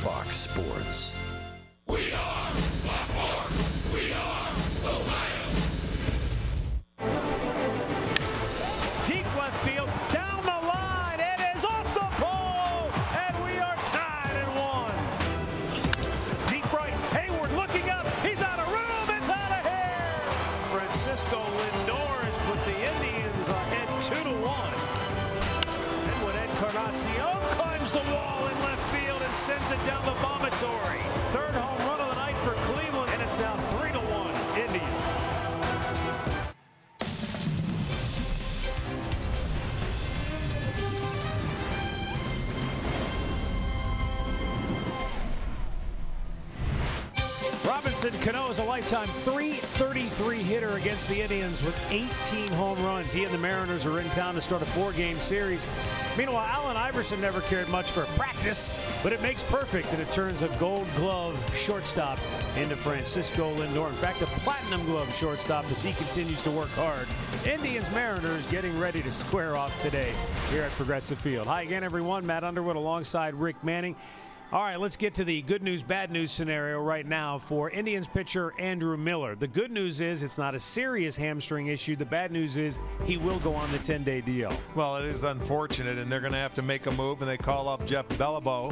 Fox Sports. We are the Fourth. We are Ohio. Deep left field, down the line. It is off the pole, and we are tied at 1. Deep right, Hayward looking up. He's out of room. It's out of here. Francisco Lindor has put the Indians ahead 2-1. And when Ed Encarnacion climbs the wall in left field and sends it down the vomitory. Third home run of the night for Cleveland, and it's now 3-1 Indians. Robinson Cano is a lifetime .333 hitter against the Indians with 18 home runs. He and the Mariners are in town to start a 4-game series. Meanwhile, Allen Iverson never cared much for practice, but it makes perfect, and it turns a Gold Glove shortstop into Francisco Lindor. In fact, a Platinum Glove shortstop as he continues to work hard. Indians Mariners getting ready to square off today here at Progressive Field. Hi again, everyone. Matt Underwood alongside Rick Manning. All right, let's get to the good news, bad news scenario right now for Indians pitcher Andrew Miller. The good news is it's not a serious hamstring issue. The bad news is he will go on the 10-day DL. Well, it is unfortunate, and they're going to have to make a move, and they call up Jeff Beliveau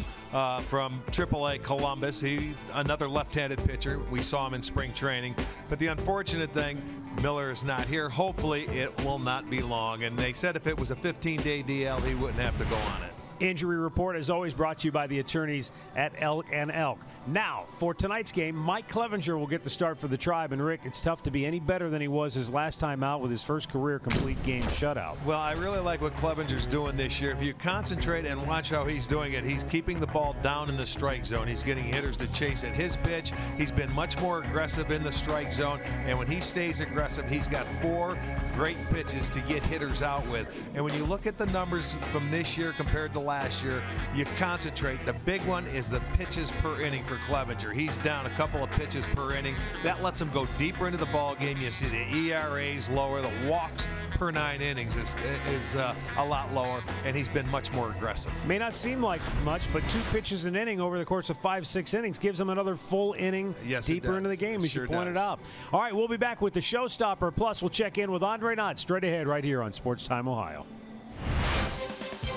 from AAA Columbus. He another left-handed pitcher. We saw him in spring training. But the unfortunate thing, Miller is not here. Hopefully, it will not be long. And they said if it was a 15-day DL, he wouldn't have to go on it. Injury report is always brought to you by the attorneys at Elk & Elk. Now, for tonight's game, Mike Clevenger will get the start for the Tribe. And, Rick, it's tough to be any better than he was his last time out with his first career complete game shutout. Well, I really like what Clevenger's doing this year. If you concentrate and watch how he's doing it, he's keeping the ball down in the strike zone. He's getting hitters to chase it. His pitch, he's been much more aggressive in the strike zone. And when he stays aggressive, he's got 4 great pitches to get hitters out with. And when you look at the numbers from this year compared to last year, you concentrate. The big one is the pitches per inning for Clevenger. He's down a couple of pitches per inning. That lets him go deeper into the ball game. You see the ERAs lower, the walks per 9 innings is a lot lower, and he's been much more aggressive. May not seem like much, but 2 pitches an inning over the course of 5-6 innings gives him another full inning deeper into the game, as you pointed out. All right, we'll be back with the Showstopper. Plus, we'll check in with Andre Knott straight ahead right here on Sports Time Ohio.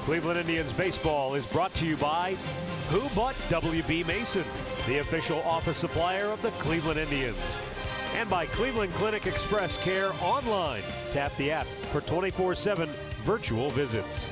Cleveland Indians baseball is brought to you by Who But WB Mason, the official office supplier of the Cleveland Indians, and by Cleveland Clinic Express Care online. Tap the app for 24/7 virtual visits.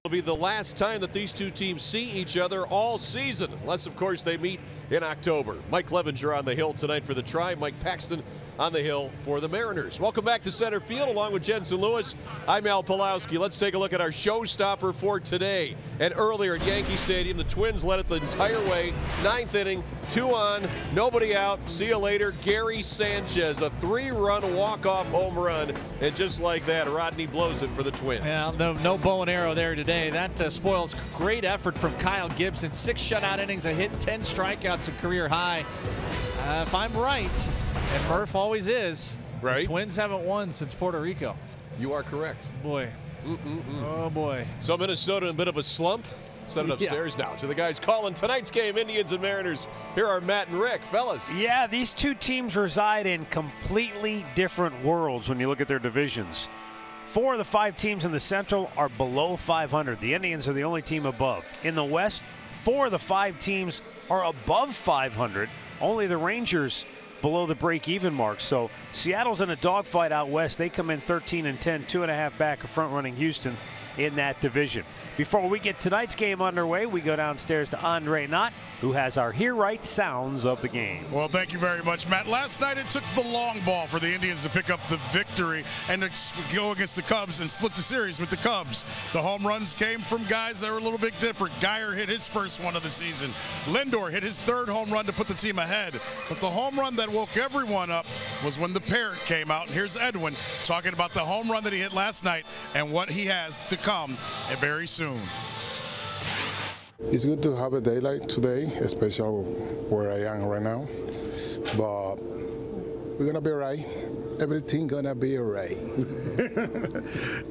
it'll be the last time that these two teams see each other all season, unless, of course, they meet in October. Mike Clevenger on the hill tonight for the Tri. Mike Paxton on the hill for the Mariners. Welcome back to center field along with Jensen Lewis. I'm Al Pulowski. Let's take a look at our showstopper for today. And earlier at Yankee Stadium, the Twins led it the entire way. 9th inning, 2 on, nobody out. See you later. Gary Sanchez, a 3-run walk-off home run. And just like that, Rodney blows it for the Twins. Yeah, no bow and arrow there today. That spoils great effort from Kyle Gibson. 6 shutout innings, a hit, 10 strikeouts, a career high. If I'm right, and Murph always is, right? The Twins haven't won since Puerto Rico. You are correct. Boy. Oh, boy. So Minnesota in a bit of a slump. Send it upstairs now to the guys calling tonight's game, Indians and Mariners. Here are Matt and Rick. Fellas. Yeah, these two teams reside in completely different worlds when you look at their divisions. 4 of the 5 teams in the Central are below 500. The Indians are the only team above. In the West, 4 of the 5 teams are above 500. Only the Rangers below the break-even mark. So Seattle's in a dogfight out west. They come in 13-10, 2.5 back of front-running Houston in that division. Before we get tonight's game underway, we go downstairs to Andre Knott, who has our Hear Right sounds of the game. Well, thank you very much, Matt. Last night it took the long ball for the Indians to pick up the victory and to go against the Cubs and split the series with the Cubs. The home runs came from guys that were a little bit different. Geyer hit his first one of the season. Lindor hit his 3rd home run to put the team ahead. But the home run that woke everyone up was when the parrot came out. And here's Edwin talking about the home run that he hit last night and what he has to come very soon. It's good to have a day like today, especially where I am right now. But we're going to be all right. Everything going to be all right.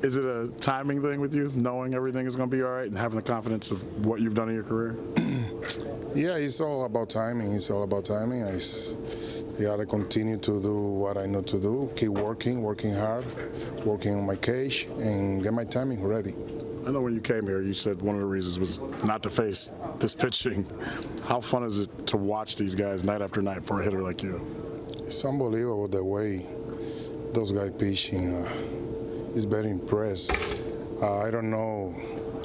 Is it a timing thing with you, knowing everything is going to be all right and having the confidence of what you've done in your career? Yeah, it's all about timing. It's all about timing. I got to continue to do what I know to do, keep working hard, working on my cage, and get my timing ready. I know when you came here, you said one of the reasons was not to face this pitching. How fun is it to watch these guys night after night for a hitter like you? It's unbelievable the way those guys pitching. It's very impressed. I don't know,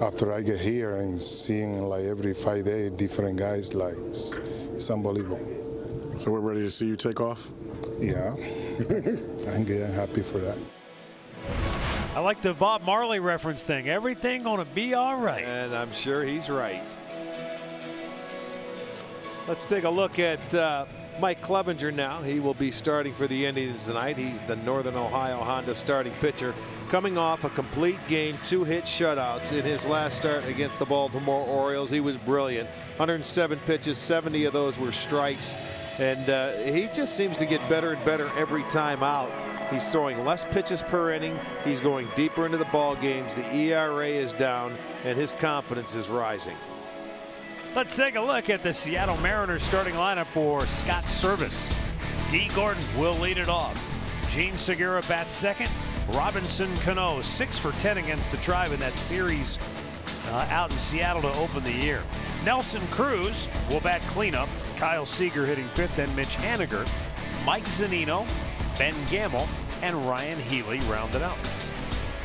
after I get here and seeing like every 5 days different guys, like it's unbelievable. So we're ready to see you take off? Yeah, I'm happy for that. I like the Bob Marley reference thing. Everything gonna be all right. And I'm sure he's right. Let's take a look at Mike Clevenger now. He will be starting for the Indians tonight. He's the Northern Ohio Honda starting pitcher, coming off a complete game, 2 hit shutouts in his last start against the Baltimore Orioles. He was brilliant. 107 pitches, 70 of those were strikes. And he just seems to get better and better every time out. He's throwing less pitches per inning. He's going deeper into the ball games. The ERA is down, and his confidence is rising. Let's take a look at the Seattle Mariners starting lineup for Scott Service. D. Gordon will lead it off. Gene Segura bats second. Robinson Cano 6 for 10 against the Tribe in that series out in Seattle to open the year. Nelson Cruz will bat cleanup. Kyle Seager hitting 5th, then Mitch Haniger. Mike Zunino, Ben Gamble, and Ryan Healy rounded out.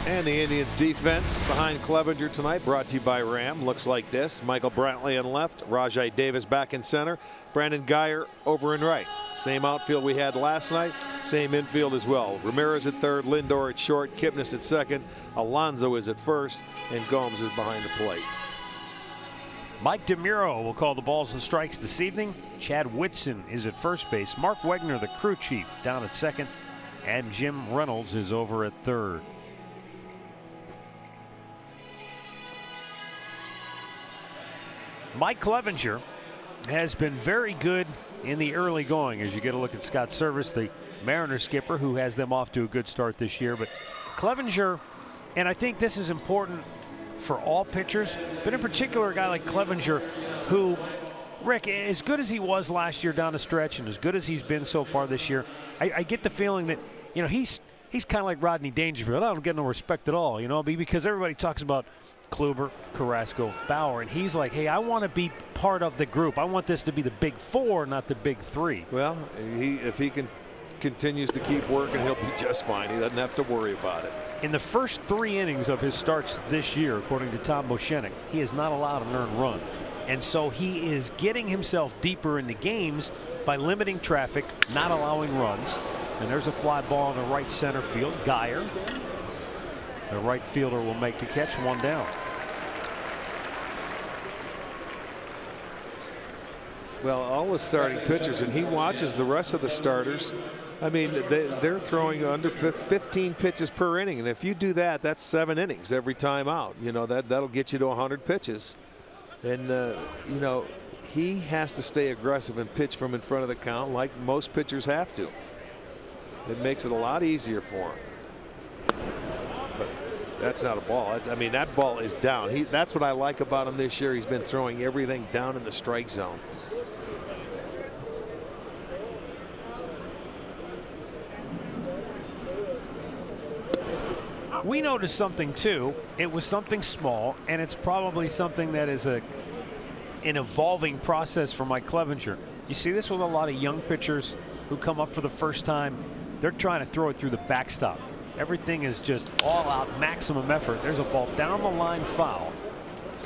And the Indians defense behind Clevenger tonight, brought to you by Ram, looks like this. Michael Brantley on left, Rajai Davis back in center, Brandon Geyer over in right. Same outfield we had last night, same infield as well. Ramirez at third, Lindor at short, Kipnis at second, Alonso is at first, and Gomes is behind the plate. Mike DeMuro will call the balls and strikes this evening. Chad Whitson is at first base. Mark Wegner, the crew chief, down at second. And Jim Reynolds is over at third. Mike Clevenger has been very good in the early going as you get a look at Scott Service, the Mariners skipper, who has them off to a good start this year. But Clevenger, and I think this is important for all pitchers, but in particular a guy like Clevenger, who, Rick, as good as he was last year down the stretch and as good as he's been so far this year, I get the feeling that, you know, he's kind of like Rodney Dangerfield. I don't get no respect at all, you know, because everybody talks about Kluber, Carrasco, Bauer, and he's like, hey, I want to be part of the group. I want this to be the big 4, not the big 3. Well, if he can continues to keep working, he'll be just fine. He doesn't have to worry about it. In the first 3 innings of his starts this year, according to Tom Boschenik, he is not allowed an earned run. And so he is getting himself deeper in the games by limiting traffic, not allowing runs. And there's a fly ball in the right center field. Geyer, the right fielder, will make the catch. 1 down. Well, all the starting pitchers, and he watches the rest of the starters. I mean, they're throwing under 15 pitches per inning, and if you do that, that's 7 innings every time out. You know, that'll get you to 100 pitches. And you know, he has to stay aggressive and pitch from in front of the count like most pitchers have to. It makes it a lot easier for him. But that's not a ball. I mean, that ball is down. That's what I like about him this year. He's been throwing everything down in the strike zone. We noticed something too. It was something small, and it's probably something that is an evolving process for Mike Clevenger. You see this with a lot of young pitchers who come up for the first time. They're trying to throw it through the backstop. Everything is just all out, maximum effort. There's a ball down the line, foul,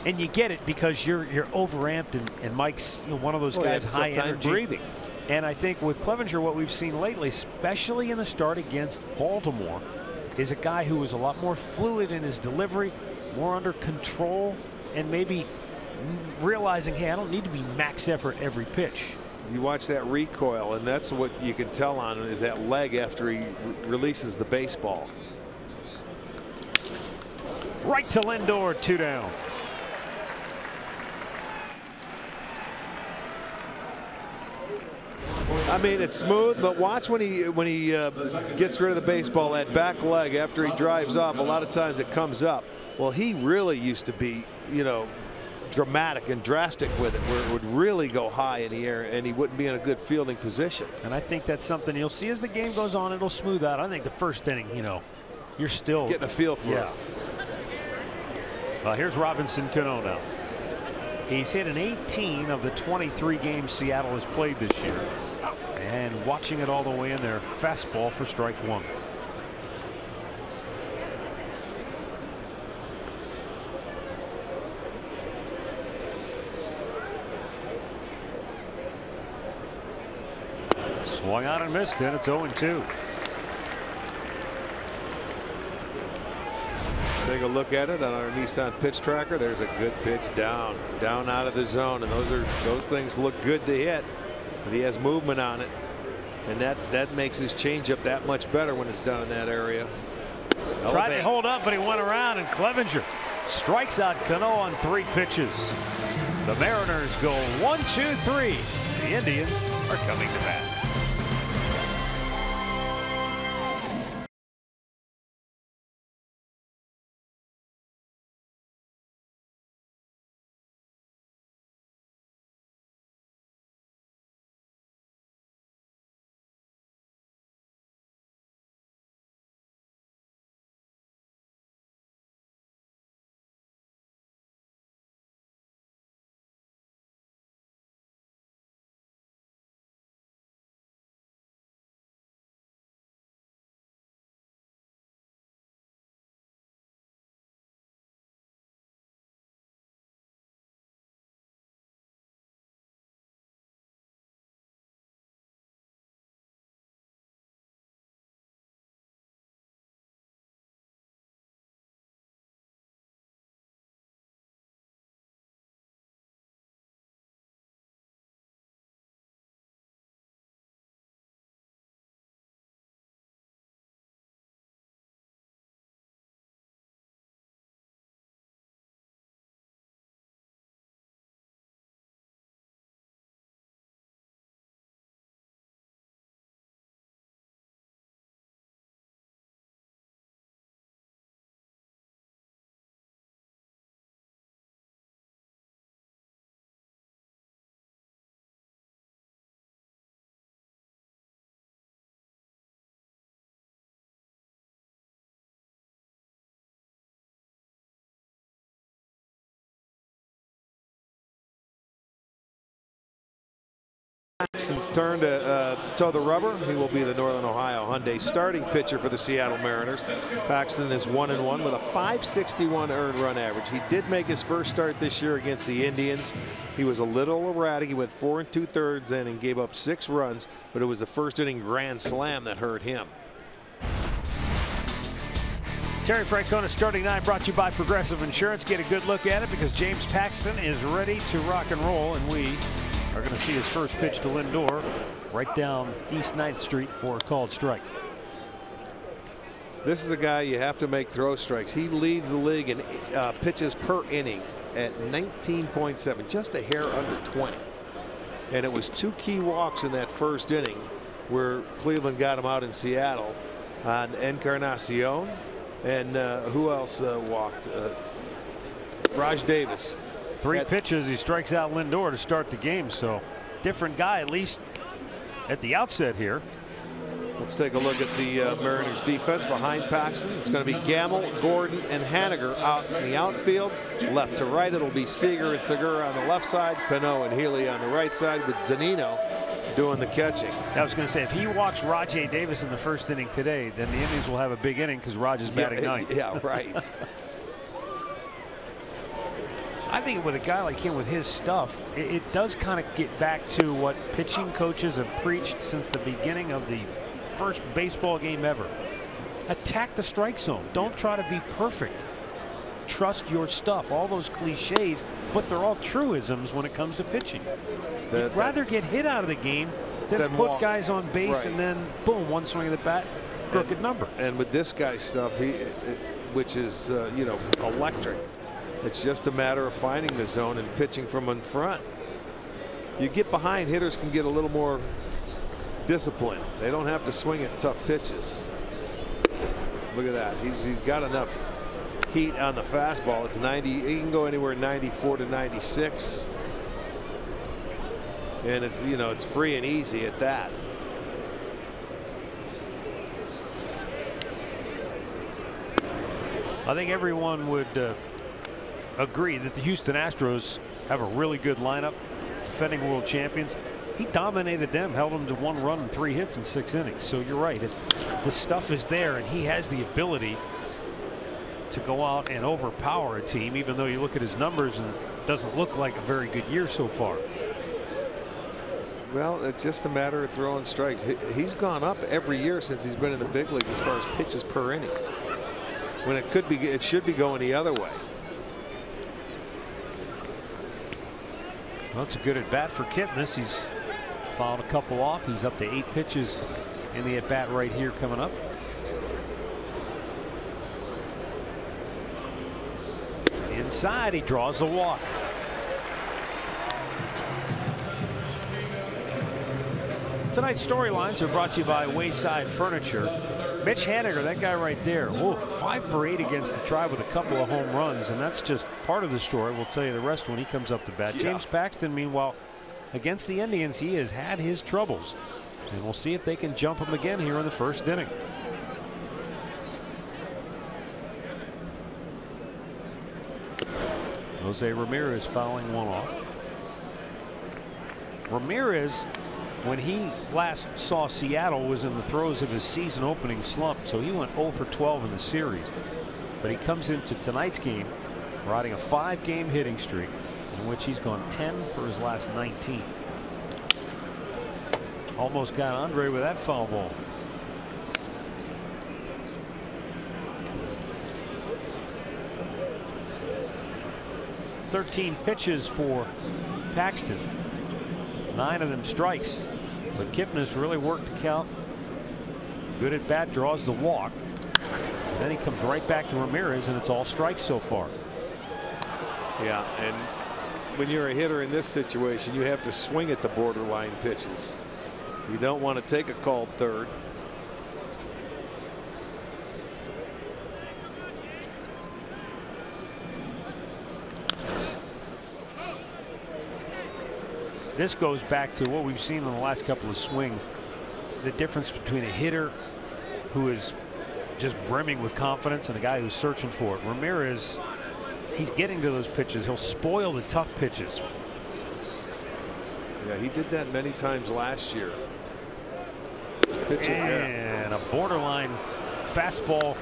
and you get it because you're overamped, and Mike's one of those guys, high energy, breathing. And I think with Clevenger, what we've seen lately, especially in the start against Baltimore, is a guy who is a lot more fluid in his delivery, more under control, and maybe realizing, hey, I don't need to be max effort every pitch. You watch that recoil, and that's what you can tell on it, is that leg after he releases the baseball. Right to Lindor, 2 down. I mean, it's smooth, but watch when he gets rid of the baseball, that back leg after he drives off. A lot of times it comes up. Well, he really used to be, you know, dramatic and drastic with it, where it would really go high in the air and he wouldn't be in a good fielding position. And I think that's something you'll see as the game goes on. It'll smooth out. I think the first inning, you know, you're still getting a feel for it. Here's Robinson Cano now. He's hit in 18 of the 23 games Seattle has played this year. And watching it all the way in there. Fastball for strike 1. Swung out and missed, and it's 0-2. Take a look at it on our Nissan pitch tracker. There's a good pitch down out of the zone, and those things look good to hit. But he has movement on it, and that makes his changeup that much better when it's down in that area. Tried to hold up, but he went around, and Clevenger strikes out Cano on 3 pitches. The Mariners go 1-2-3. The Indians are coming to bat. Paxton's turn to toe the rubber. He will be the Northern Ohio Hyundai starting pitcher for the Seattle Mariners. Paxton is 1-1 with a .561 earned run average. He did make his first start this year against the Indians. He was a little erratic. He went 4 2/3 and gave up 6 runs, but it was the first inning grand slam that hurt him. Terry Francona starting 9 brought to you by Progressive Insurance. Get a good look at it because James Paxton is ready to rock and roll, and we are going to see his first pitch to Lindor right down East 9th Street for a called strike. This is a guy you have to make throw strikes. He leads the league in pitches per inning at 19.7, just a hair under 20. And it was 2 key walks in that first inning where Cleveland got him out in Seattle on Encarnacion. And who else walked? Raj Davis. 3 pitches. He strikes out Lindor to start the game. So different guy, at least at the outset here. Let's take a look at the Mariners defense behind Paxton. It's going to be Gamble, Gordon, and Haniger out in the outfield. Left to right, it'll be Seager and Segura on the left side, Cano and Healy on the right side, with Zunino doing the catching. I was going to say, if he walks Rajay Davis in the first inning today, then the Indians will have a big inning because Raj is batting 9th. Yeah, right. I think with a guy like him with his stuff, it does kind of get back to what pitching coaches have preached since the beginning of the first baseball game ever. Attack the strike zone. Don't try to be perfect. Trust your stuff. All those cliches, but they're all truisms when it comes to pitching. You'd rather get hit out of the game than put guys on base, right, and then boom, one swing of the bat, crooked number. And with this guy's stuff, which is you know, electric, it's just a matter of finding the zone and pitching from in front. You get behind, hitters can get a little more discipline. They don't have to swing at tough pitches. Look at that. He's got enough heat on the fastball. It's 90. He can go anywhere 94 to 96. And it's, you know, it's free and easy at that. I think everyone would agree that the Houston Astros have a really good lineup, defending world champions. He dominated them, held them to 1 run and 3 hits in 6 innings. So you're right. The stuff is there, and he has the ability to go out and overpower a team, even though you look at his numbers and it doesn't look like a very good year so far. Well, it's just a matter of throwing strikes. He's gone up every year since he's been in the big league as far as pitches per inning, when it should be going the other way. Well, it's a good at bat for Kipnis. He's fouled a couple off. He's up to 8 pitches in the at bat right here coming up. Inside, he draws a walk. Tonight's storylines are brought to you by Wayside Furniture. Mitch Haniger, that guy right there, 5 for 8 against the Tribe with a couple of home runs, and that's just part of the story. We'll tell you the rest when he comes up to bat. Yeah. James Paxton, meanwhile, against the Indians, he has had his troubles, and we'll see if they can jump him again here in the first inning. Jose Ramirez fouling one off. Ramirez, when he last saw Seattle, was in the throes of his season opening slump, so he went 0 for 12 in the series. But he comes into tonight's game riding a 5-game hitting streak in which he's gone 10 for his last 19. Almost got Andre with that foul ball. "13 pitches for Paxton. 9 of them strikes, but Kipnis really worked the count. Good at bat, draws the walk. And then he comes right back to Ramirez, and it's all strikes so far. Yeah, and when you're a hitter in this situation, you have to swing at the borderline pitches. You don't want to take a called third. This goes back to what we've seen in the last couple of swings. The difference between a hitter who is just brimming with confidence and a guy who's searching for it. Ramirez, he's getting to those pitches. He'll spoil the tough pitches. Yeah, he did that many times last year. Pitching, and a borderline fastball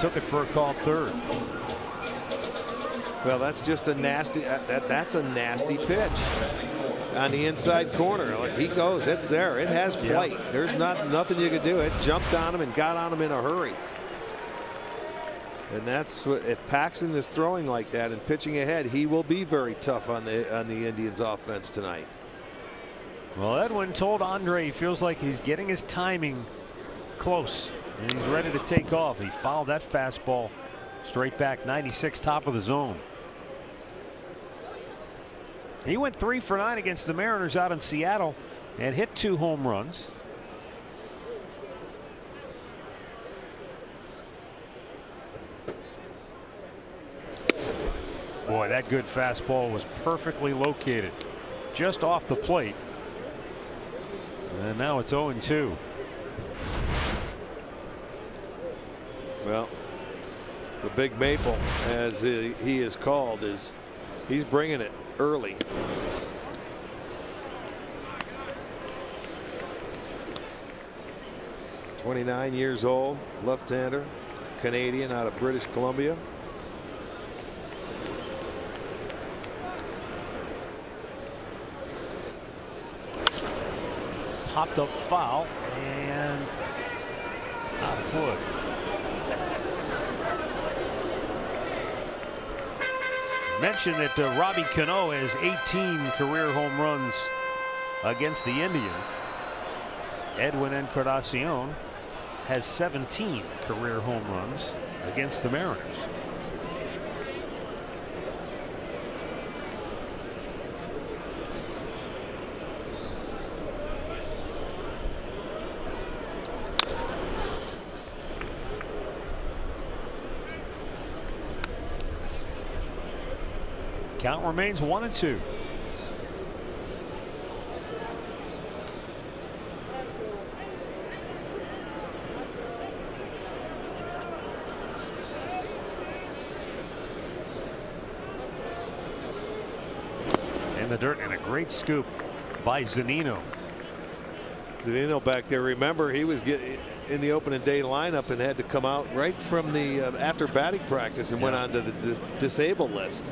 took it for a called third. Well, that's just a nasty. That's a nasty pitch on the inside corner. Like he goes, it's there. It has plate. Yep. There's nothing you could do. It jumped on him and got on him in a hurry. And that's what, if Paxton is throwing like that and pitching ahead, he will be very tough on the Indians offense tonight. Well, Edwin told Andre he feels like he's getting his timing close and he's ready to take off. He fouled that fastball straight back, 96, top of the zone. He went 3 for 9 against the Mariners out in Seattle and hit 2 home runs. Boy, that good fastball was perfectly located just off the plate. And now it's 0-2. Well, the Big Maple, as he is called, he's bringing it early. "29 years old, left-hander, Canadian out of British Columbia." Popped up foul and out of play. Mentioned that Robbie Cano has 18 career home runs against the Indians. Edwin Encarnacion has 17 career home runs against the Mariners. Count remains 1-2. In the dirt and a great scoop by Zunino. Zunino back there. Remember, he was in the opening day lineup and had to come out right from the after batting practice and went on to the disabled list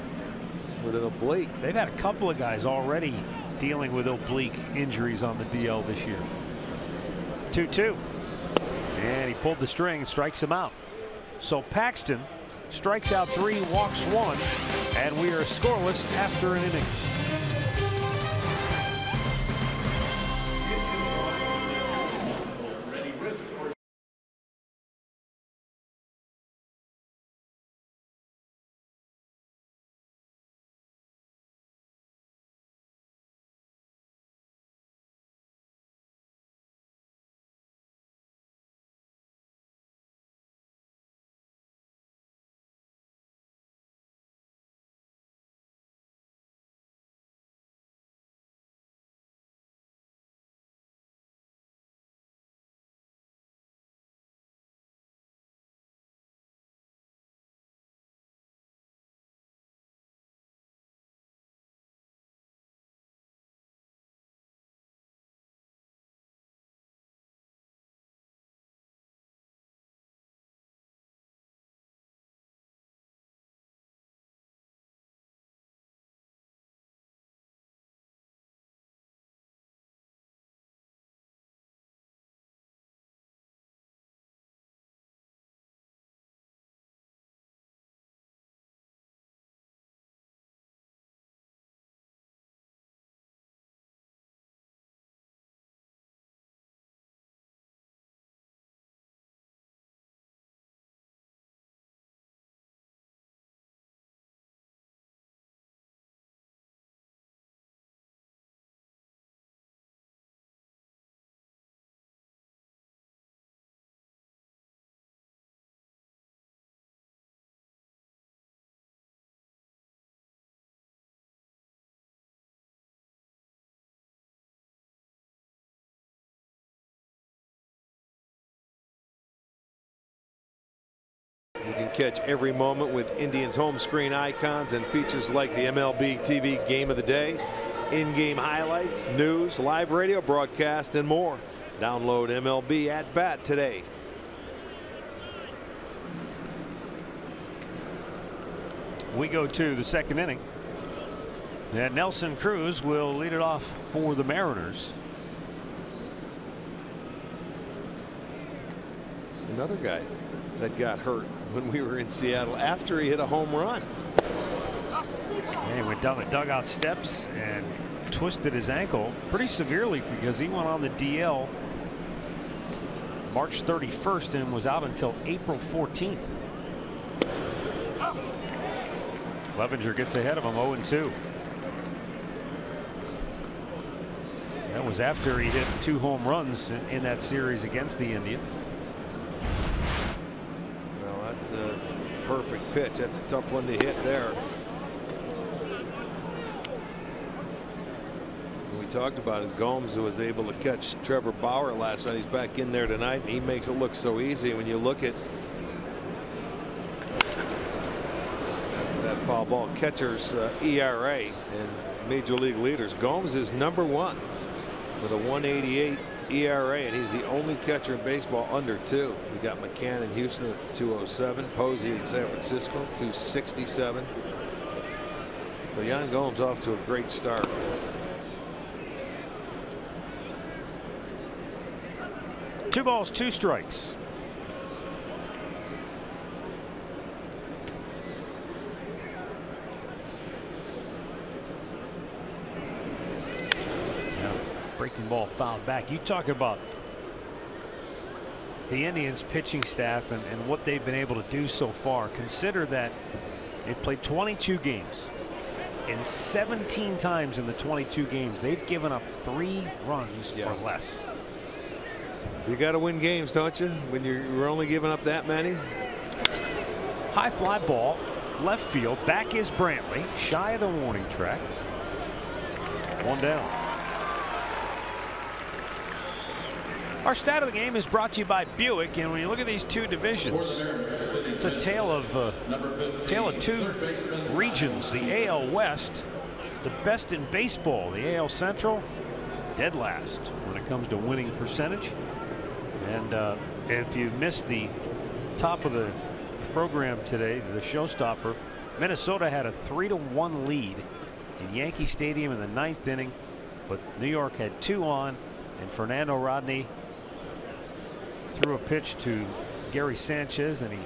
with an oblique. They've had a couple of guys already dealing with oblique injuries on the DL this year. 2-2. And he pulled the string and strikes him out. So Paxton strikes out 3, walks 1, and we are scoreless after an inning. You can catch every moment with Indians home screen icons and features like the MLB TV Game of the Day, in-game highlights, news, live radio broadcast, and more. Download MLB At Bat today. We go to the second inning. And Nelson Cruz will lead it off for the Mariners. Another guy that got hurt when we were in Seattle after he hit a home run. And he went down the dugout steps and twisted his ankle pretty severely because he went on the DL March 31st and was out until April 14th. Clevenger gets ahead of him 0-2. That was after he hit 2 home runs in that series against the Indians. Well, that's a perfect pitch. That's a tough one to hit there. We talked about it. Gomes, who was able to catch Trevor Bauer last night, he's back in there tonight, and he makes it look so easy. When you look at that foul ball catcher's ERA and major league leaders, Gomes is #1 with a 1.88 ERA, and he's the only catcher in baseball under 2. We got McCann in Houston, that's 2.07. Posey in San Francisco, 2.67. So Yan Gomes off to a great start. Two balls, 2 strikes. Breaking ball fouled back. You talk about the Indians pitching staff and what they've been able to do so far. Consider that they've played 22 games, and 17 times in the 22 games they've given up 3 runs or less. You got to win games, don't you, when you're only giving up that many? High fly ball, left field. Back is Brantley, shy of the warning track. 1 down. Our stat of the game is brought to you by Buick, and when you look at these 2 divisions, it's a tale of 2 regions. The AL West, the best in baseball. The AL Central, dead last when it comes to winning percentage. And if you missed the top of the program today, the showstopper, Minnesota had a 3-1 lead in Yankee Stadium in the 9th inning, but New York had 2 on, and Fernando Rodney threw a pitch to Gary Sanchez, and he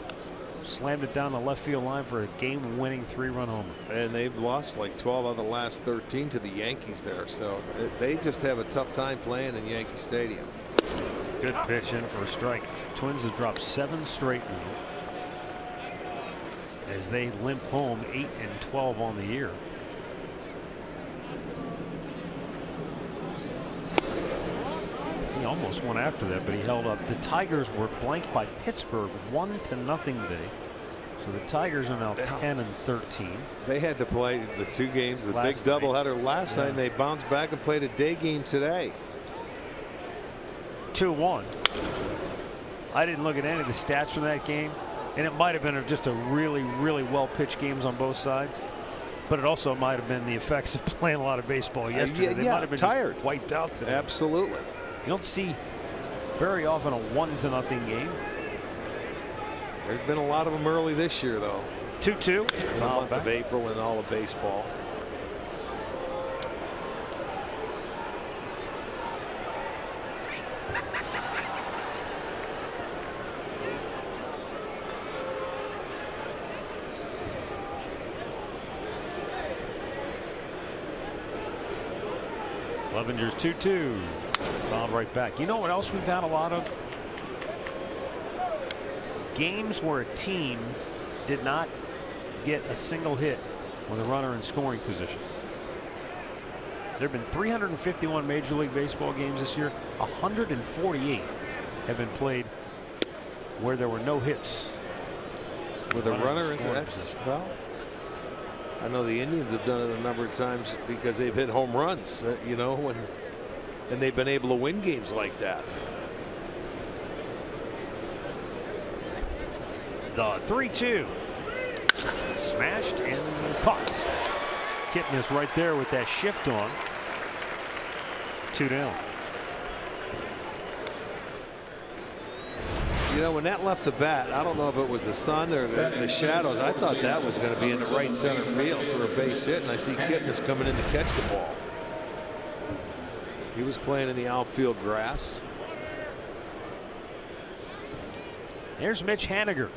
slammed it down the left field line for a game-winning 3-run homer. And they've lost like 12 out of the last 13 to the Yankees there, so they just have a tough time playing in Yankee Stadium. Good pitch in for a strike. Twins have dropped 7 straight now as they limp home 8-12 on the year. He almost went after that, but he held up. The Tigers were blanked by Pittsburgh 1-0 today. So the Tigers are now 10-13. They had to play the 2 games, the big doubleheader last night, and they bounced back and played a day game today. 2-1. I didn't look at any of the stats from that game, and it might have been just a really well pitched games on both sides, but it also might have been the effects of playing a lot of baseball yesterday. They might have been tired, just wiped out today. Absolutely. You don't see very often a 1-0 game. There's been a lot of them early this year, though. 2-2. In the month of April in all of baseball. Clevenger's 2-2. Fouled right back. You know what else we've had a lot of? Games where a team did not get a single hit with a runner in scoring position. There have been 351 Major League Baseball games this year. 148 have been played where there were no hits with a runner in scoring position. Well, I know the Indians have done it a number of times because they've hit home runs, you know, and they've been able to win games like that. The 3-2. Smashed and caught. Kipnis right there with that shift on. 2 down. You know, when that left the bat, I don't know if it was the sun or the shadows. I thought that was going to be in the right center field for a base hit, and I see Kipnis coming in to catch the ball. He was playing in the outfield grass. There's Mitch Haniger.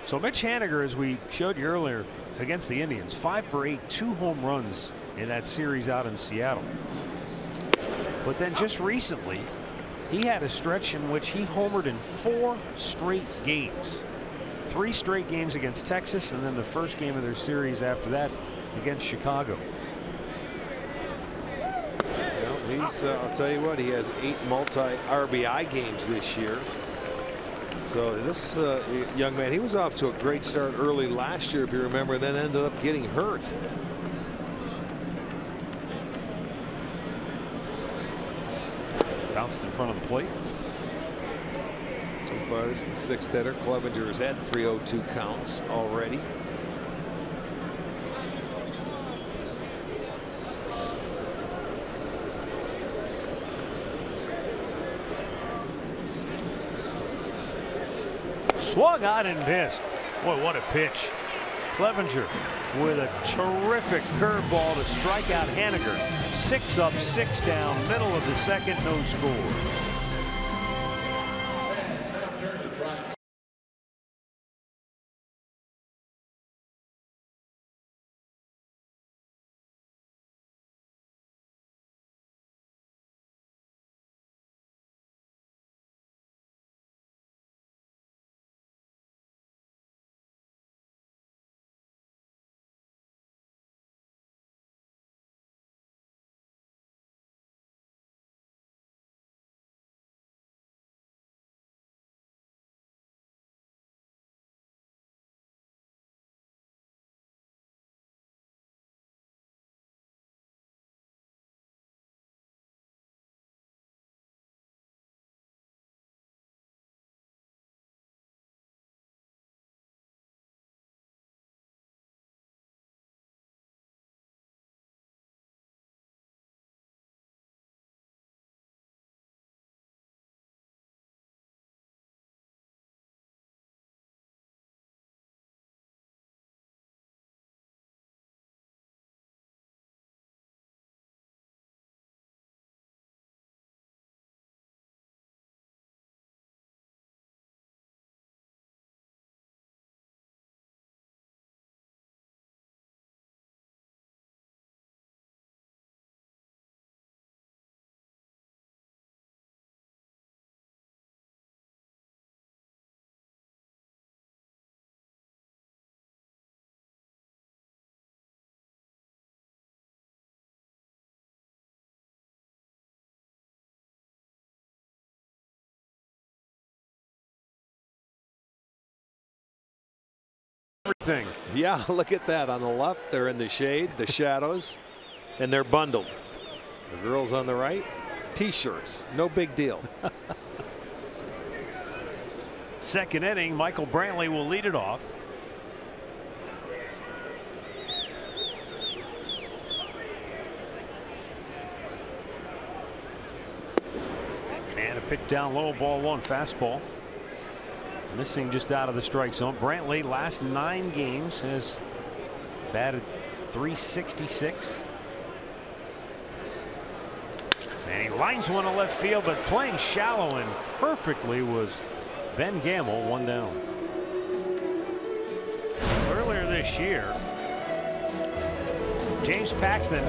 So Mitch Haniger, as we showed you earlier, against the Indians, 5 for 8, 2 home runs in that series out in Seattle. But then just recently, he had a stretch in which he homered in 4 straight games. 3 straight games against Texas, and then the first game of their series after that against Chicago. Well, he's, I'll tell you what, he has 8 multi-RBI games this year. So this young man, he was off to a great start early last year, if you remember, then ended up getting hurt. Bounced in front of the plate. So far, this is the 6th hitter. Clevenger has had 3-0-2 counts already. Swung on and missed. Boy, what a pitch. Clevenger with a terrific curveball to strike out Haniger. 6 up, 6 down, middle of the 2nd, no score. Everything. Yeah, look at that. On the left, they're in the shade, the shadows, and they're bundled. The girls on the right, T-shirts. No big deal. 2nd inning, Michael Brantley will lead it off. And a pitch down low, ball 1, fastball. Missing just out of the strike zone. Brantley, last 9 games, has batted .366. And he lines one to left field, but playing shallow and perfectly was Ben Gamble, 1 down. Earlier this year, James Paxton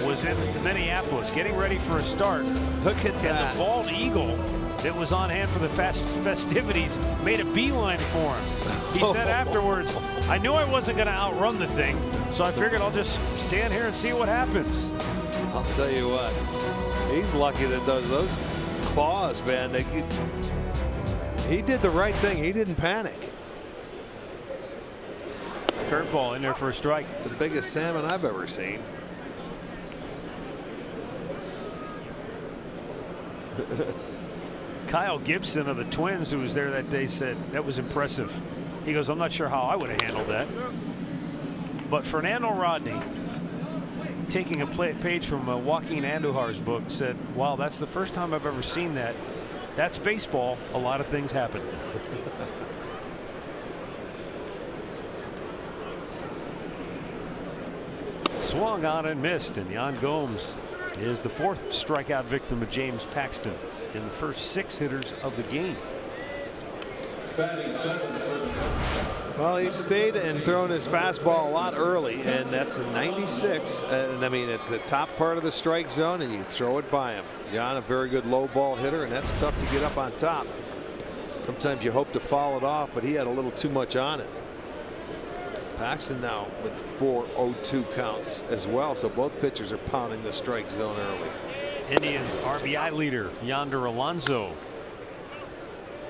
was in Minneapolis getting ready for a start. Look at that. And the bald eagle that was on hand for the festivities made a beeline for him. He said afterwards, I knew I wasn't going to outrun the thing, so I figured I'll just stand here and see what happens. I'll tell you what, he's lucky that those claws, man, he did the right thing. He didn't panic. Curveball in there for a strike. It's the biggest salmon I've ever seen. Kyle Gibson of the Twins, who was there that day, said that was impressive. He goes, I'm not sure how I would have handled that. But Fernando Rodney taking a page from Joaquin Andujar's book, said, wow, that's the first time I've ever seen that. That's baseball. A lot of things happen. Swung on and missed, and Yan Gomes is the 4th strikeout victim of James Paxton in the first 6 hitters of the game. Well, he stayed and thrown his fastball a lot early, and that's a 96. And I mean, it's the top part of the strike zone, and you throw it by him. Jan, a very good low ball hitter, and that's tough to get up on top. Sometimes you hope to foul it off, but he had a little too much on it. Paxton now with 4-0-2 counts as well, so both pitchers are pounding the strike zone early. Indians RBI leader Yonder Alonso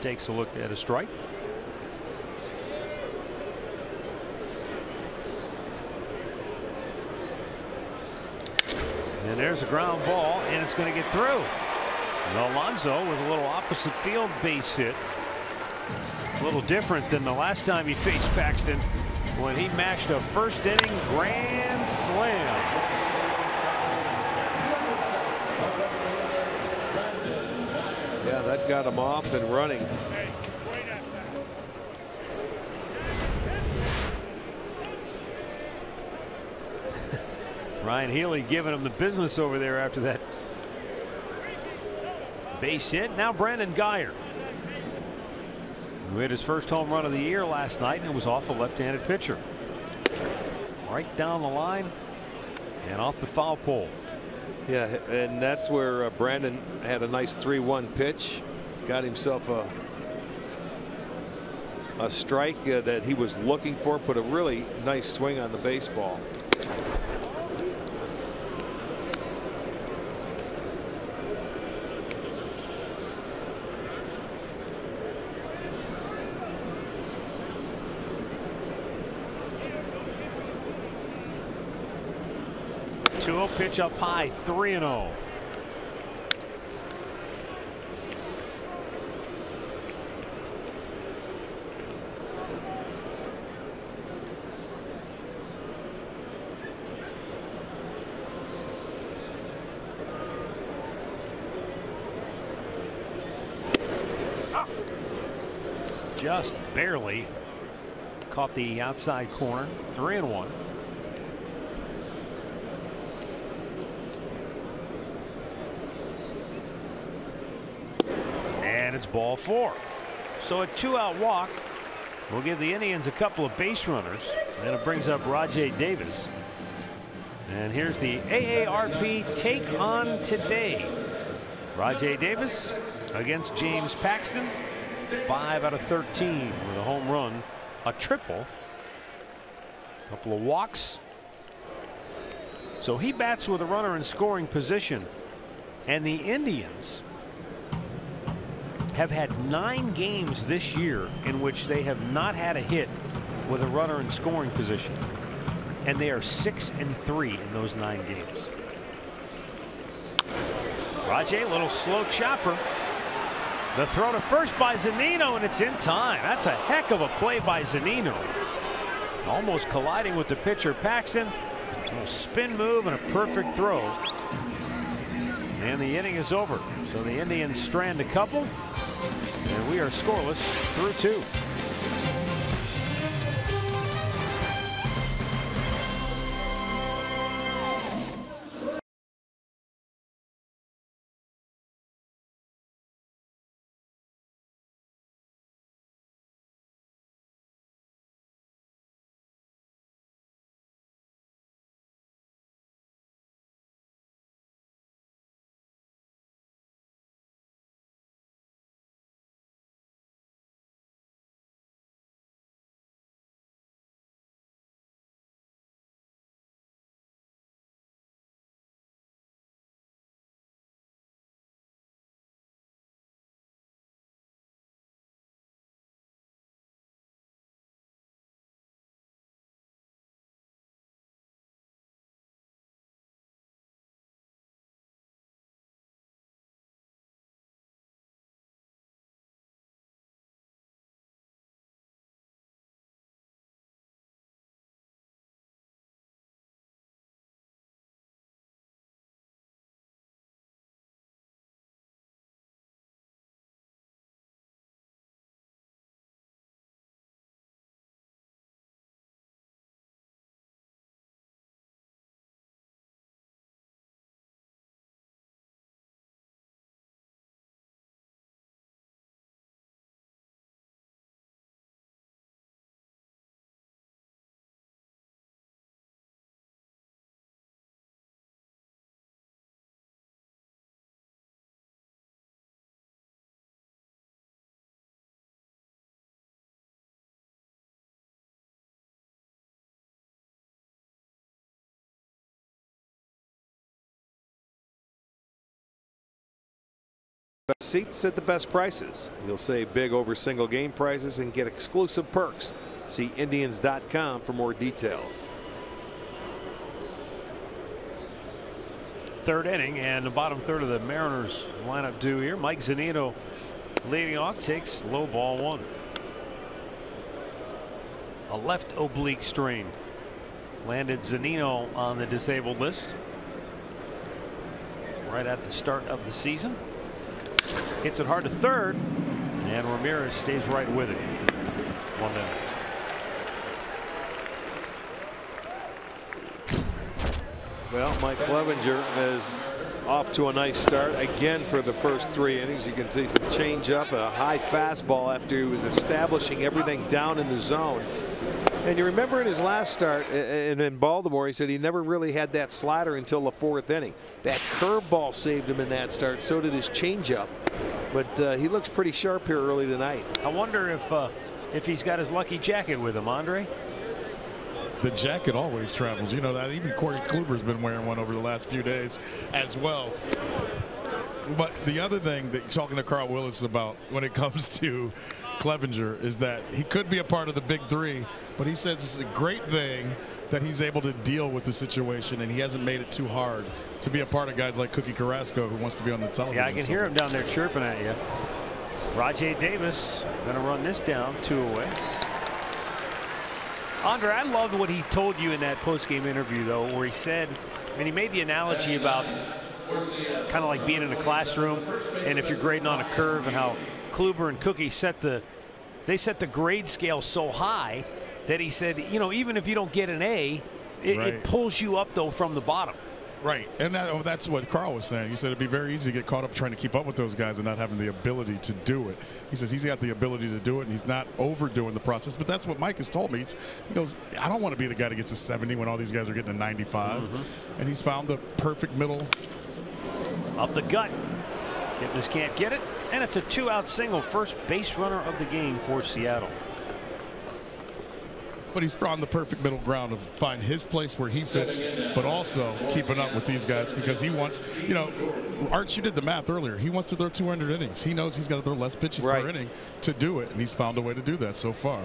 takes a look at a strike. And there's a ground ball, and it's going to get through. Alonso with a little opposite field base hit. A little different than the last time he faced Paxton when he mashed a first inning grand slam. Yeah, that got him off and running. Ryan Healy giving him the business over there after that base hit. Now Brandon Guyer, who hit his first home run of the year last night and was off a left-handed pitcher. Right down the line and off the foul pole. Yeah, and that's where Brandon had a nice 3-1 pitch. Got himself a strike that he was looking for. Put a really nice swing on the baseball. Pitch up high, 3-0. Just barely caught the outside corner. 3-1. It's ball 4. So a 2-out walk will give the Indians a couple of base runners. And it brings up Rajay Davis. And here's the AARP take on today. Rajay Davis against James Paxton. 5 out of 13 with a home run, a triple, a couple of walks. So he bats with a runner in scoring position. And the Indians have had 9 games this year in which they have not had a hit with a runner in scoring position, and they are 6-3 in those 9 games. Rajay, a little slow chopper. The throw to first by Zunino, and it's in time. That's a heck of a play by Zunino. Almost colliding with the pitcher Paxton. A little spin move and a perfect throw. And the inning is over. So the Indians strand a couple, and we are scoreless through 2. seats at the best prices. You'll save big over single game prices and get exclusive perks. See Indians.com for more details. Third inning, and the bottom third of the Mariners lineup due here. Mike Zunino leading off, takes low ball one. A left oblique strain landed Zunino on the disabled list right at the start of the season. Hits it hard to third, and Ramirez stays right with it. 1-0. Well, Mike Clevenger is off to a nice start again for the first 3 innings. You can see some changeup and a high fastball after he was establishing everything down in the zone. And you remember in his last start in Baltimore, he said he never really had that slider until the 4th inning. That curveball saved him in that start. So did his changeup. But he looks pretty sharp here early tonight. I wonder if he's got his lucky jacket with him, Andre. The jacket always travels. You know that. Even Corey Kluber's been wearing one over the last few days as well. But the other thing that you're talking to Carl Willis about when it comes to Clevenger is that he could be a part of the big 3, but he says it's a great thing that he's able to deal with the situation, and he hasn't made it too hard to be a part of guys like Cookie Carrasco, who wants to be on the television. Yeah, I can hear him down there chirping at you. Rajay Davis going to run this down, 2 away. Andre, I loved what he told you in that post-game interview, though, where he said, and he made the analogy about kind of like being in a classroom, and if you're grading on a curve, and how Kluber and Cookie set the grade scale so high that he said, you know, even if you don't get an A, it pulls you up though from the bottom. Right, and that's what Carl was saying. He said it'd be very easy to get caught up trying to keep up with those guys and not having the ability to do it. He says he's got the ability to do it, and he's not overdoing the process. But that's what Mike has told me. He goes, I don't want to be the guy that gets a 70 when all these guys are getting a 95. And he's found the perfect middle. Up the gut. Kipnis can't get it, and it's a 2-out single. First base runner of the game for Seattle. But he's found the perfect middle ground to find his place where he fits, but also keeping up with these guys because he wants, you know, Arch, you did the math earlier. He wants to throw 200 innings. He knows he's got to throw less pitches per inning to do it, and he's found a way to do that so far.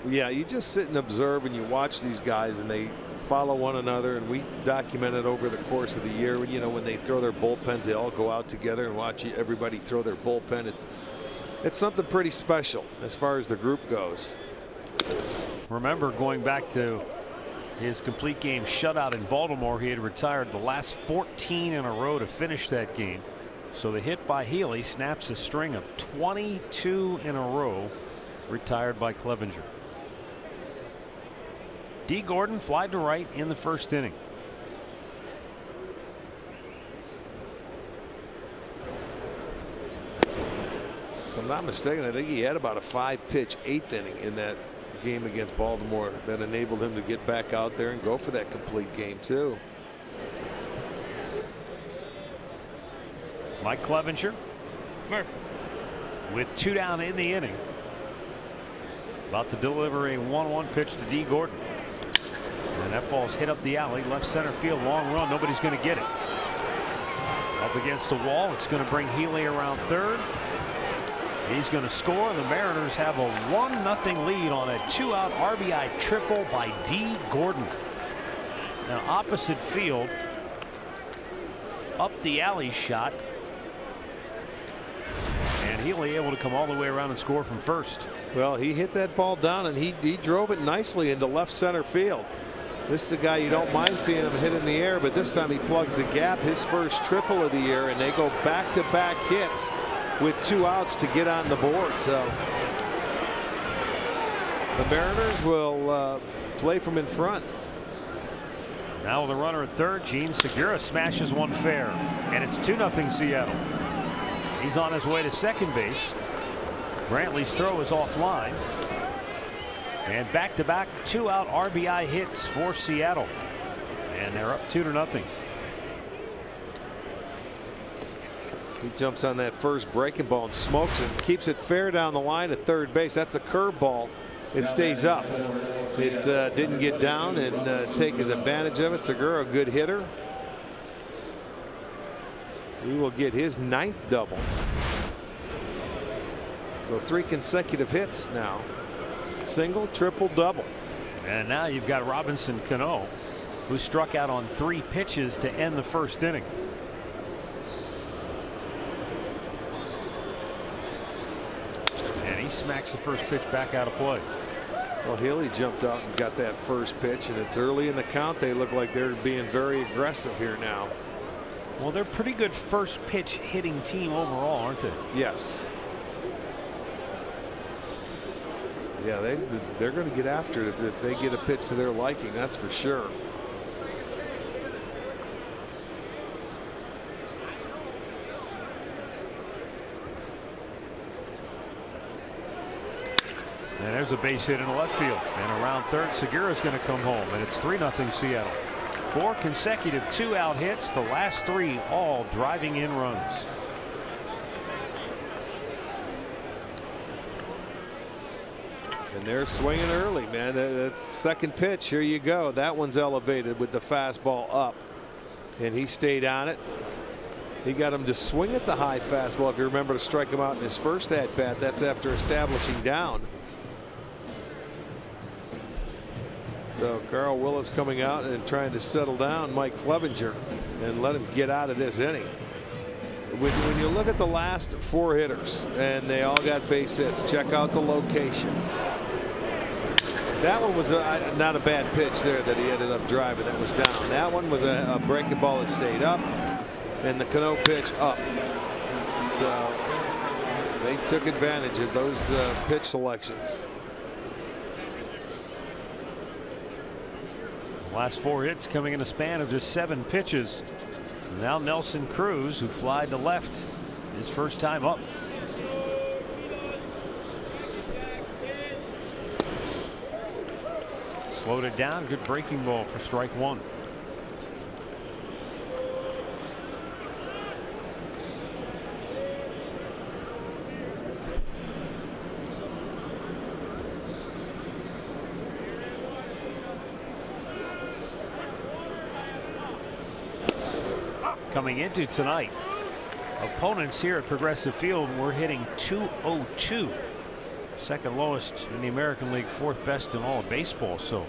Yeah, you just sit and observe and you watch these guys and they follow one another, and we document it over the course of the year. You know, when they throw their bullpens, they all go out together and watch everybody throw their bullpen. It's something pretty special as far as the group goes. Remember, going back to his complete game shutout in Baltimore, he had retired the last 14 in a row to finish that game. So the hit by Healy snaps a string of 22 in a row retired by Clevenger. D. Gordon fly to right in the first inning. If I'm not mistaken, I think he had about a 5-pitch 8th inning in that game against Baltimore that enabled him to get back out there and go for that complete game too. Mike Clevenger with 2 down in the inning. About to deliver a 1-1 pitch to D. Gordon. And that ball's hit up the alley, left center field, long run. Nobody's going to get it. Up against the wall. It's going to bring Healy around third. He's going to score. The Mariners have a 1-0 lead on a 2-out RBI triple by D. Gordon. Now opposite field, up the alley shot, and Healy able to come all the way around and score from first. Well, he hit that ball down, and he drove it nicely into left center field. This is a guy you don't mind seeing him hit in the air, but this time he plugs the gap. His first triple of the year, and they go back-to-back hits with 2 outs to get on the board. So the Mariners will play from in front. Now with a runner at third, Gene Segura smashes one fair, and it's 2-0 Seattle. He's on his way to second base. Brantley's throw is offline. And back-to-back 2-out RBI hits for Seattle. And they're up 2-0. He jumps on that first breaking ball and smokes it, keeps it fair down the line at third base. That's a curveball. It stays up. It didn't get down and take his advantage of it. Segura, a good hitter. He will get his 9th double. So 3 consecutive hits now. Single, triple, double. And now you've got Robinson Cano, who struck out on 3 pitches to end the first inning. And he smacks the first pitch back out of play. Well, Healy jumped out and got that first pitch, and it's early in the count. They look like they're being very aggressive here now. Well, they're a pretty good first pitch hitting team overall, aren't they? Yes. Yeah, they're going to get after it if they get a pitch to their liking, that's for sure. And there's a base hit in left field. And around third, Segura's going to come home. And it's 3-0 Seattle. 4 consecutive 2-out hits. The last 3 all driving in runs. And they're swinging early, man. That second pitch, here you go. That one's elevated with the fastball up. And he stayed on it. He got him to swing at the high fastball. If you remember, to strike him out in his first at bat. That's after establishing down. So Carl Willis coming out and trying to settle down Mike Clevenger and let him get out of this inning. When you look at the last 4 hitters and they all got base hits, check out the location. That one was not a bad pitch there that he ended up driving. That was down. That one was a breaking ball that stayed up, and the Cano pitch up. So they took advantage of those pitch selections. Last 4 hits coming in a span of just 7 pitches. Now Nelson Cruz, who flied to left his first time up. Slowed it down. Good breaking ball for strike 1. Coming into tonight, opponents here at Progressive Field were hitting .202, second lowest in the American League, 4th best in all of baseball. So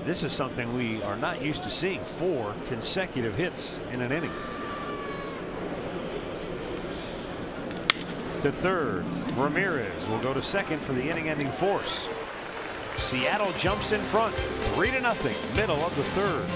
this is something we are not used to seeing, 4 consecutive hits in an inning. To third, Ramirez will go to second for the inning-ending force. Seattle jumps in front, 3-0, middle of the third.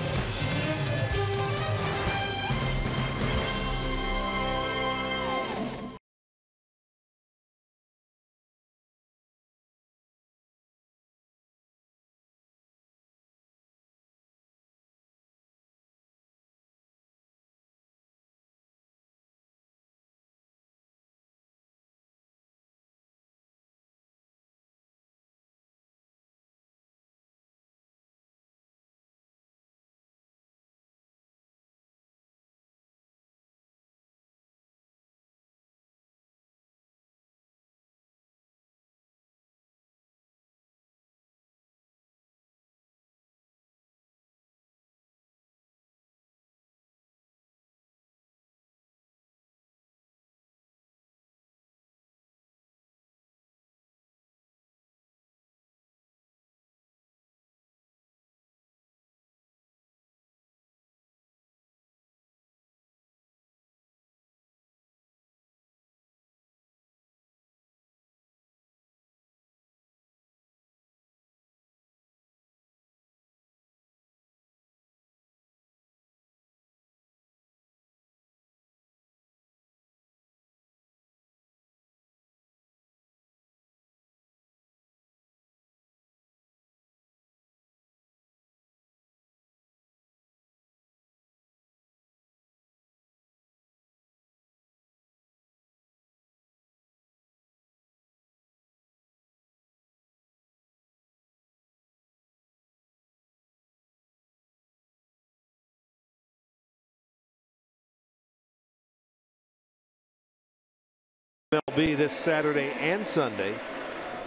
MLB this Saturday and Sunday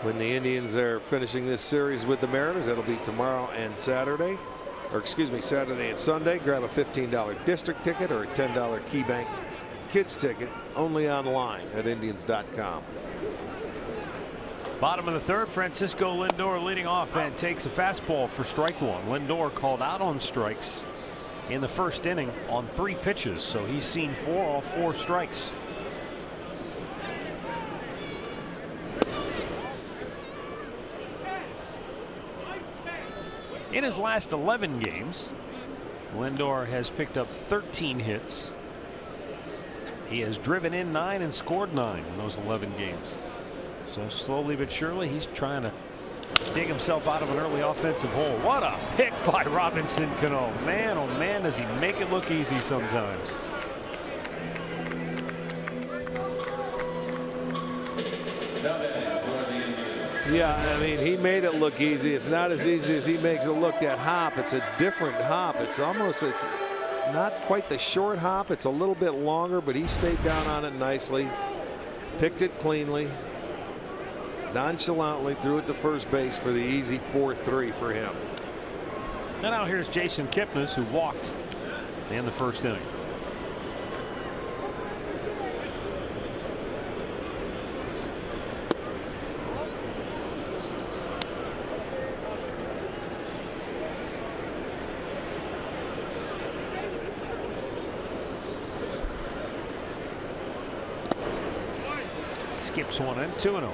when the Indians are finishing this series with the Mariners. That'll be tomorrow and Saturday. or excuse me, Saturday and Sunday. Grab a $15 district ticket or a $10 KeyBank Kids ticket, only online at Indians.com. Bottom of the third, Francisco Lindor leading off and takes a fastball for strike one. Lindor called out on strikes in the first inning on 3 pitches, so he's seen all 4 strikes. In his last 11 games, Lindor has picked up 13 hits. He has driven in 9 and scored 9 in those 11 games. So slowly but surely, he's trying to dig himself out of an early offensive hole. What a pick by Robinson Cano. Man, oh man, does he make it look easy sometimes. Yeah, I mean, he made it look easy. It's not as easy as he makes it look. That hop, it's a different hop. It's not quite the short hop. It's a little bit longer, but he stayed down on it nicely. Picked it cleanly. Nonchalantly threw it to first base for the easy 4-3 for him. And now here's Jason Kipnis, who walked in the first inning. Skips one in, 2-0.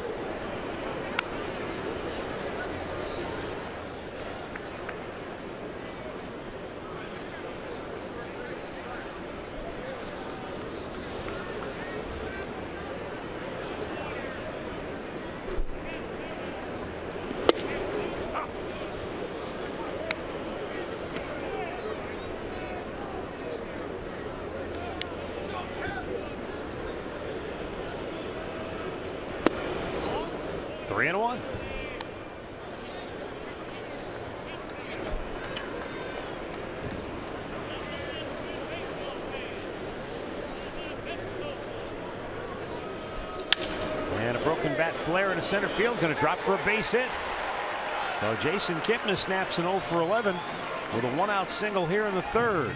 Flare into center field, going to drop for a base hit. So Jason Kipnis snaps an 0 for 11 with a 1-out single here in the third.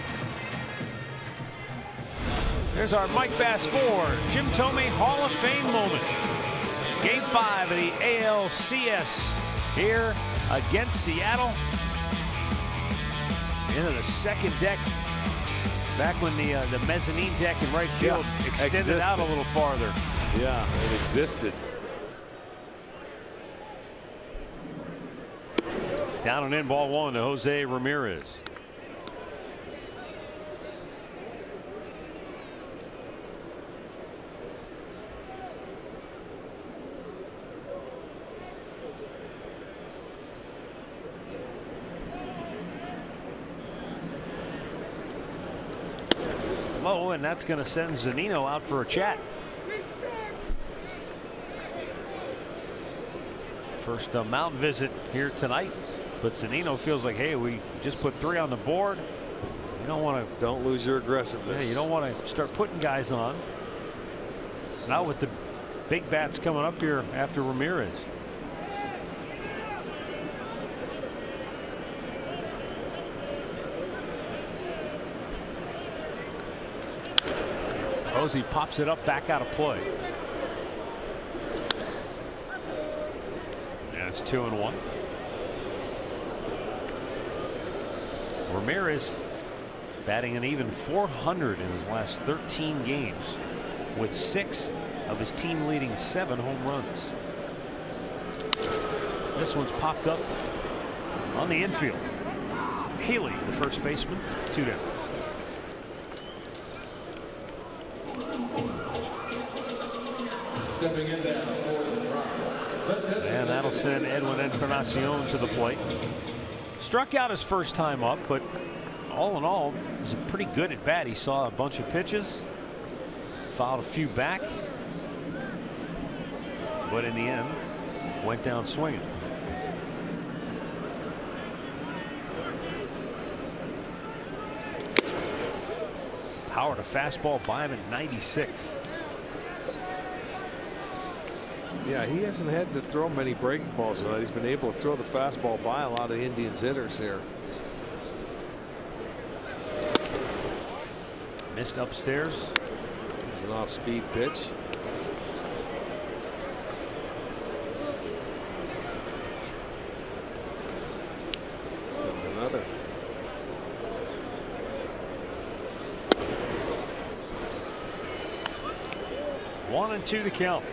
There's our Mike Bass 4 Jim Thome Hall of Fame moment. Game 5 of the ALCS here against Seattle. Into the second deck. Back when the mezzanine deck in right field extended out a little farther. Yeah, it existed. Down and in, ball 1 to Jose Ramirez. Low, and that's going to send Zunino out for a chat. First mound visit here tonight. But Zunino feels like, hey, we just put 3 on the board. You don't want to. Don't lose your aggressiveness. Yeah, you don't want to start putting guys on. Now with the big bats coming up here after Ramirez. Posey pops it up, back out of play. And it's 2-1. Ramirez batting an even .400 in his last 13 games, with 6 of his team leading 7 home runs. This one's popped up on the infield. Healy, the first baseman, 2 down. And that'll send Edwin Encarnacion to the plate. Struck out his first time up, but all in all, it was a pretty good at bat. He saw a bunch of pitches, fouled a few back, but in the end, went down swinging. Power to fastball by him at 96. Yeah, he hasn't had to throw many breaking balls tonight. He's been able to throw the fastball by a lot of the Indians hitters here. Missed upstairs. It's an off-speed pitch. Another. One and two to count.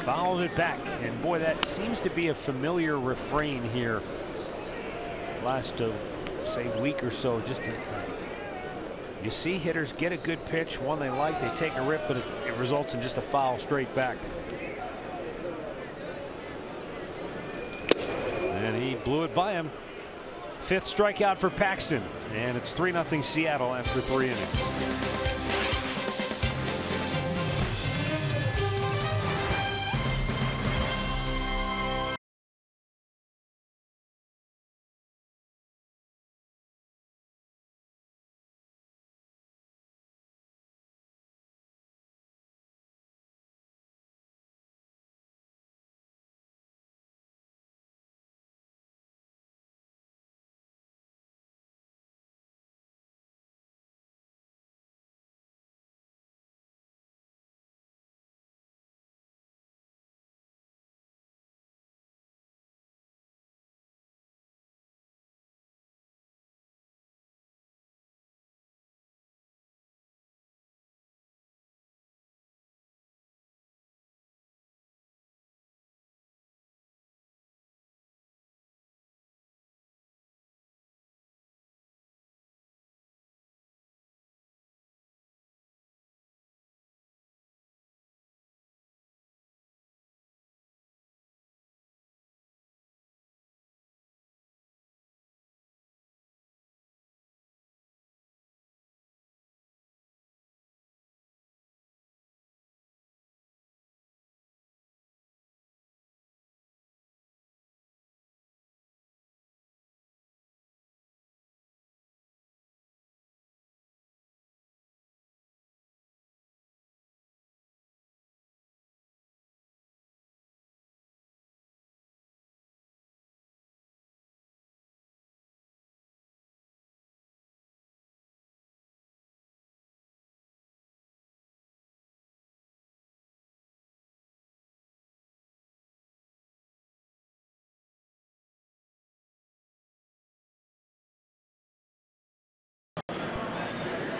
Fouled it back, and boy, that seems to be a familiar refrain here. Last, say, week or so, you see hitters get a good pitch, one they like, they take a rip, but it results in just a foul straight back. And he blew it by him. 5th strikeout for Paxton, and it's 3-0 Seattle after 3 innings.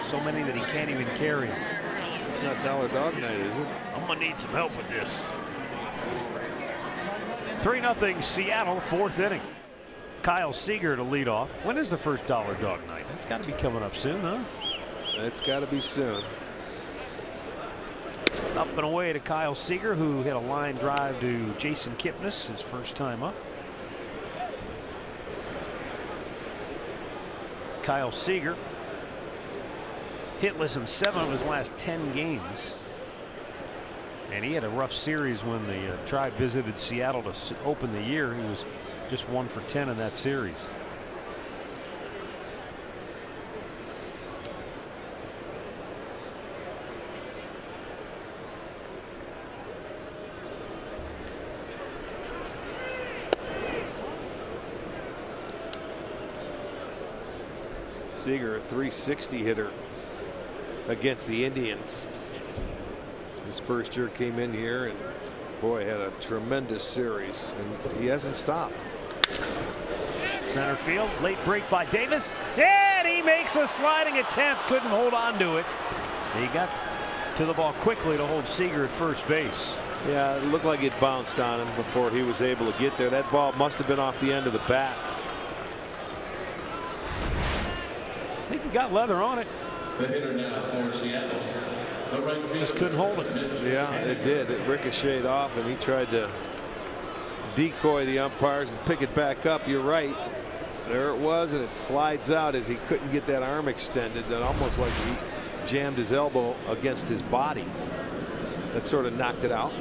So many that he can't even carry. It's not dollar dog night, is it? I'm gonna need some help with this. 3-0 Seattle, 4th inning. Kyle Seager to lead off. When is the first dollar dog night? That's got to be coming up soon, huh? That's got to be soon. Up and away to Kyle Seager, who hit a line drive to Jason Kipnis, his first time up. Kyle Seager hitless in 7 of his last 10 games. And he had a rough series when the Tribe visited Seattle to open the year. He was just 1 for 10 in that series. Seager, a .360 hitter against the Indians. His first year came in here and boy, had a tremendous series, and he hasn't stopped. Center field, late break by Davis, and he makes a sliding attempt, couldn't hold on to it. He got to the ball quickly to hold Seager at first base. Yeah, it looked like it bounced on him before he was able to get there. That ball must have been off the end of the bat. I think he got leather on it. The hitter now for Seattle. The right fielder. Just couldn't hold it. Yeah, it did. It ricocheted off, and he tried to decoy the umpires and pick it back up. You're right. There it was, and it slides out as he couldn't get that arm extended. And almost like he jammed his elbow against his body. That sort of knocked it out.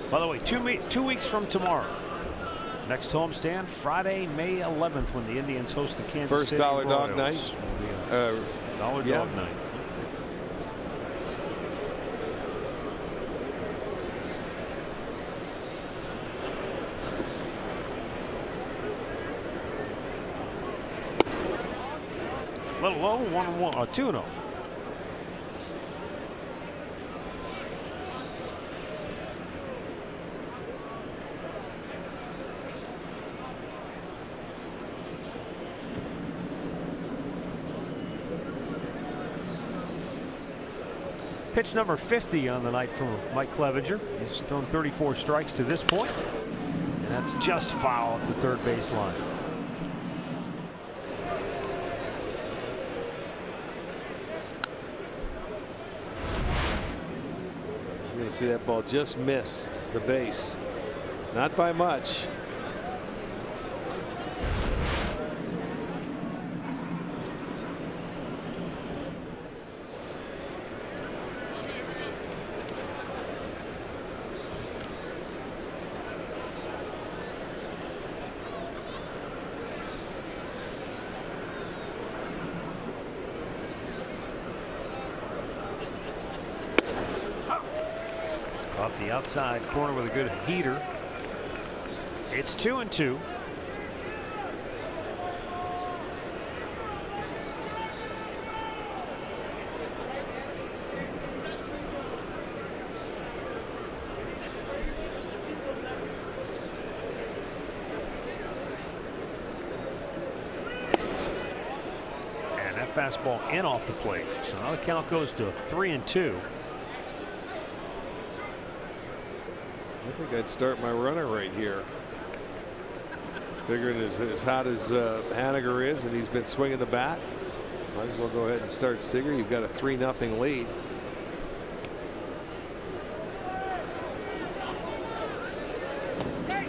By the way, 2 weeks from tomorrow, Next homestand Friday, May 11th, when the Indians host the Kansas First City dollar Royals. dog night. Dollar yeah. dog night. A little low, 1-1, 2-0. Pitch number 50 on the night from Mike Clevenger. He's thrown 34 strikes to this point, and that's just foul at the third baseline. You're going to see that ball just miss the base. Not by much. Off the outside corner with a good heater. It's 2-2. And that fastball in off the plate. So now the count goes to 3-2. I think I'd start my runner right here. Figuring as hot as Haniger is, and he's been swinging the bat, might as well go ahead and start Seager. You've got a 3-0 lead.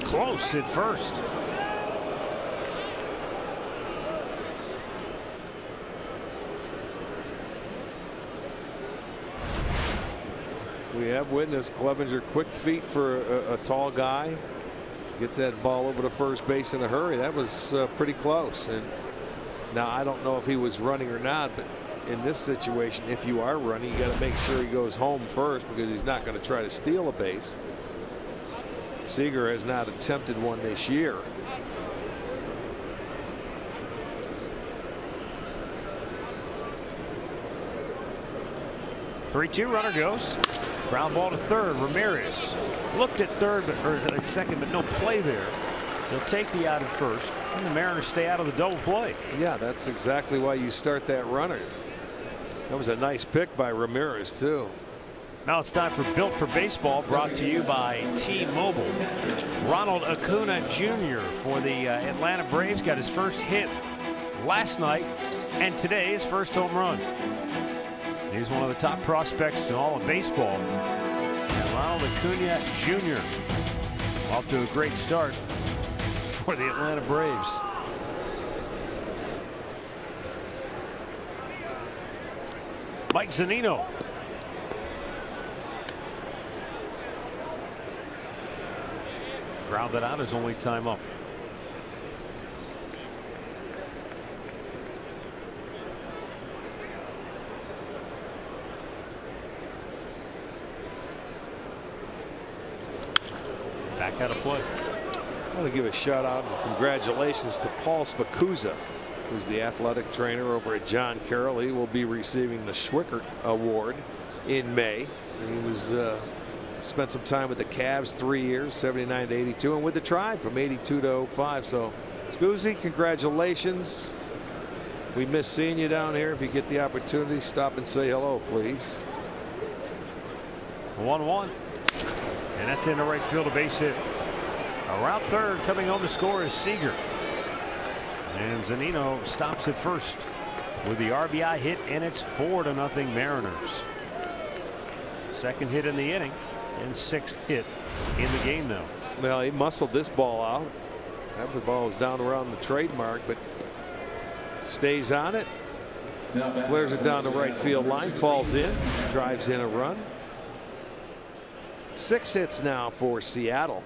Close at first. We have witnessed Clevenger quick feet for a tall guy. Gets that ball over to first base in a hurry. That was pretty close. And now I don't know if he was running or not, but in this situation, if you are running, you got to make sure he goes home first, because he's not going to try to steal a base. Seager has not attempted one this year. Three-two, runner goes. Ground ball to third. Ramirez looked at third, or at second, but no play there. He'll take the out at first, and the Mariners stay out of the double play. Yeah, that's exactly why you start that runner. That was a nice pick by Ramirez, too. Now it's time for Built for Baseball, brought to you by T-Mobile. Ronald Acuna Jr. for the Atlanta Braves got his first hit last night, and today his first home run. He's one of the top prospects in all of baseball. And Ronald Acuna Jr. off to a great start for the Atlanta Braves. Mike Zunino. Grounded out his only time up. Back out of play. I want to give a shout out and congratulations to Paul Spacuzza, who's the athletic trainer over at John Carroll. He will be receiving the Schwickert Award in May. He was spent some time with the Cavs 3 years, 79 to 82, and with the Tribe from 82 to 05. So, Scuzzi, congratulations. We miss seeing you down here. If you get the opportunity, stop and say hello, please. 1-1. And that's in the right field, a base hit. Around third, coming home to score is Seager. And Zunino stops at first with the RBI hit, and it's 4-0 Mariners. Second hit in the inning and sixth hit in the game now. Well, he muscled this ball out. That ball was down around the trademark, but stays on it. Flares it down the right field line, falls in, drives in a run. 6 hits now for Seattle.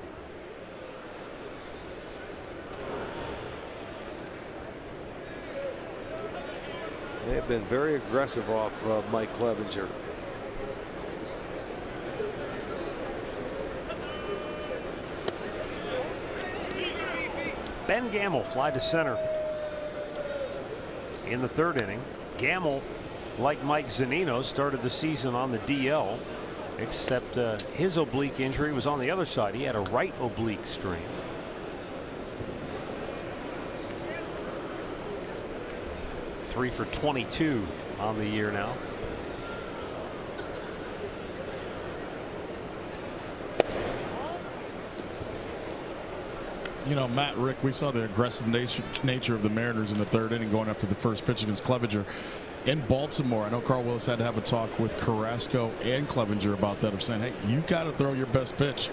They've been very aggressive off Mike Clevenger. Ben Gamble fly to center in the third inning. Gamble, like Mike Zunino, started the season on the DL, except his oblique injury was on the other side. He had a right oblique strain. Three for 22 on the year now. You know, Matt, Rick, we saw the aggressive nature of the Mariners in the third inning going after the first pitch against Clevenger in Baltimore. I know Carl Willis had to have a talk with Carrasco and Clevenger about that, of saying, hey, you got to throw your best pitch,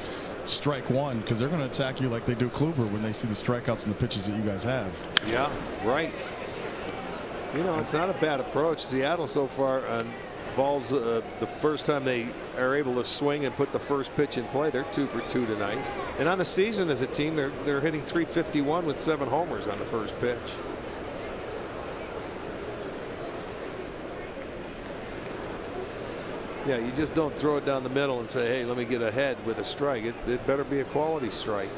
strike one, because they're going to attack you like they do Kluber when they see the strikeouts and the pitches that you guys have. Yeah, right. You know, it's not a bad approach. Seattle so far on balls, the first time they are able to swing and put the first pitch in play, they're 2 for 2 tonight. And on the season as a team, they're hitting .351 with 7 homers on the first pitch. Yeah, you just don't throw it down the middle and say, hey, let me get ahead with a strike. It better be a quality strike.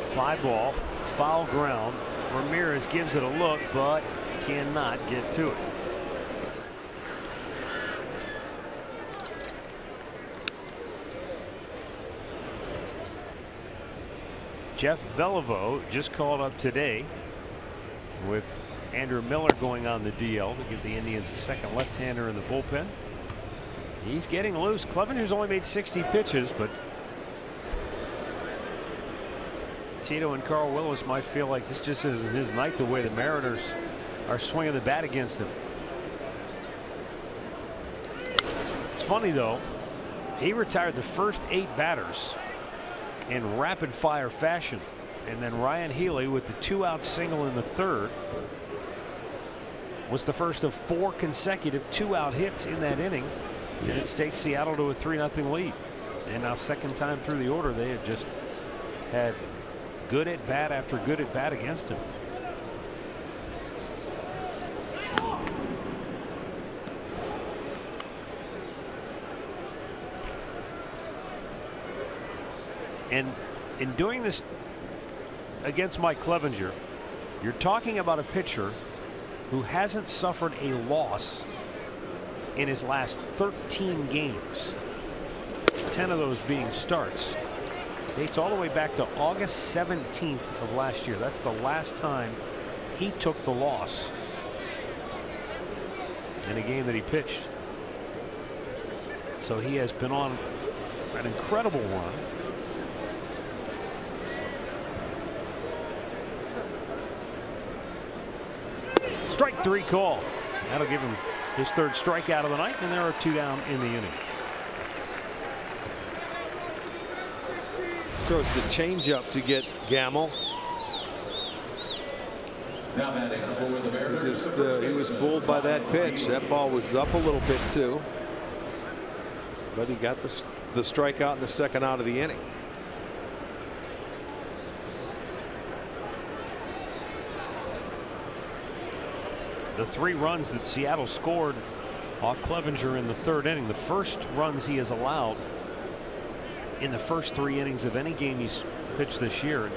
Fly ball, foul ground. Ramirez gives it a look, but cannot get to it. Jeff Beliveau just called up today with Andrew Miller going on the DL to give the Indians a second left-hander in the bullpen. He's getting loose. Clevenger's only made 60 pitches, but Tito and Carl Willis might feel like this just isn't his night, the way the Mariners are swinging the bat against him. It's funny, though. He retired the first 8 batters in rapid-fire fashion. And then Ryan Healy, with the 2-out single in the third, was the first of 4 consecutive 2-out hits in that inning. And it staked Seattle to a 3-0 lead. And now, second time through the order, they have just had good at bat after good at bat against him. And in doing this against Mike Clevenger, you're talking about a pitcher who hasn't suffered a loss in his last 13 games, 10 of those being starts. Dates all the way back to August 17th of last year. That's the last time he took the loss in a game that he pitched. So he has been on an incredible run. Strike 3 call. That'll give him his 3rd strikeout of the night, and there are 2 down in the inning. Throws the changeup to get Gamble. He was fooled by that pitch. That ball was up a little bit too, but he got the strikeout in the 2nd out of the inning. The 3 runs that Seattle scored off Clevenger in the 3rd inning, the first runs he has allowed in the first 3 innings of any game he's pitched this year.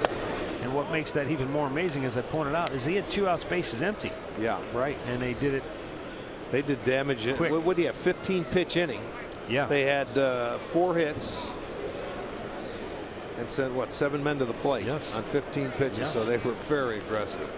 And what makes that even more amazing, as I pointed out, is he had 2 outs, bases empty. Yeah, right. And they did it. They did damage. What do you have? 15 pitch inning. Yeah. They had 4 hits and sent what, 7 men to the plate on 15 pitches. Yeah. So they were very aggressive.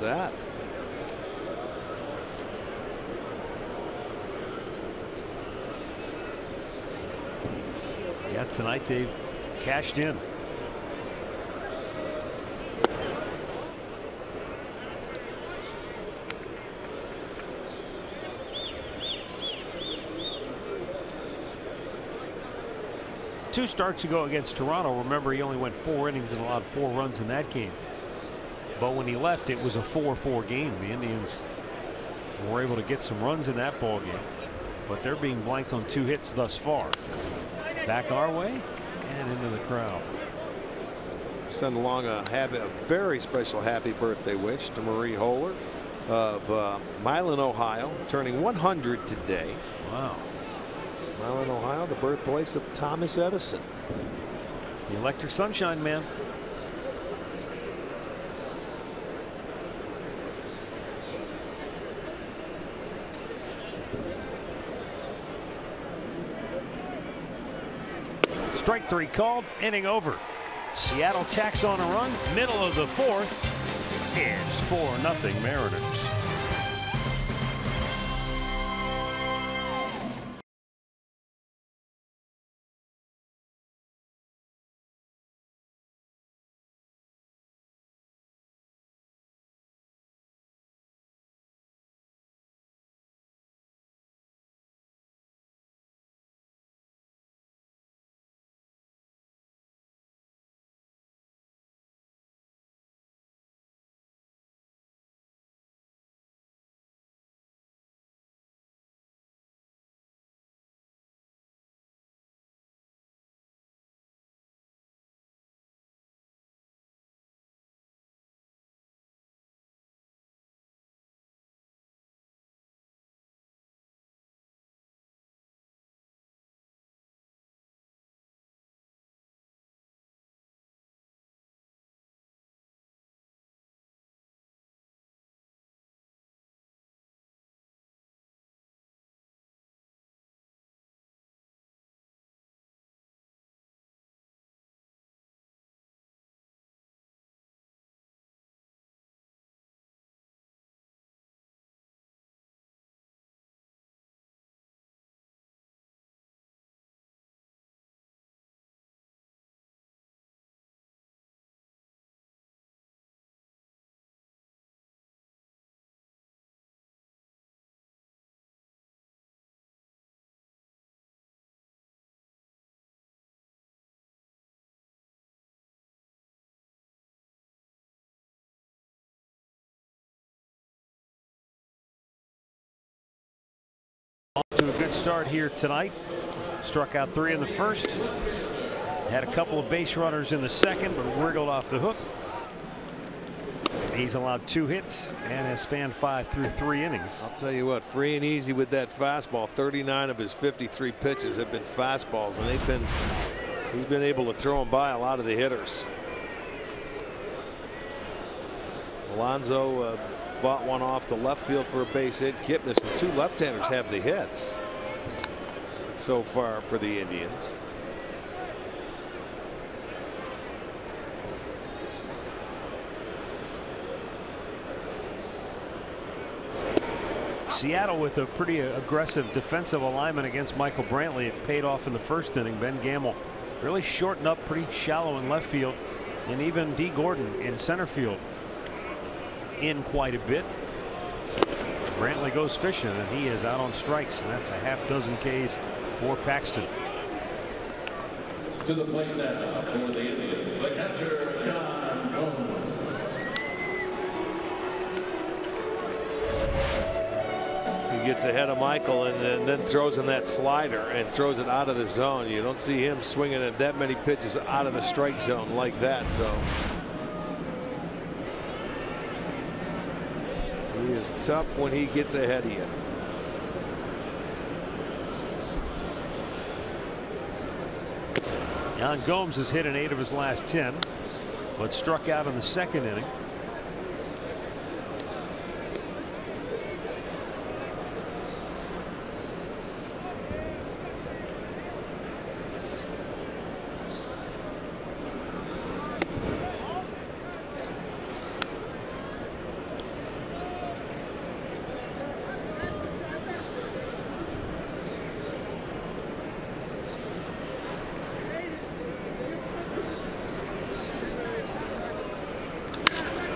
That. Yeah, tonight they've cashed in. Two starts ago against Toronto, remember, he only went 4 innings and allowed 4 runs in that game. but when he left, it was a 4-4 game. The Indians were able to get some runs in that ball game, but they're being blanked on 2 hits thus far. Back our way and into the crowd. Send along a very special happy birthday wish to Marie Holler of Milan, Ohio, turning 100 today. Wow. Milan, Ohio, the birthplace of Thomas Edison. The electric sunshine man. Strike 3 called, inning over. Seattle tacks on a run, middle of the 4th. It's 4-0 Mariners. To a good start here tonight. Struck out 3 in the first. Had a couple of base runners in the second, but wriggled off the hook. He's allowed 2 hits and has fanned 5 through 3 innings. I'll tell you what, free and easy with that fastball. 39 of his 53 pitches have been fastballs, and he's been able to throw them by a lot of the hitters. Alonso fought one off to left field for a base hit. Kipnis, the 2 left-handers have the hits so far for the Indians. Seattle with a pretty aggressive defensive alignment against Michael Brantley. It paid off in the first inning. Ben Gamble really shortened up pretty shallow in left field, and even D. Gordon in center field in quite a bit. Brantley goes fishing, and he is out on strikes, and that's a half-dozen Ks for Paxton. To the plate now for the Indians, the catcher, Jan Gomes. He gets ahead of Michael and then throws him that slider and throws it out of the zone. You don't see him swinging at that many pitches out of the strike zone like that. So he is tough when he gets ahead of you. Jan Gomes has hit in 8 of his last 10, but struck out in the second inning.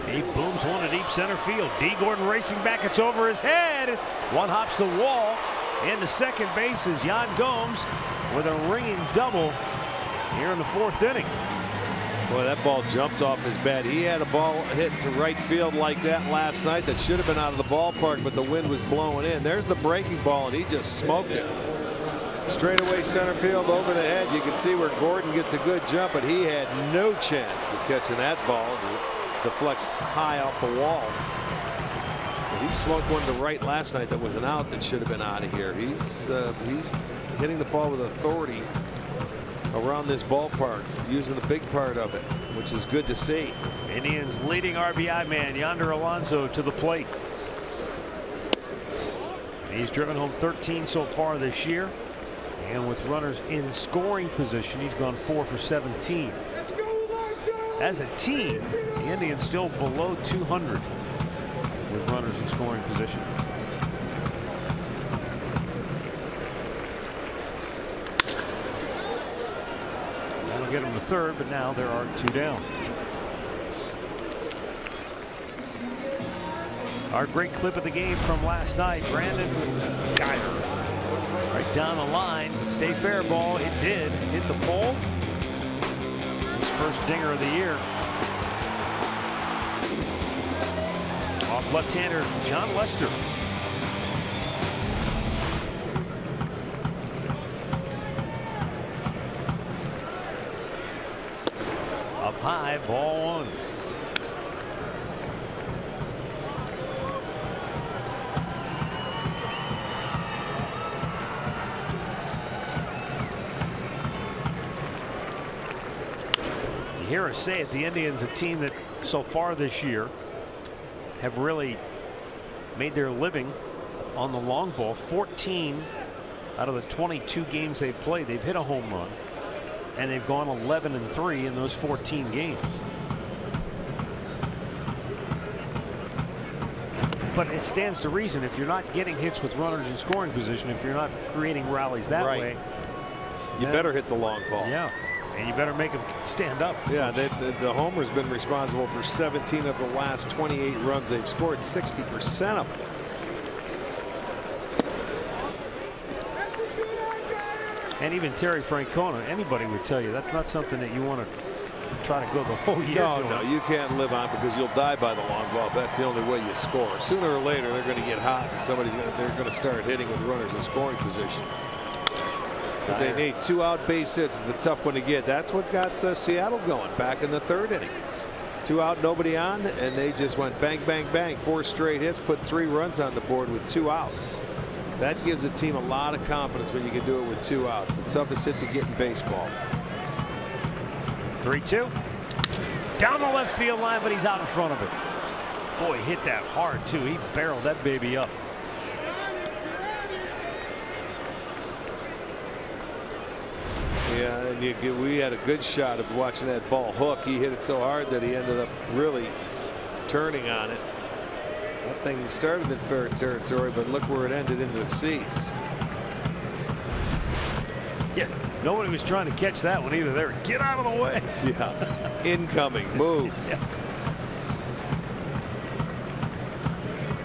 He booms one to deep center field. D. Gordon racing back. It's over his head. One hops the wall. Into second base is Jan Gomes with a ringing double here in the 4th inning. Boy, that ball jumped off his bat. He had a ball hit to right field like that last night that should have been out of the ballpark, but the wind was blowing in. There's the breaking ball, and he just smoked it. Straight away center field over the head. You can see where Gordon gets a good jump, but he had no chance of catching that ball. It deflects high off the wall. But he smoked one to right last night that was an out that should have been out of here. He's hitting the ball with authority around this ballpark, using the big part of it, which is good to see. Indians leading RBI man Yonder Alonso to the plate. He's driven home 13 so far this year, and with runners in scoring position, he's gone 4 for 17. As a team, the Indians still below 200 with runners in scoring position. Get him to third, but now there are 2 down. Our great clip of the game from last night, Brandon Geyer. Right down the line, stay fair ball. It did hit the pole. His first dinger of the year. Off left-hander John Lester. High, ball 1. You hear us say it, the Indians, a team that so far this year have really made their living on the long ball. 14 out of the 22 games they've played, they've hit a home run. And they've gone 11-3 in those 14 games. But it stands to reason, if you're not getting hits with runners in scoring position, if you're not creating rallies that way, you better hit the long ball. Yeah, and you better make them stand up. Yeah, the homer's been responsible for 17 of the last 28 runs they've scored, 60% of them. And even Terry Francona, anybody would tell you that's not something that you want to try to go the whole year. No, you can't live on, because you'll die by the long ball if that's the only way you score. Sooner or later, they're going to get hot, and they're going to start hitting with runners in scoring position. But they need 2 out base hits is the tough one to get. That's what got Seattle going back in the 3rd inning. 2 out, nobody on, and they just went bang, bang, bang. 4 straight hits, put 3 runs on the board with 2 outs. That gives a team a lot of confidence when you can do it with 2 outs. The toughest hit to get in baseball. 3-2. Down the left field line, but he's out in front of it. Boy, hit that hard, too. He barreled that baby up. Yeah, and we had a good shot of watching that ball hook. He hit it so hard that he ended up really turning on it. That thing started in fair territory, but look where it ended in the seats. Yeah, nobody was trying to catch that one either. They were, get out of the way. Yeah, incoming, move. Yeah.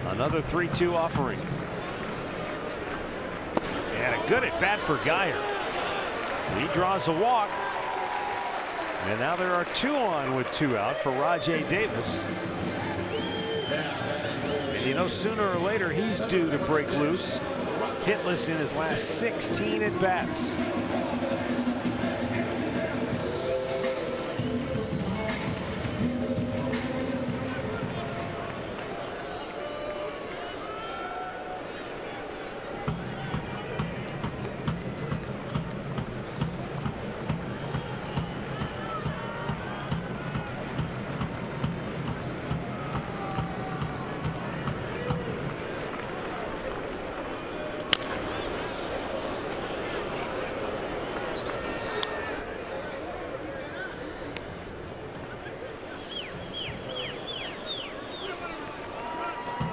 Another 3-2 offering. And a good at bat for Geyer. He draws a walk. And now there are 2 on with 2 out for Rajay Davis. And you know, sooner or later he's due to break loose. Hitless in his last 16 at bats.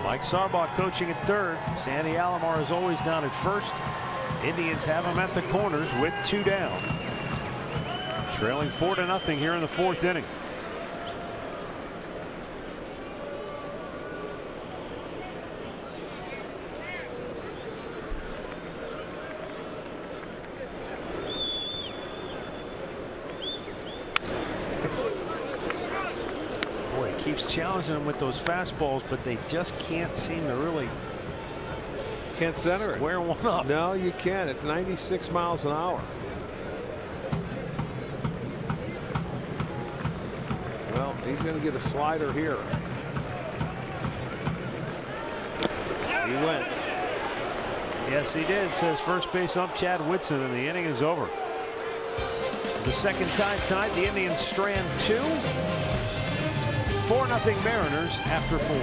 Mike Sarbaugh coaching at 3rd. Sandy Alomar is always down at 1st. Indians have him at the corners with 2 down. Trailing 4-0 here in the 4th inning. keeps challenging them with those fastballs, but they just can't seem to really center it. Square one up. No, you can't. It's 96 miles an hour. Well, he's going to get a slider here. He went. Yes, he did, says first base ump Chad Whitson, and the inning is over. The second time tonight, the Indians strand 2. 4-0 Mariners after 4.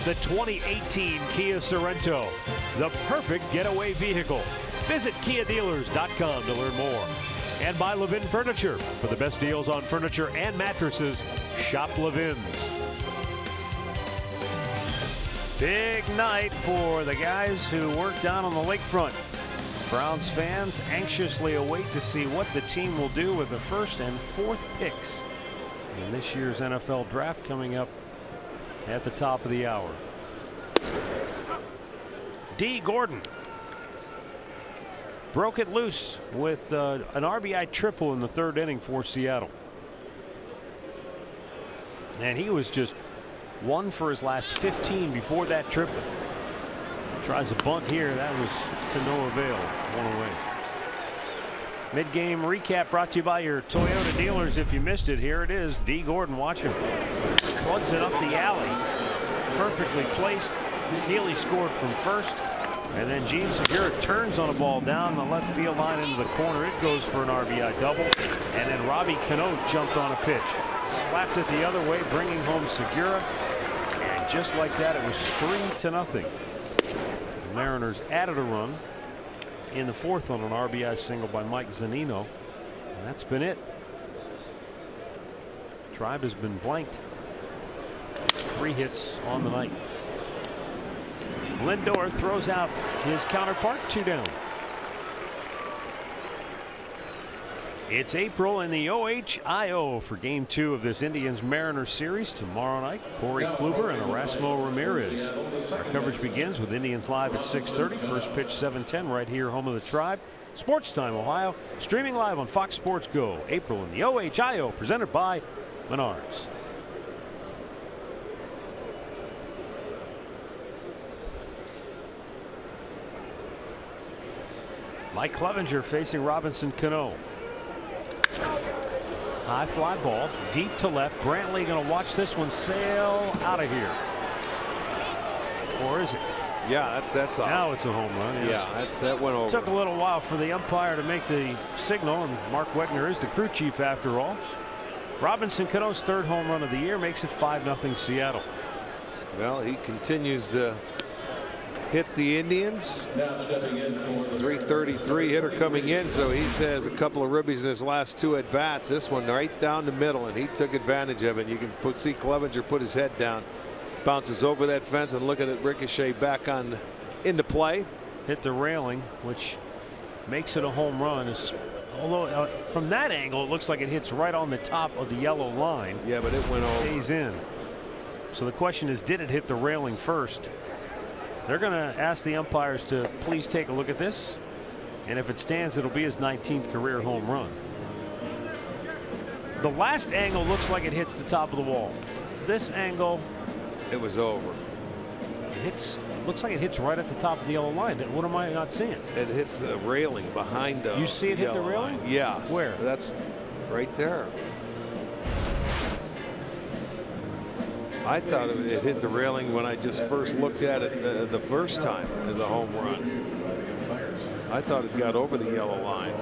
The 2018 Kia Sorento, the perfect getaway vehicle. Visit KiaDealers.com to learn more. And by Levin Furniture. For the best deals on furniture and mattresses, shop Levin's. Big night for the guys who work down on the lakefront. Browns fans anxiously await to see what the team will do with the first and fourth picks in this year's NFL draft coming up at the top of the hour. D. Gordon broke it loose with an RBI triple in the third inning for Seattle. And he was just 1 for his last 15 before that triple. Tries a bunt here. That was to no avail. 1 away. Mid-game recap brought to you by your Toyota dealers. If you missed it, here it is. D. Gordon, watch him. Plugs it up the alley. Perfectly placed. Healy scored from first. And then Gene Segura turns on a ball down the left field line into the corner. It goes for an RBI double. And then Robbie Cano jumped on a pitch. Slapped it the other way, bringing home Segura. And just like that, it was 3-0. The Mariners added a run in the fourth on an RBI single by Mike Zunino. And that's been it. Tribe has been blanked. 3 hits on the night. Lindor throws out his counterpart, 2 down. It's April in the OHIO for Game 2 of this Indians-Mariners series. Tomorrow night, Corey Kluber and Erasmo Ramirez. Our coverage begins with Indians live at 6:30. First pitch 7:10 right here, home of the Tribe. Sports Time, Ohio. Streaming live on Fox Sports Go. April in the OHIO, presented by Menards. Mike Clevenger facing Robinson Cano. High fly ball deep to left. Brantley going to watch this one sail out of here. Or is it? Yeah, that's now it's a home run. Yeah, that went over. Took a little while for the umpire to make the signal, and Mark Wegner is the crew chief after all. Robinson Cano's 3rd home run of the year makes it 5-0 Seattle. Well, he continues to hit the Indians. 333 hitter coming in, so he has a couple of ribbies in his last 2 at bats. This one right down the middle, and he took advantage of it. You can see Clevenger put his head down Bounces over that fence and look at it ricochet back on into play. Hit the railing, which makes it a home run. Although from that angle, it looks like it hits right on the top of the yellow line. Yeah, but it went over. Stays in. So the question is, did it hit the railing first? They're going to ask the umpires to please take a look at this. And if it stands, it'll be his 19th career home run. The last angle looks like it hits the top of the wall. This angle, it was over. It hits. Looks like it hits right at the top of the yellow line. What am I not seeing? It hits the railing behind us. You see it hit the railing? Line. Yes. Where? That's right there. I thought it hit the railing when I just first looked at it the first time as a home run. I thought it got over the yellow line.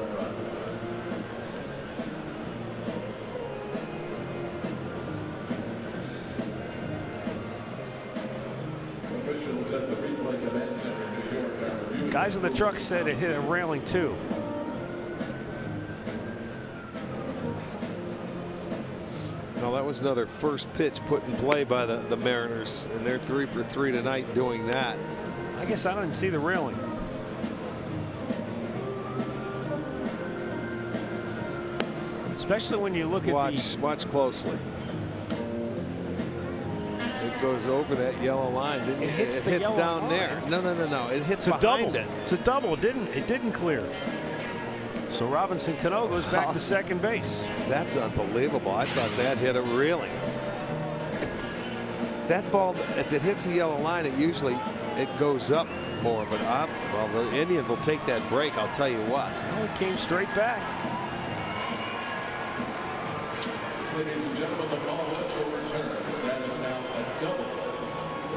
Guys in the truck said it hit a railing too. No, that was another first pitch put in play by the Mariners, and they're 3 for 3 tonight doing that. I guess I didn't see the railing. Especially when you look at watch closely. It goes over that yellow line. It hits the yellow down line. there. No. It hits it's behind a double. it. It's a double. It didn't clear. So Robinson Cano goes back to second base. That's unbelievable. I thought that hit a railing. That ball, if it hits the yellow line, it goes up more. But well, the Indians will take that break. I'll tell you what. Well, it came straight back. Ladies and gentlemen, the ball was overturned. That is now a double.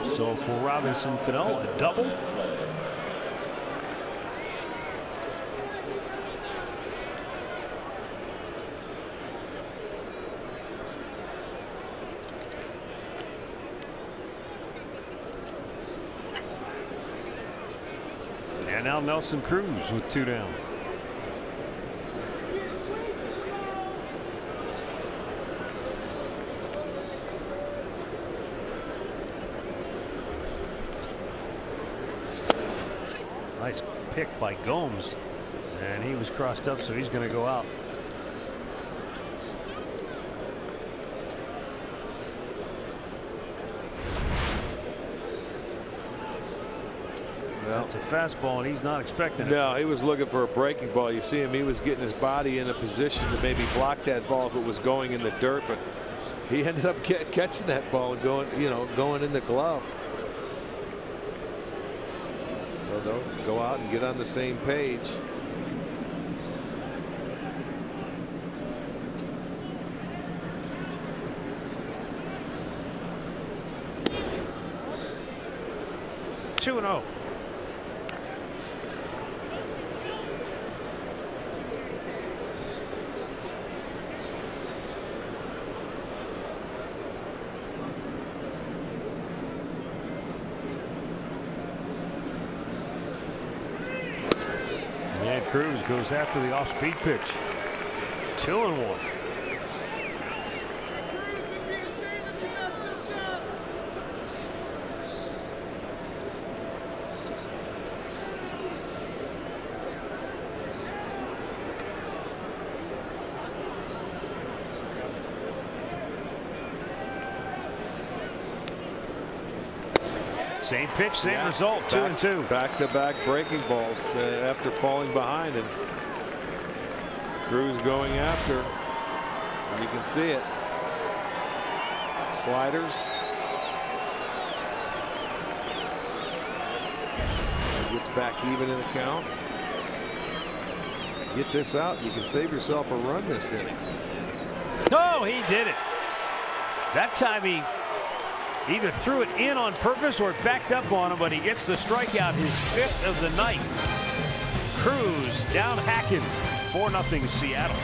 So for Robinson Cano, a double. And now Nelson Cruz with 2 down. Nice pick by Gomes, and he was crossed up, so he's going to go out. That's a fastball, and he's not expecting it. No, he was looking for a breaking ball. You see him, he was getting his body in a position to maybe block that ball if it was going in the dirt, but he ended up catching that ball and going in the glove. So they'll go out and get on the same page. Two and 0. And Cruz goes after the off-speed pitch. 2-1. Same pitch, same result. 2-2. Back-to-back breaking balls after falling behind, and Cruz going after. And you can see it. Sliders. He gets back even in the count. Get this out, you can save yourself a run this inning. No, he did it. That time he either threw it in on purpose or backed up on him, but he gets the strikeout, his 5th of the night. Cruz down hacking, 4-0 Seattle.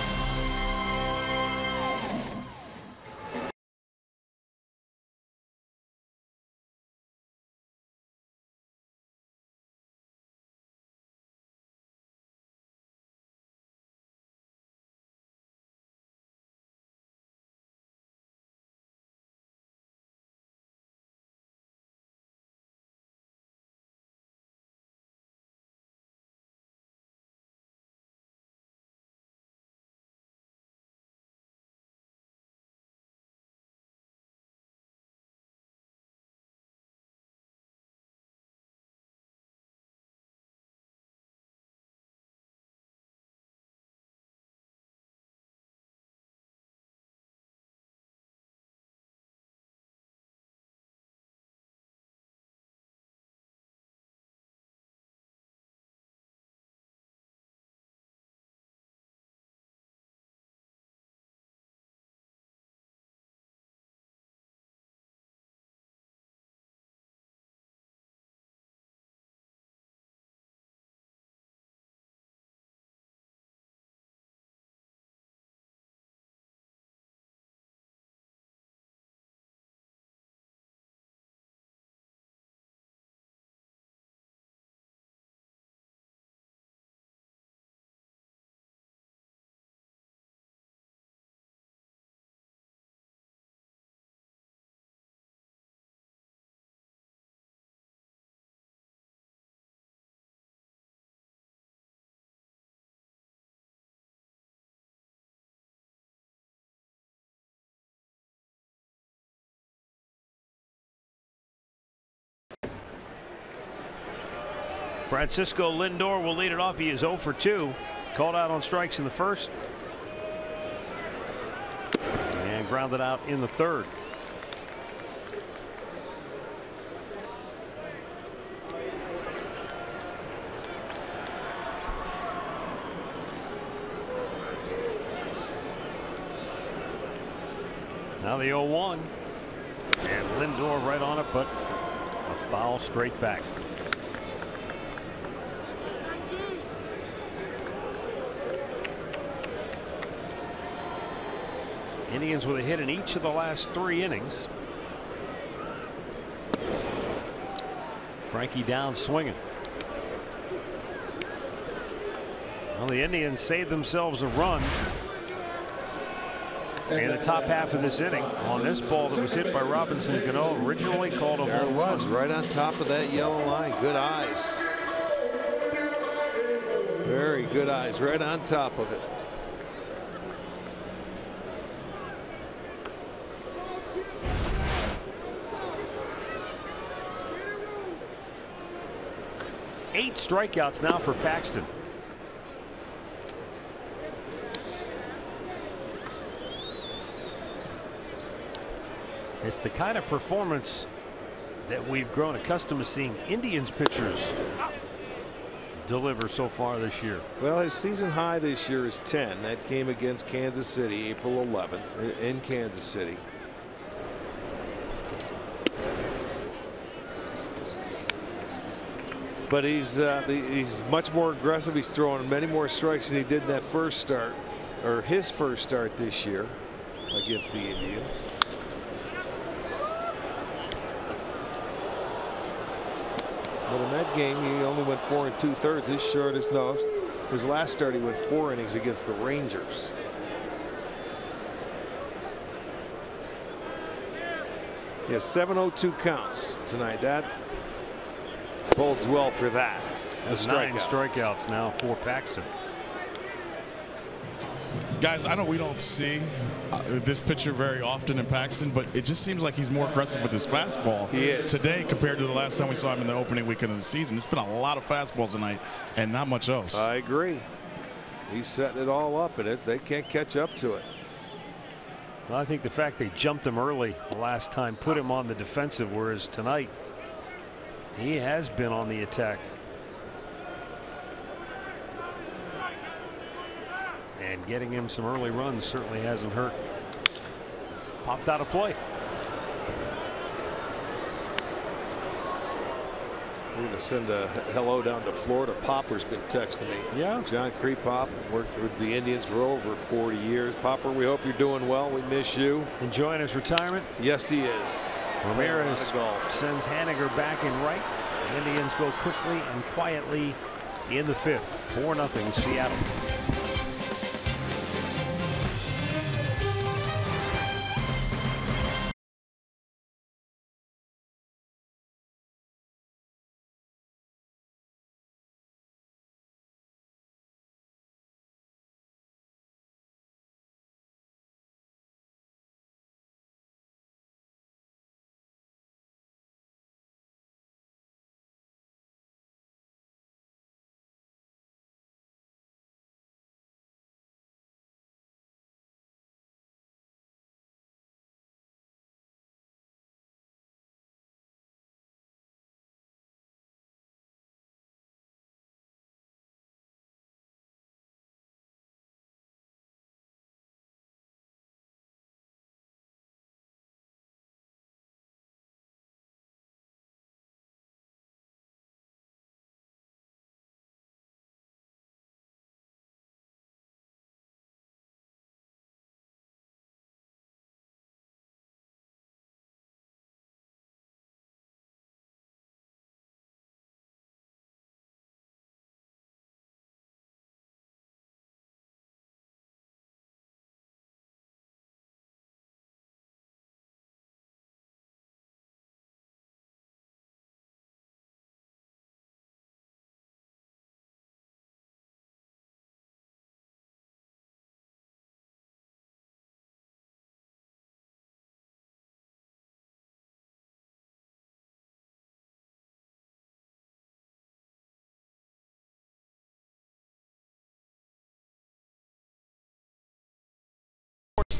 Francisco Lindor will lead it off. He is 0 for 2. Called out on strikes in the first. And grounded out in the third. Now the 0-1. And Lindor right on it, but a foul straight back. Indians with a hit in each of the last 3 innings. Frankie down swinging. Well, the Indians saved themselves a run in the top half of this inning on this ball that was hit by Robinson Cano, originally called a home run. Right on top of that yellow line. Good eyes. Very good eyes right on top of it. Eight strikeouts now for Paxton. It's the kind of performance that we've grown accustomed to seeing Indians pitchers deliver so far this year. Well, his season high this year is 10. That came against Kansas City April 11th in Kansas City. But he's much more aggressive. He's throwing many more strikes than he did in that first start, or his first start this year against the Indians. But in that game, he only went 4 2/3. His shortest, no, his last start he went 4 innings against the Rangers. He has 7-0-2 counts tonight. That bodes well for that. That's 9 strikeouts now for Paxton. Guys, I know we don't see this pitcher very often in Paxton, but it just seems like he's more aggressive with his fastball today compared to the last time we saw him in the opening weekend of the season. It's been a lot of fastballs tonight and not much else. I agree. He's setting it all up, and they can't catch up to it. Well, I think the fact they jumped him early the last time put him on the defensive, whereas tonight he has been on the attack. And getting him some early runs certainly hasn't hurt. Popped out of play. We're going to send a hello down to Florida. Popper's been texting me. Yeah. John Krepop worked with the Indians for over 40 years. Popper, we hope you're doing well. We miss you. Enjoying his retirement? Yes, he is. Ramirez sends Haniger back in right. The Indians go quickly and quietly in the 5th. 4-0 Seattle.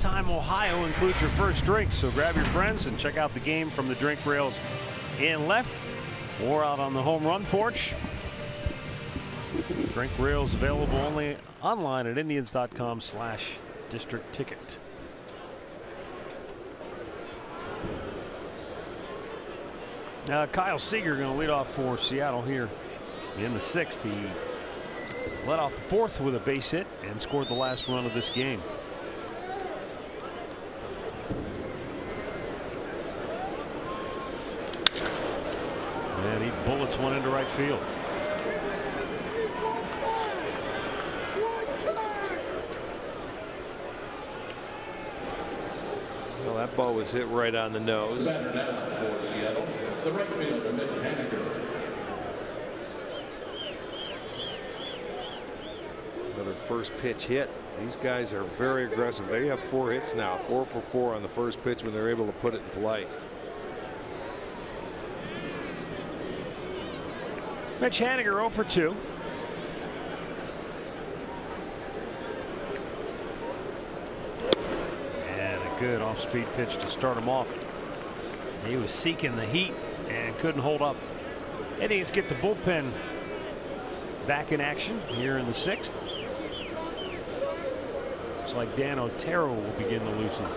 Pastime, Ohio includes your first drink. So grab your friends and check out the game from the drink rails in left or out on the home run porch. Drink rails available only online at Indians.com/district ticket. Now Kyle Seager going to lead off for Seattle here in the 6th. He led off the 4th with a base hit and scored the last run of this game. And he bullets one into right field. Well, that ball was hit right on the nose. Batter now for Seattle, the right fielder, Mitch Haniger. Another first pitch hit. These guys are very aggressive. They have 4 hits now, 4 for 4 on the first pitch when they're able to put it in play. Mitch Haniger 0 for 2. And a good off-speed pitch to start him off. He was seeking the heat and couldn't hold up. Indians get the bullpen back in action here in the 6th. Looks like Dan Otero will begin to loosen.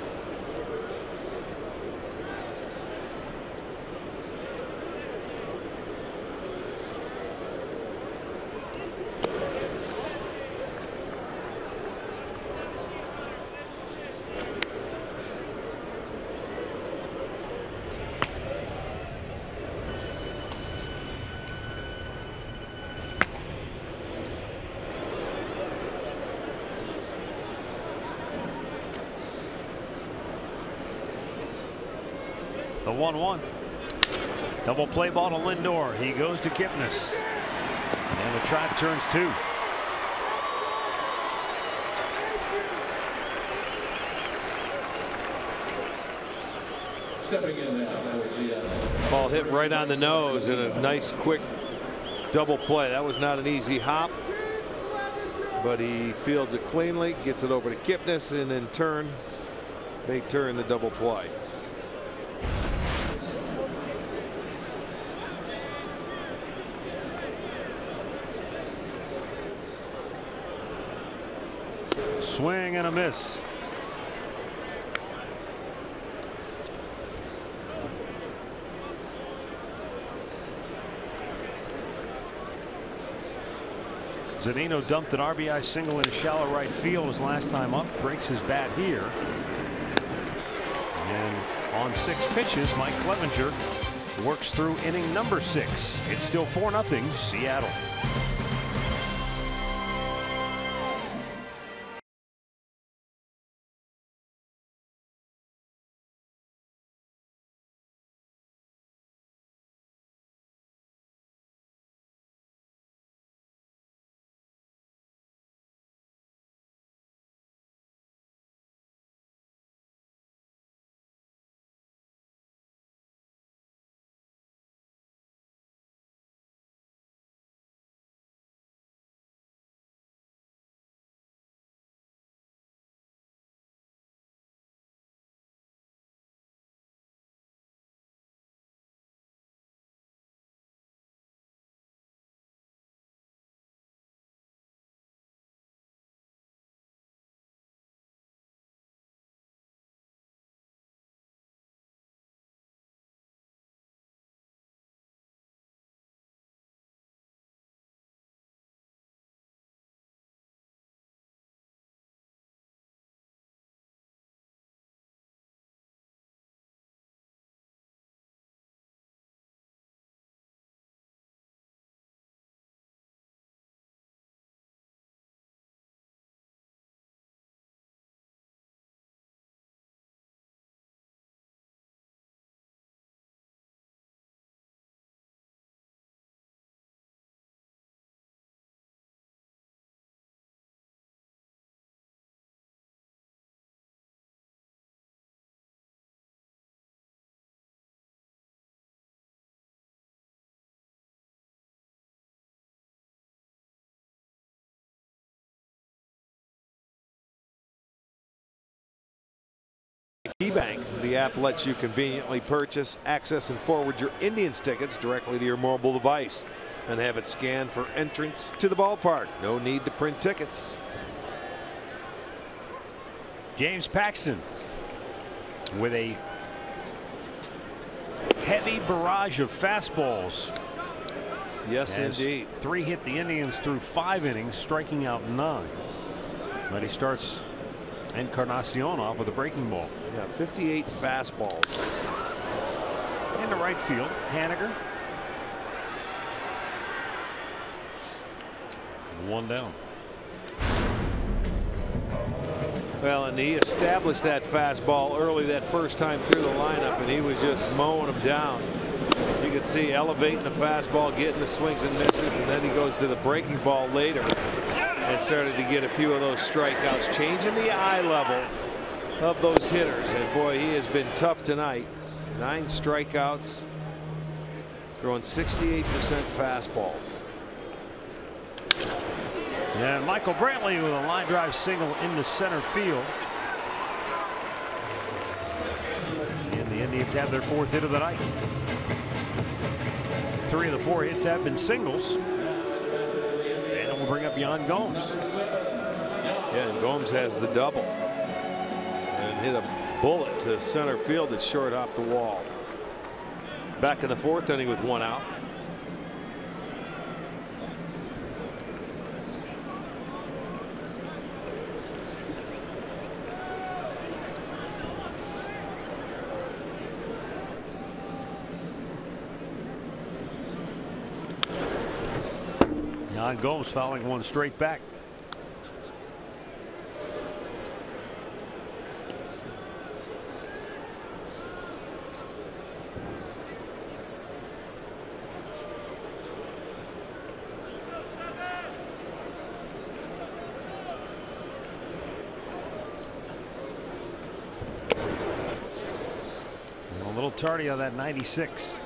The 1-1. Double play ball to Lindor. He goes to Kipnis. And the trap turns 2. Stepping in now for Seattle. Ball hit right on the nose and a nice quick double play. That was not an easy hop, but he fields it cleanly, gets it over to Kipnis, and in turn they turn the double play. Swing and a miss. Zunino dumped an RBI single into shallow right field his last time up. Breaks his bat here. And on 6 pitches, Mike Clevenger works through inning number 6. It's still 4-0 Seattle. KeyBank. The app lets you conveniently purchase, access, and forward your Indians tickets directly to your mobile device and have it scanned for entrance to the ballpark. No need to print tickets. James Paxton with a heavy barrage of fastballs. Yes, indeed. 3 hit the Indians through 5 innings, striking out 9. But he starts Encarnacion off with a breaking ball. Yeah, 58 fastballs. Into right field, Haniger. 1 down. Well, and he established that fastball early that first time through the lineup, and he was just mowing them down. You could see elevating the fastball, getting the swings and misses, and then he goes to the breaking ball later and started to get a few of those strikeouts, changing the eye level of those hitters. And boy, he has been tough tonight. 9 strikeouts, throwing 68% fastballs. And Michael Brantley with a line drive single into center field. And the Indians have their 4th hit of the night. 3 of the 4 hits have been singles. And we'll bring up Yan Gomes. Yeah, and Gomes has the double. And hit a bullet to center field that's short off the wall. Back in the 4th inning with 1 out. Yan Gomes fouling 1 straight back. A little tardy on that 96.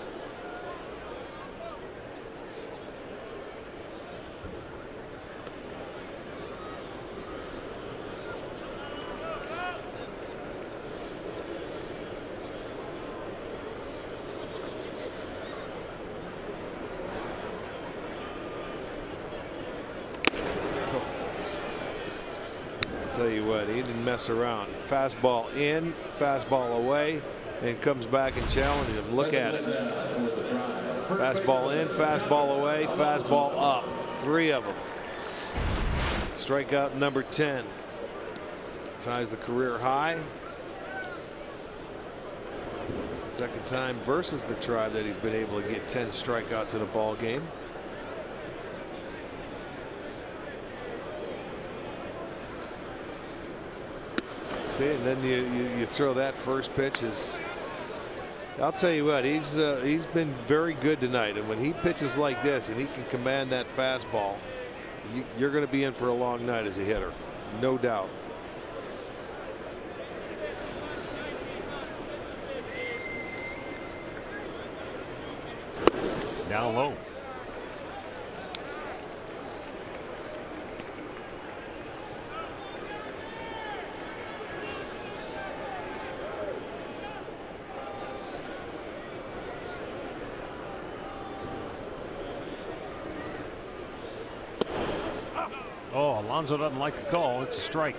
Tell you what, he didn't mess around. Fastball in, fastball away, and comes back and challenges him. Look at it. Fastball in, fastball away, fastball up. 3 of them. Strikeout number 10. Ties the career high. Second time versus the Tribe that he's been able to get 10 strikeouts in a ball game. See, and then you throw that first pitch. I'll tell you what, he's been very good tonight, and when he pitches like this and he can command that fastball, you're going to be in for a long night as a hitter, no doubt. Down low. Oh, Alonso doesn't like the call. It's a strike.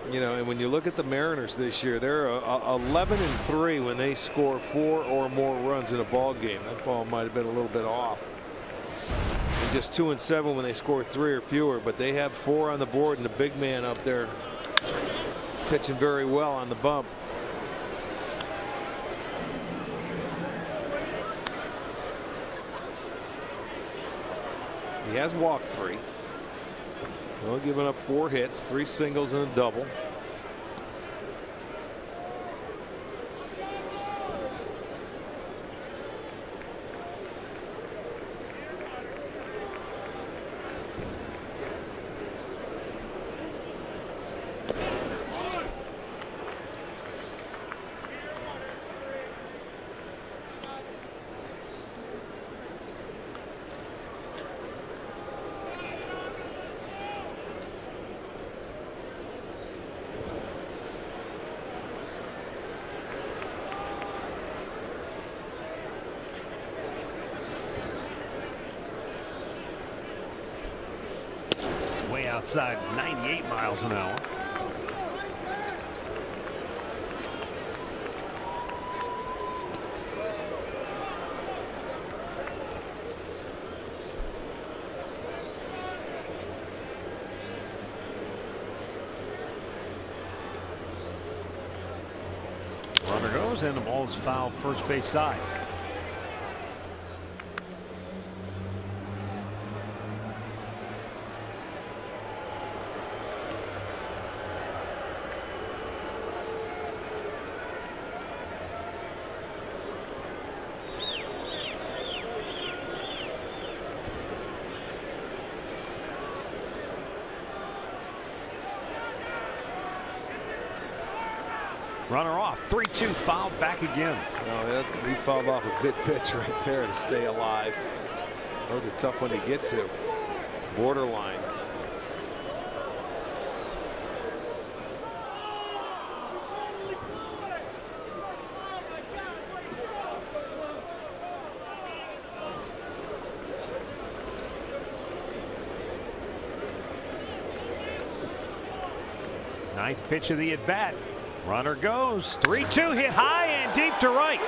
You know, and when you look at the Mariners this year, they're 11-3 when they score 4 or more runs in a ball game. That ball might have been a little bit off. And just 2-7 when they score 3 or fewer, but they have 4 on the board, and the big man up there pitching very well on the bump. He has walked 3. Well, giving up 4 hits, 3 singles and a double. outside 98 miles an hour. Runner goes, and the ball is fouled first base side. Runner off, 3-2, fouled back again. Oh, he fouled off a good pitch right there to stay alive. That was a tough one to get to. Borderline. Ninth pitch of the at-bat. Runner goes, 3-2, hit high and deep to right.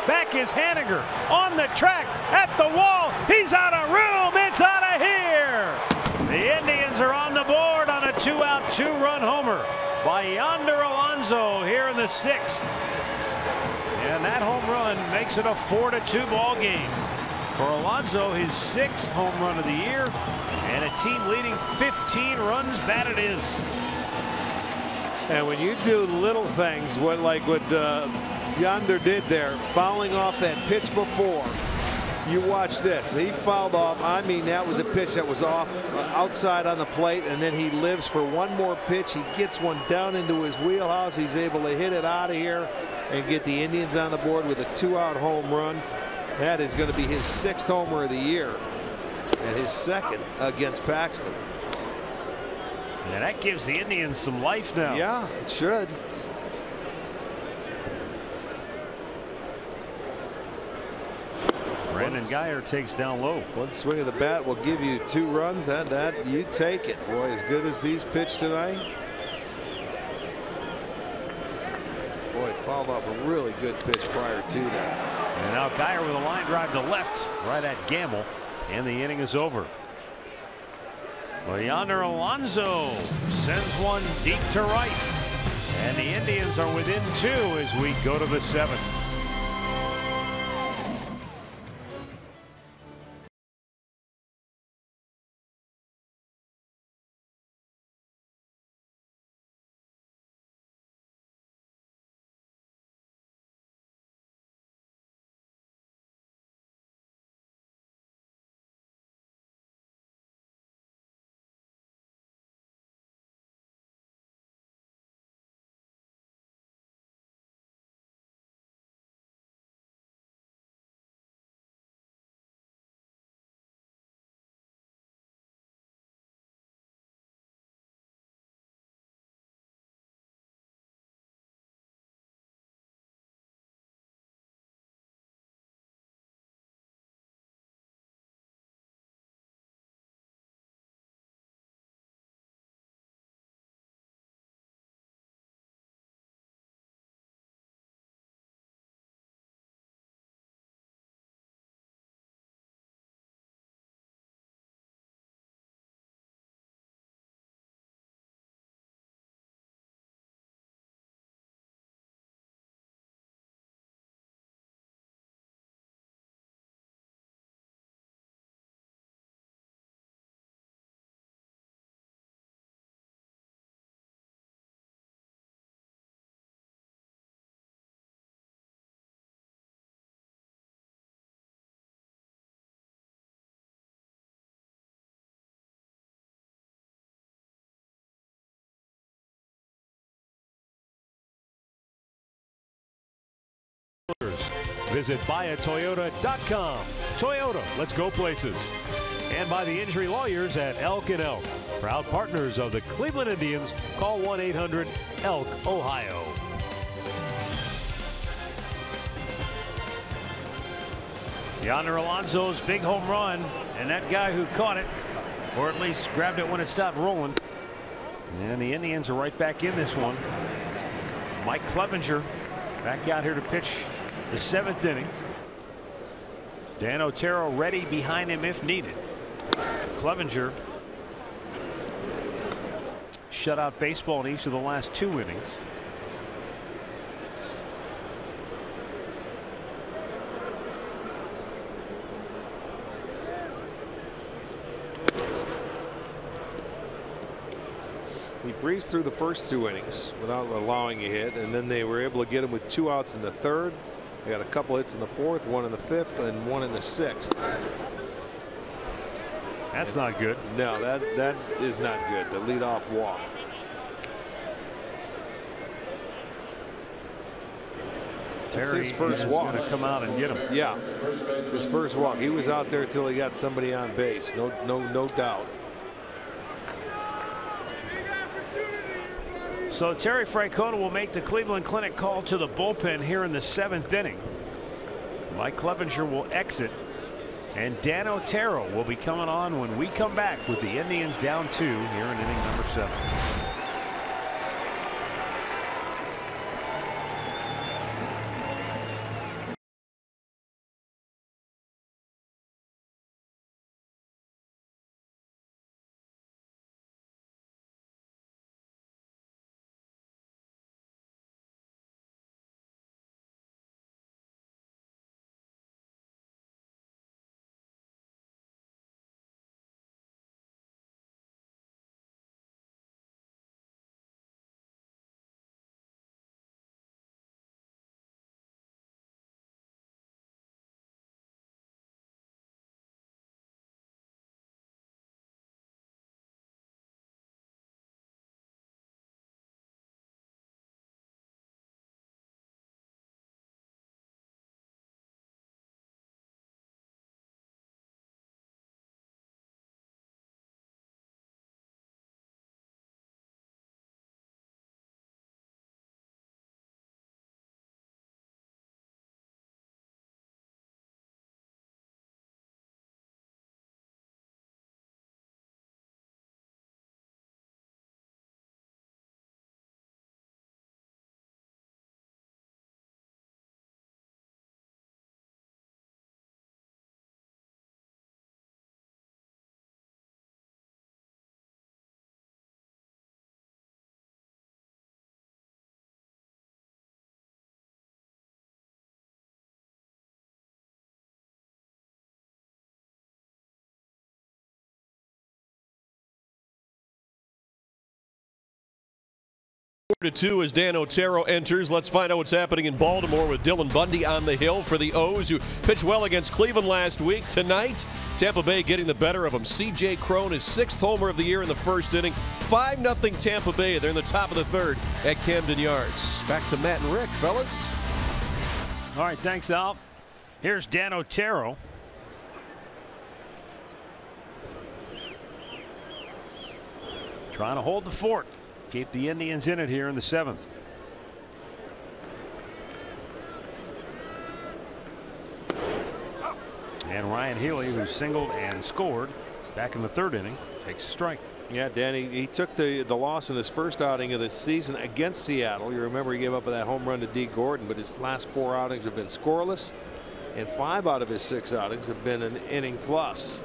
Back is Haniger on the track at the wall. He's out of room. It's out of here. The Indians are on the board on a 2-out, 2-run homer by Yonder Alonso here in the 6th. And that home run makes it a 4-2 ball game. For Alonso, his 6th home run of the year, and a team leading 15 runs batted in. And when you do little things, like what Yonder did there, fouling off that pitch before, you watch this. He fouled off. I mean, that was a pitch that was off outside on the plate, and then he lives for one more pitch. He gets one down into his wheelhouse. He's able to hit it out of here and get the Indians on the board with a 2-out home run. That is going to be his 6th homer of the year and his 2nd against Paxton. And that gives the Indians some life now. Yeah, it should. Brandon Guyer takes down low. One swing of the bat will give you 2 runs. That you take it. Boy, as good as he's pitched tonight. Boy, fouled off a really good pitch prior to that. And now Guyer with a line drive to left, right at Gamble, and the inning is over. Well, Yonder Alonso sends one deep to right, and the Indians are within 2 as we go to the 7th. Visit buyatoyota.com. Toyota, let's go places. And by the injury lawyers at Elk & Elk. Proud partners of the Cleveland Indians. Call 1-800-ELK, Ohio. Yonder Alonso's big home run, and that guy who caught it Or at least grabbed it when it stopped rolling. And the Indians are right back in this one. Mike Clevenger back out here to pitch the 7th inning. Dan Otero ready behind him if needed. Clevenger shut out baseball in each of the last 2 innings. He breezed through the first 2 innings without allowing a hit, and then they were able to get him with 2 outs in the 3rd. They got a couple hits in the 4th, 1 in the 5th, and 1 in the 6th. That's not good. No, that is not good. The leadoff walk. That's his first walk. Going to come out and get him. Yeah, it's his first walk. He was out there till he got somebody on base. No doubt. So Terry Francona will make the Cleveland Clinic call to the bullpen here in the 7th inning. Mike Clevenger will exit, and Dan Otero will be coming on when we come back with the Indians down 2 here in inning number 7. To 2 as Dan Otero enters. Let's find out what's happening in Baltimore with Dylan Bundy on the hill for the O's, who pitched well against Cleveland last week. Tonight, Tampa Bay getting the better of them. C.J. Cron, his 6th homer of the year in the 1st inning. 5-0 Tampa Bay. They're in the top of the 3rd at Camden Yards. Back to Matt and Rick, fellas. All right, thanks, Al. Here's Dan Otero. Trying to hold the fort. Keep the Indians in it here in the 7th. And Ryan Healy, who singled and scored back in the 3rd inning, takes a strike. Yeah, Danny, he took the loss in his first outing of the season against Seattle. You remember he gave up that home run to D. Gordon, but his last 4 outings have been scoreless, and 5 out of his 6 outings have been an inning plus.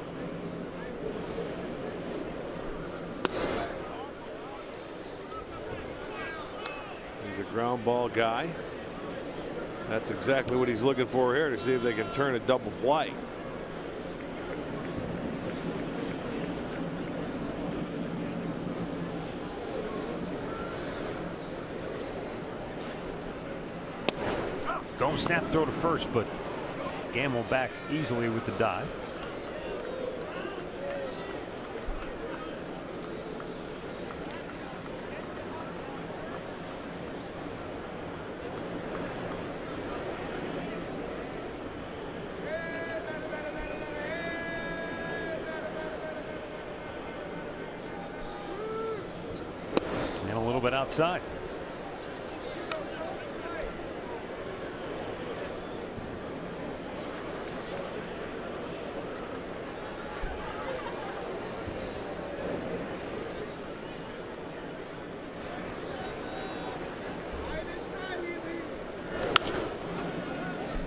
He's a ground ball guy. That's exactly what he's looking for here, to see if they can turn a double play. Gomes snap throw to first, but Gamble back easily with the dive. And a little bit outside.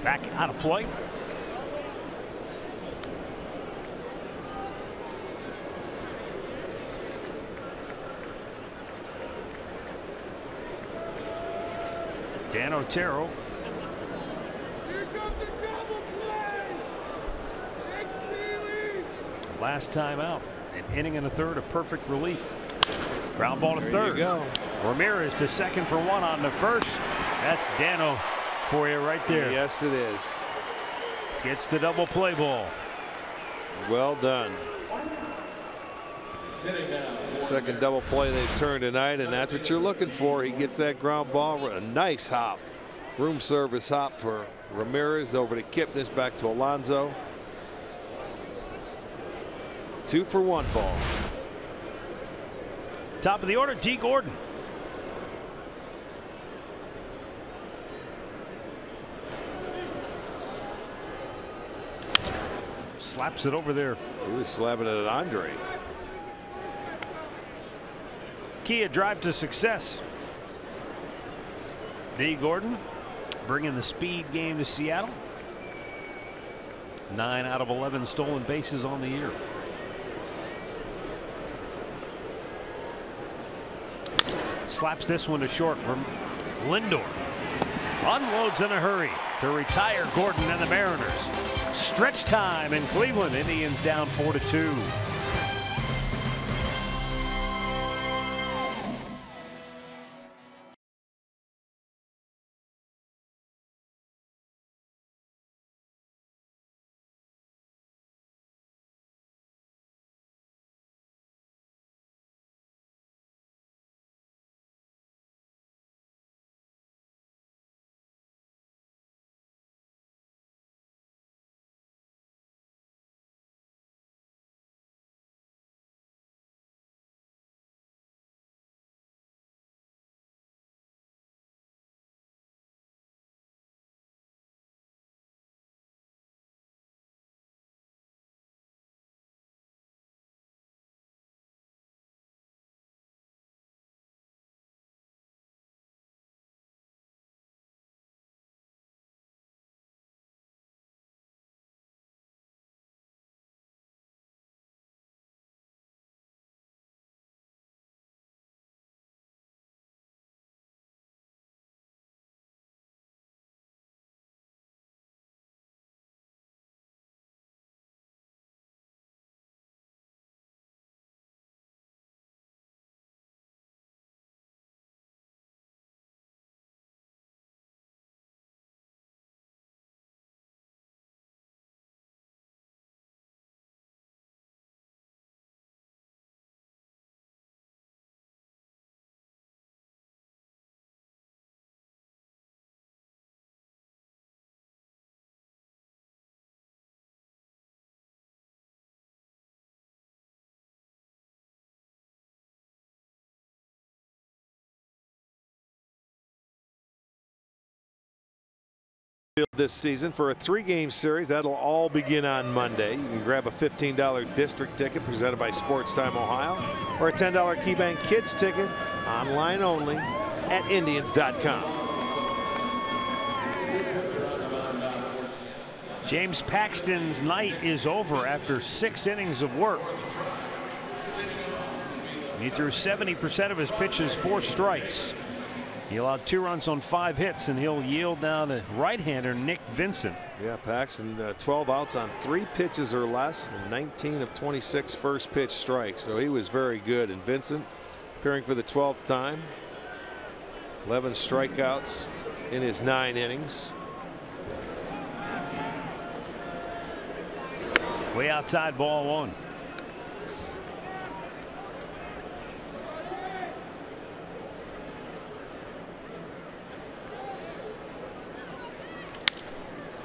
Back out of play. Dan Otero. Last time out, an inning and a third of perfect relief. Ground ball to third. There you go. Ramirez to second for one on the first. That's Dano for you right there. Yes, it is. Gets the double play ball. Well done. Second double play they've turned tonight, and that's what you're looking for. He gets that ground ball. A nice hop. Room service hop for Ramirez over to Kipnis, back to Alonso. 2 for 1 ball. Top of the order, D. Gordon. Slaps it over there. He was slapping it at Andre. Kia drive to success. D. Gordon bringing the speed game to Seattle. 9 out of 11 stolen bases on the year. Slaps this one to short from Lindor. Unloads in a hurry to retire Gordon and the Mariners. Stretch time in Cleveland. Indians down 4-2. This season for a 3-game series that'll all begin on Monday. You can grab a $15 district ticket presented by Pastime, Ohio, or a $10 KeyBank Kids ticket online only at Indians.com. James Paxton's night is over after 6 innings of work. He threw 70% of his pitches, 4 strikes. He allowed 2 runs on 5 hits, and he'll yield now to right-hander Nick Vincent. Yeah, Paxton 12 outs on 3 pitches or less, and 19 of 26 first pitch strikes. So he was very good. And Vincent appearing for the 12th time. 11 strikeouts in his 9 innings. Way outside, ball 1.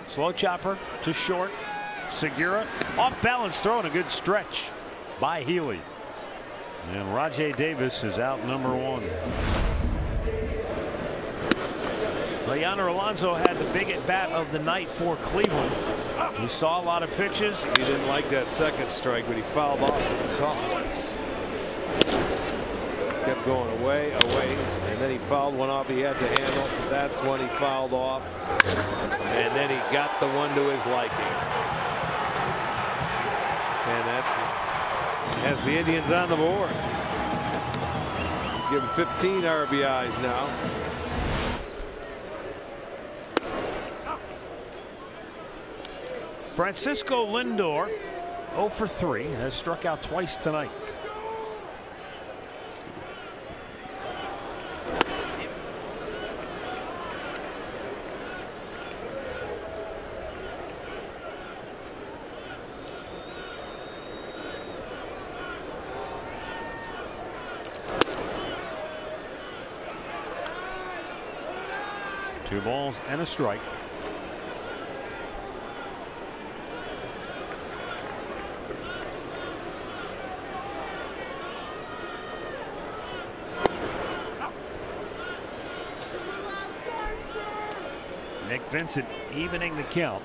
Slow chopper to short. Segura off balance, throwing a good stretch by Healy. And Rajay Davis is out number 1. Leandro Alonso had the big at bat of the night for Cleveland. He saw a lot of pitches. He didn't like that second strike, but he fouled off some tough ones. Kept kept going away, and then he fouled one off he had to handle. That's when he fouled off, and then he got the one to his liking. And that's has the Indians on the board. Give him 15 RBIs now. Francisco Lindor, 0 for 3, has struck out twice tonight. Two balls and a strike. Nick Vincent evening the count.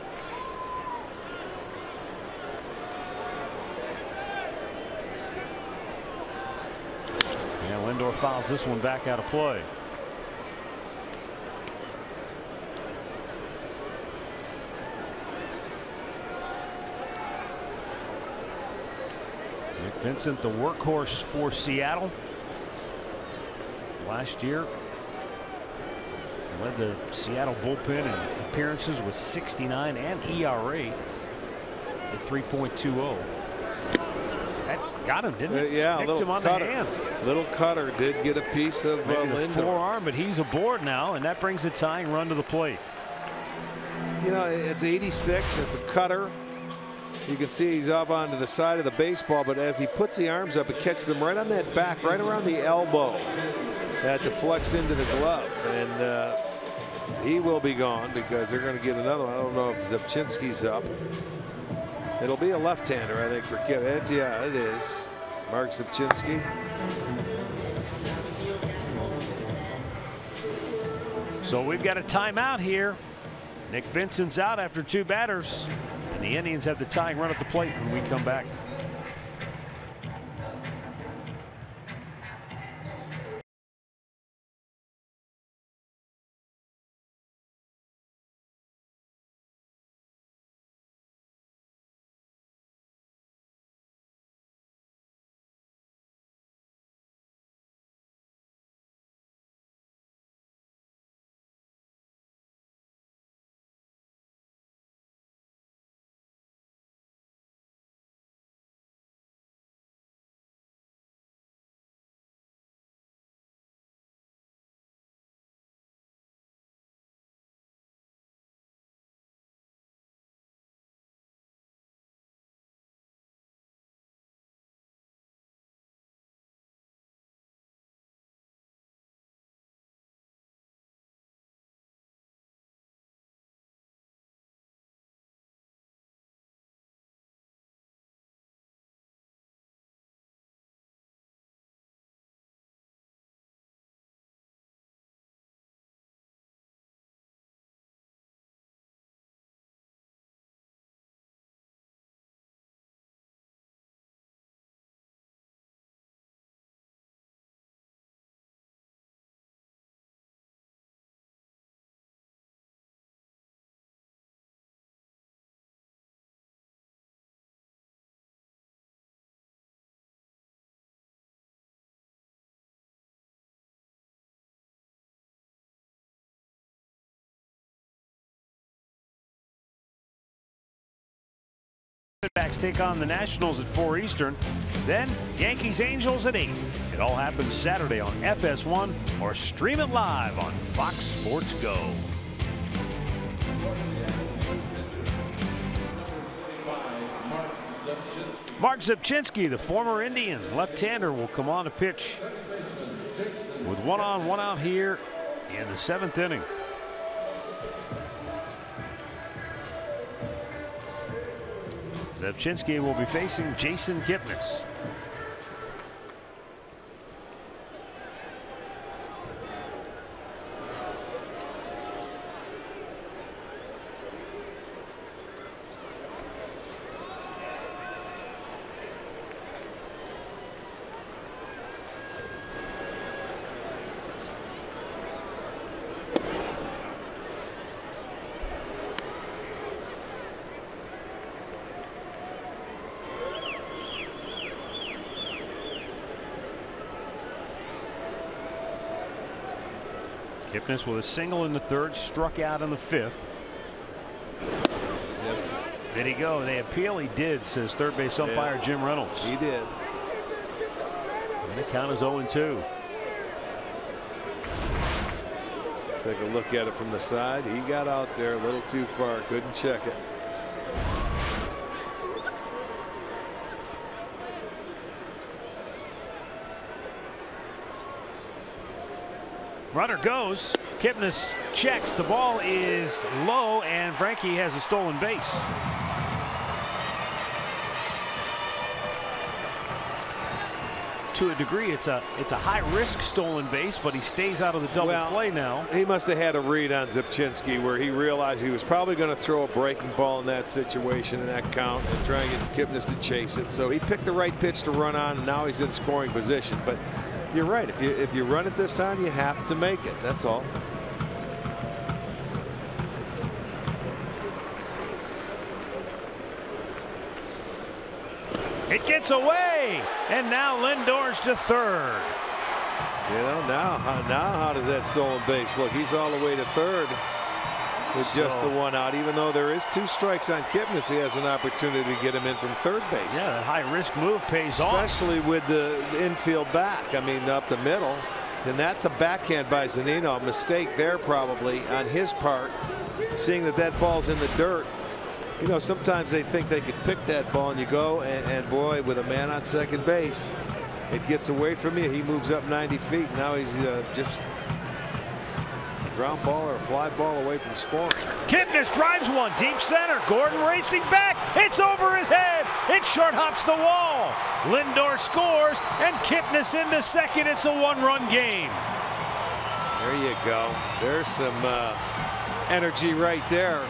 And Lindor fouls this one back out of play. Nick Vincent, the workhorse for Seattle. Last year led the Seattle bullpen in appearances with 69 and ERA at 3.20. That got him, didn't it? Yeah, nicked him on the hand. Little cutter did get a piece of Maybe the Lindor. forearm, but he's aboard now, and that brings a tying run to the plate. You know, it's 86. It's a cutter. You can see he's up onto the side of the baseball, but as he puts the arms up, it catches him right on that back, right around the elbow. That deflects into the glove, and he will be gone because they're going to get another one. I don't know if Zepchinski's up. It'll be a left-hander, I think, for Kip. Yeah, it is. Mark Zepchinski. So we've got a timeout here. Nick Vincent's out after 2 batters, and the Indians have the tying run at the plate when we come back. Diamondbacks take on the Nationals at 4 Eastern. Then Yankees Angels at 8. It all happens Saturday on FS1 or stream it live on Fox Sports Go. Mark Zepchinski, the former Indian left-hander, will come on to pitch with 1 on, 1 out here in the 7th inning. Zepchinski will be facing Jason Kipnis. Kipnis with a single in the third, struck out in the fifth. Yes. Did he go? They appeal. He did, says third base umpire Jim Reynolds. He did. And the count is 0-2. Take a look at it from the side. He got out there a little too far. Couldn't check it. Runner goes. Kipnis checks. The ball is low, and Frankie has a stolen base. To a degree, it's a high-risk stolen base, but he stays out of the double play now. He must have had a read on Zipchinski where he realized he was probably going to throw a breaking ball in that situation, in that count, and try and get Kipnis to chase it. So he picked the right pitch to run on, and now he's in scoring position. But you're right. If you run it this time, you have to make it. That's all. It gets away, and now Lindor's to third. You know, now how does that stolen base look? He's all the way to third with just the one out. Even though there is 2 strikes on Kipnis, he has an opportunity to get him in from third base. Yeah, that high-risk move pays off. Especially with the infield back. I mean, up the middle. And that's a backhand by Zunino. A mistake there probably on his part, seeing that ball's in the dirt. You know, sometimes they think they could pick that ball, and you go, and boy, with a man on second base, it gets away from you. He moves up 90 feet. Now he's just a ground ball or a fly ball away from scoring. Kipnis drives one deep center. Gordon racing back. It's over his head. It short hops the wall. Lindor scores, and Kipnis into second. It's a 1-run game. There you go. There's some energy right there.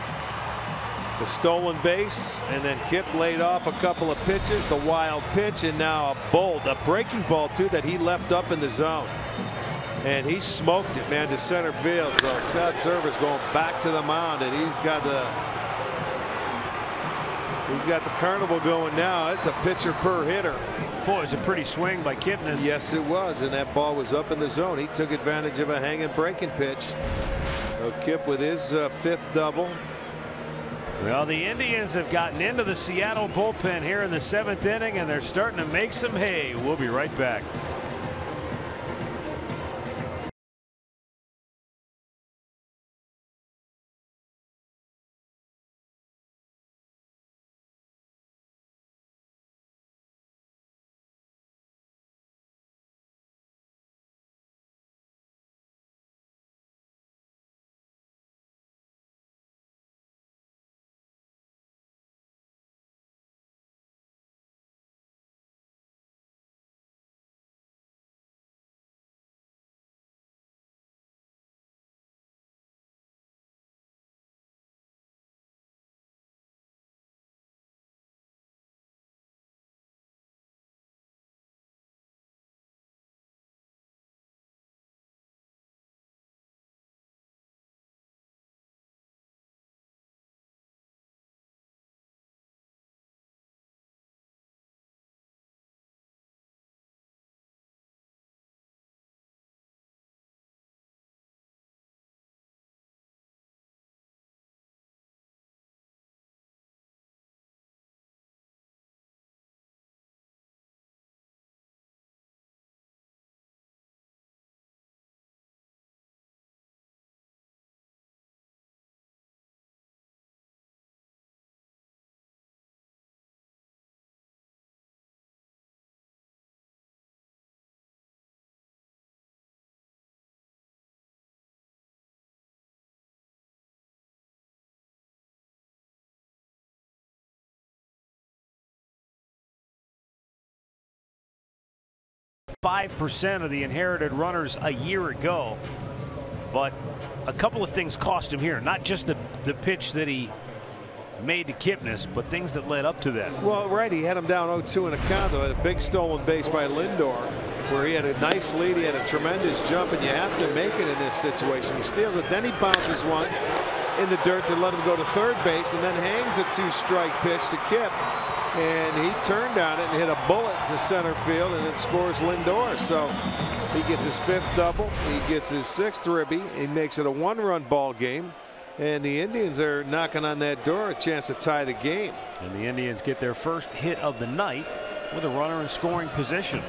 The stolen base, and then Kip laid off a couple of pitches, the wild pitch, and now a breaking ball too that he left up in the zone. And he smoked it, man, to center field. So Scott Servais going back to the mound, and he's got the carnival going now. It's a pitcher per hitter. Boy, it's a pretty swing by Kipnis. Yes, it was, and that ball was up in the zone. He took advantage of a hanging breaking pitch. So Kip with his 5th double. Well, the Indians have gotten into the Seattle bullpen here in the 7th inning, and they're starting to make some hay. We'll be right back. .5% of the inherited runners a year ago, but a couple of things cost him here. Not just the pitch that he made to Kipnis, but things that led up to that. Well, right, he had him down 0-2 in a count, though. A big stolen base by Lindor, where he had a nice lead. He had a tremendous jump, and you have to make it in this situation. He steals it, then he bounces one in the dirt to let him go to third base, and then hangs a 2-strike pitch to Kip. and he turned on it and hit a bullet to center field, and it scores Lindor. So he gets his 5th double. He gets his 6th ribby. He makes it a 1-run ball game. And the Indians are knocking on that door, a chance to tie the game. And the Indians get their first hit of the night with a runner in scoring position.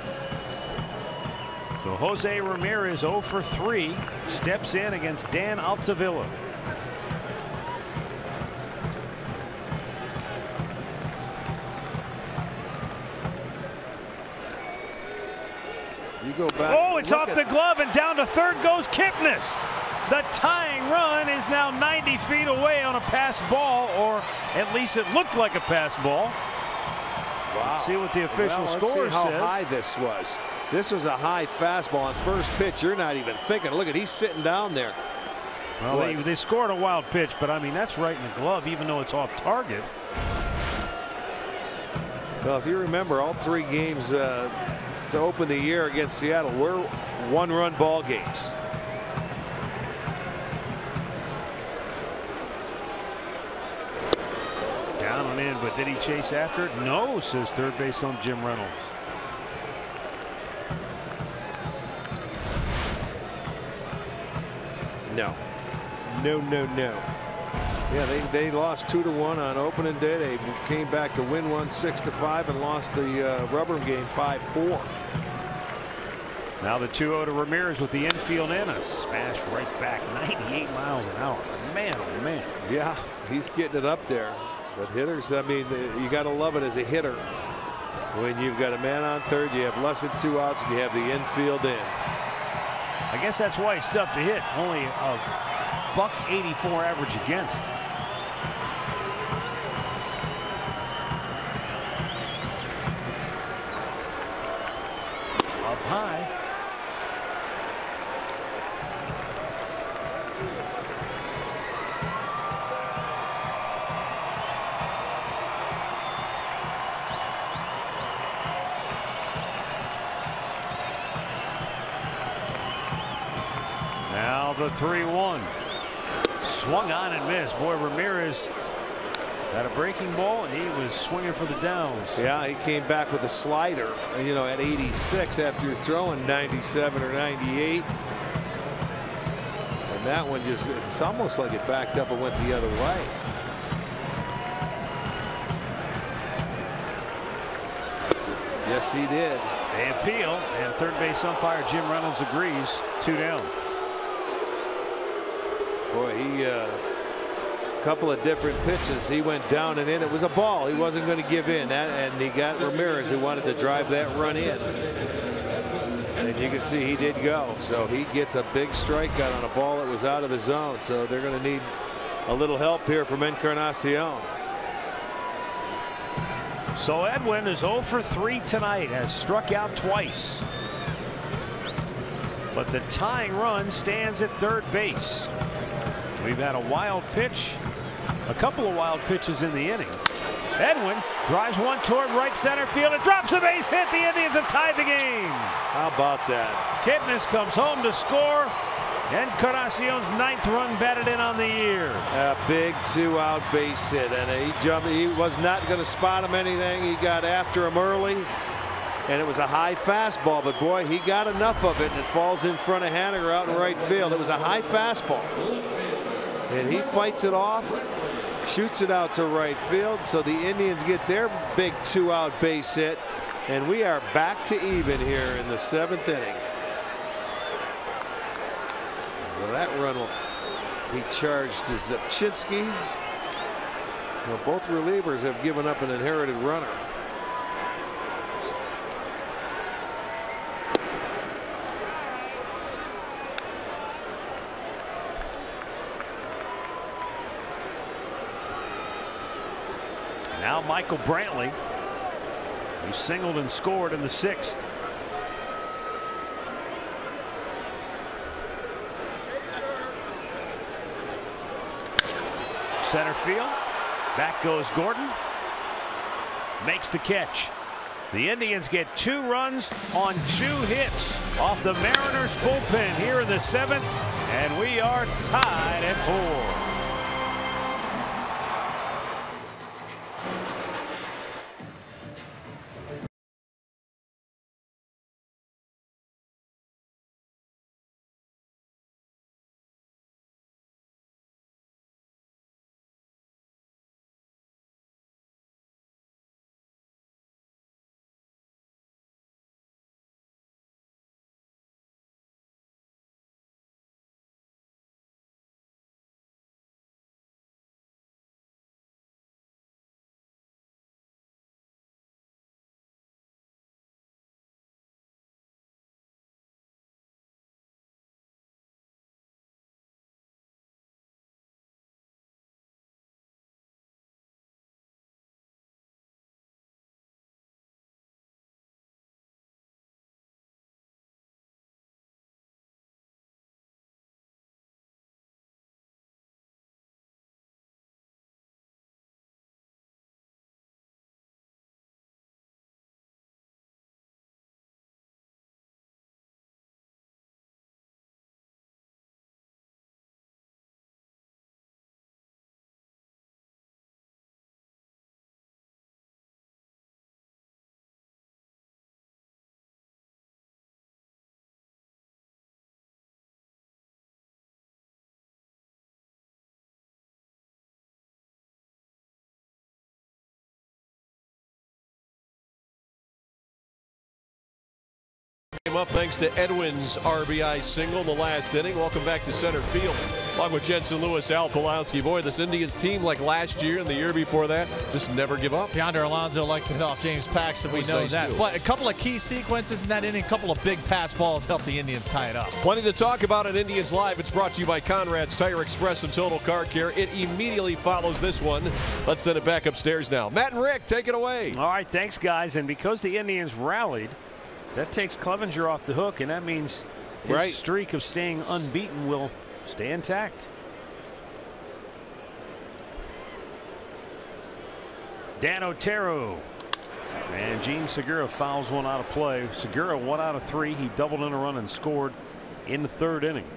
So Jose Ramirez 0 for 3 steps in against Dan Altavilla. You go back. Oh, it's off the glove, and down to third goes Kipnis. The tying run is now 90 feet away on a pass ball, or at least it looked like a pass ball. Wow. Let's see what the official score Let's see how says. high this was. This was a high fastball on first pitch. You're not even thinking. Look at, he's sitting down there. Well, they scored a wild pitch, but I mean, that's right in the glove, even though it's off target. Well, if you remember, all 3 games to open the year against Seattle were 1-run ball games. Down and in, but did he chase after it? No, says third base on Jim Reynolds. No. No. Yeah, they lost 2-1 on opening day. They came back to win one 6-5 and lost the rubber game 5-4. Now the 2-0 to Ramirez with the infield in, a smash right back, 98 miles an hour. Man, oh man. Yeah, he's getting it up there. But hitters, I mean, you got to love it as a hitter. When you've got a man on third, you have less than 2 outs, and you have the infield in. I guess that's why he's tough to hit. Only a .184 average against. Up high. Now the 3-1. Swung on and missed. Boy, Ramirez got a breaking ball, and he was swinging for the downs. Yeah, he came back with a slider, you know, at 86 after throwing 97 or 98. And that one just, it's almost like it backed up and went the other way. Yes, he did. They appeal, and third base umpire Jim Reynolds agrees. 2 down. Boy, he a couple of different pitches. He went down and in. It was a ball. He wasn't going to give in. And he got Ramirez, who wanted to drive that run in. And you can see he did go. So he gets a big strikeout on a ball that was out of the zone. So they're going to need a little help here from Encarnacion. So Edwin is 0 for 3 tonight, has struck out twice. But the tying run stands at third base. We've had a wild pitch, a couple of wild pitches in the inning. Edwin drives one toward right center field. It drops a base hit. The Indians have tied the game. How about that? Kipnis comes home to score. Encarnacion's 9th run batted in on the year. A big 2-out base hit, and he jumped. He was not going to spot him anything. He got after him early, and it was a high fastball. But boy, he got enough of it, and it falls in front of Haniger out in right field. It was a high fastball, and he fights it off, shoots it out to right field. So the Indians get their big 2-out base hit, and we are back to even here in the 7th inning. Well, that run will be charged to Zepchinski. Well, both relievers have given up an inherited runner. Now Michael Brantley, who singled and scored in the 6th. Center field. Back goes Gordon. Makes the catch. The Indians get 2 runs on 2 hits off the Mariners bullpen here in the 7th, and we are tied at 4. up thanks to Edwin's RBI single in the last inning. Welcome back to center field. Along with Jensen Lewis, Al Pulowski. Boy, this Indians team, like last year and the year before that, just never give up. Yonder Alonso likes to hit off James Paxton. We know nice that. too. But a couple of key sequences in that inning, a couple of big pass balls helped the Indians tie it up. Plenty to talk about at Indians Live. It's brought to you by Conrad's Tire Express and Total Car Care. It immediately follows this one. Let's send it back upstairs now. Matt and Rick, take it away. All right, thanks, guys. And because the Indians rallied, that takes Clevenger off the hook, and that means his streak of staying unbeaten will stay intact. Dan Otero. And Gene Segura fouls one out of play. Segura 1 out of 3. He doubled in a run and scored in the 3rd inning.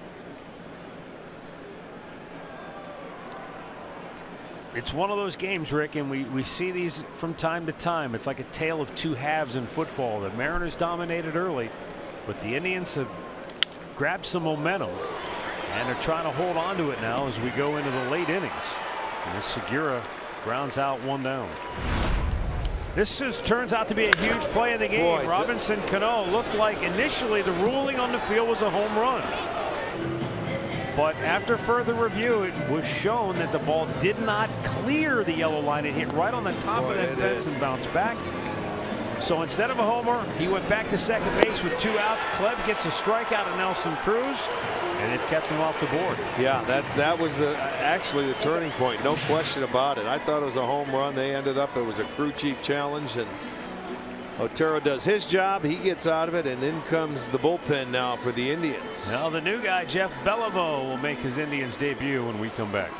It's one of those games, Rick, and we see these from time to time. It's like a tale of two halves in football. The Mariners dominated early, but the Indians have grabbed some momentum, and they're trying to hold on to it now as we go into the late innings. And Segura grounds out 1 down. This turns out to be a huge play of the game. Boy, Robinson Cano looked like initially the ruling on the field was a home run. But after further review, it was shown that the ball did not clear the yellow line. It hit right on the top of that fence and bounced back. So instead of a homer, he went back to second base with 2 outs. Cleve gets a strikeout of Nelson Cruz, and it's kept him off the board. Yeah, that was actually the turning point. No question about it. I thought it was a home run. They ended up, it was a crew chief challenge, and Otero does his job. He gets out of it, and in comes the bullpen now for the Indians. Now the new guy, Jeff Beliveau, will make his Indians debut when we come back.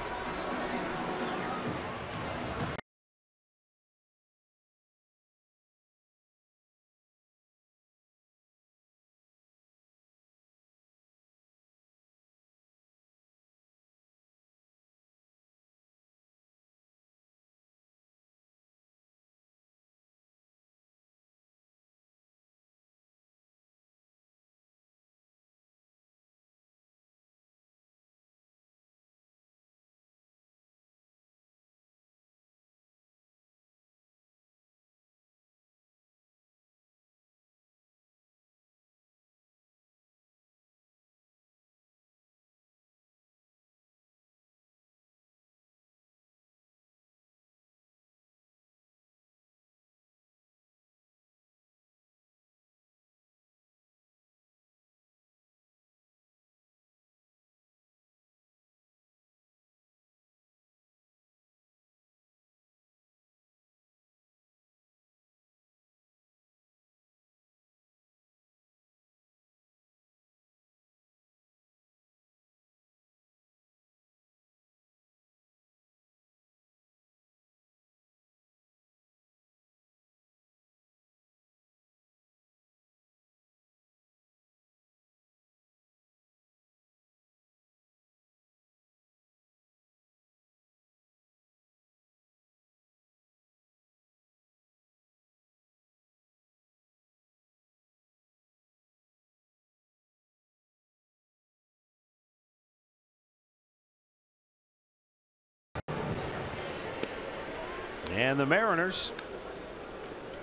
And the Mariners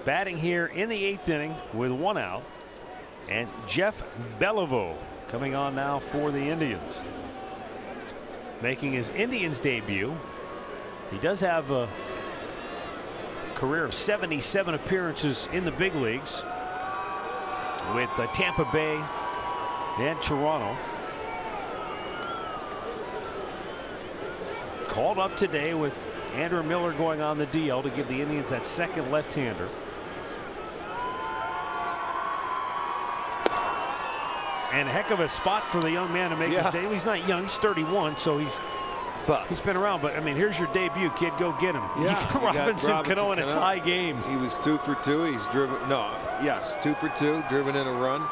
batting here in the 8th inning with 1 out. And Jeff Beliveau coming on now for the Indians. Making his Indians debut. He does have a career of 77 appearances in the big leagues with Tampa Bay and Toronto. Called up today with Andrew Miller going on the DL to give the Indians that second left-hander. And a heck of a spot for the young man to make his debut. He's not young, he's 31, so he's been around. But I mean, here's your debut, kid. Go get him. Yeah, you got Robinson Cano in a tie game. He was 2 for 2. He's driven 2 for 2, driven in a run.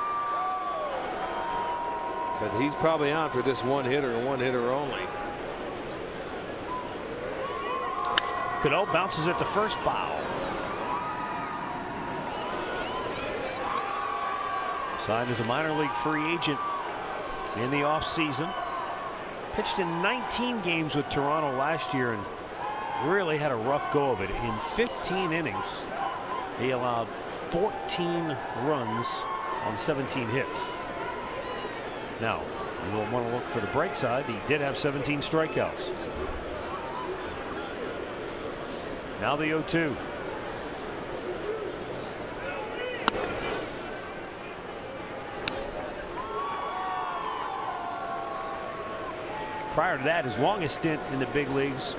But he's probably on for this one hitter and one hitter only. Cano bounces it to first, foul. Signed as a minor league free agent in the offseason. Pitched in 19 games with Toronto last year and really had a rough go of it. In 15 innings, he allowed 14 runs on 17 hits. Now, you will want to look for the bright side. He did have 17 strikeouts. Now the 0-2. Prior to that, his longest stint in the big leagues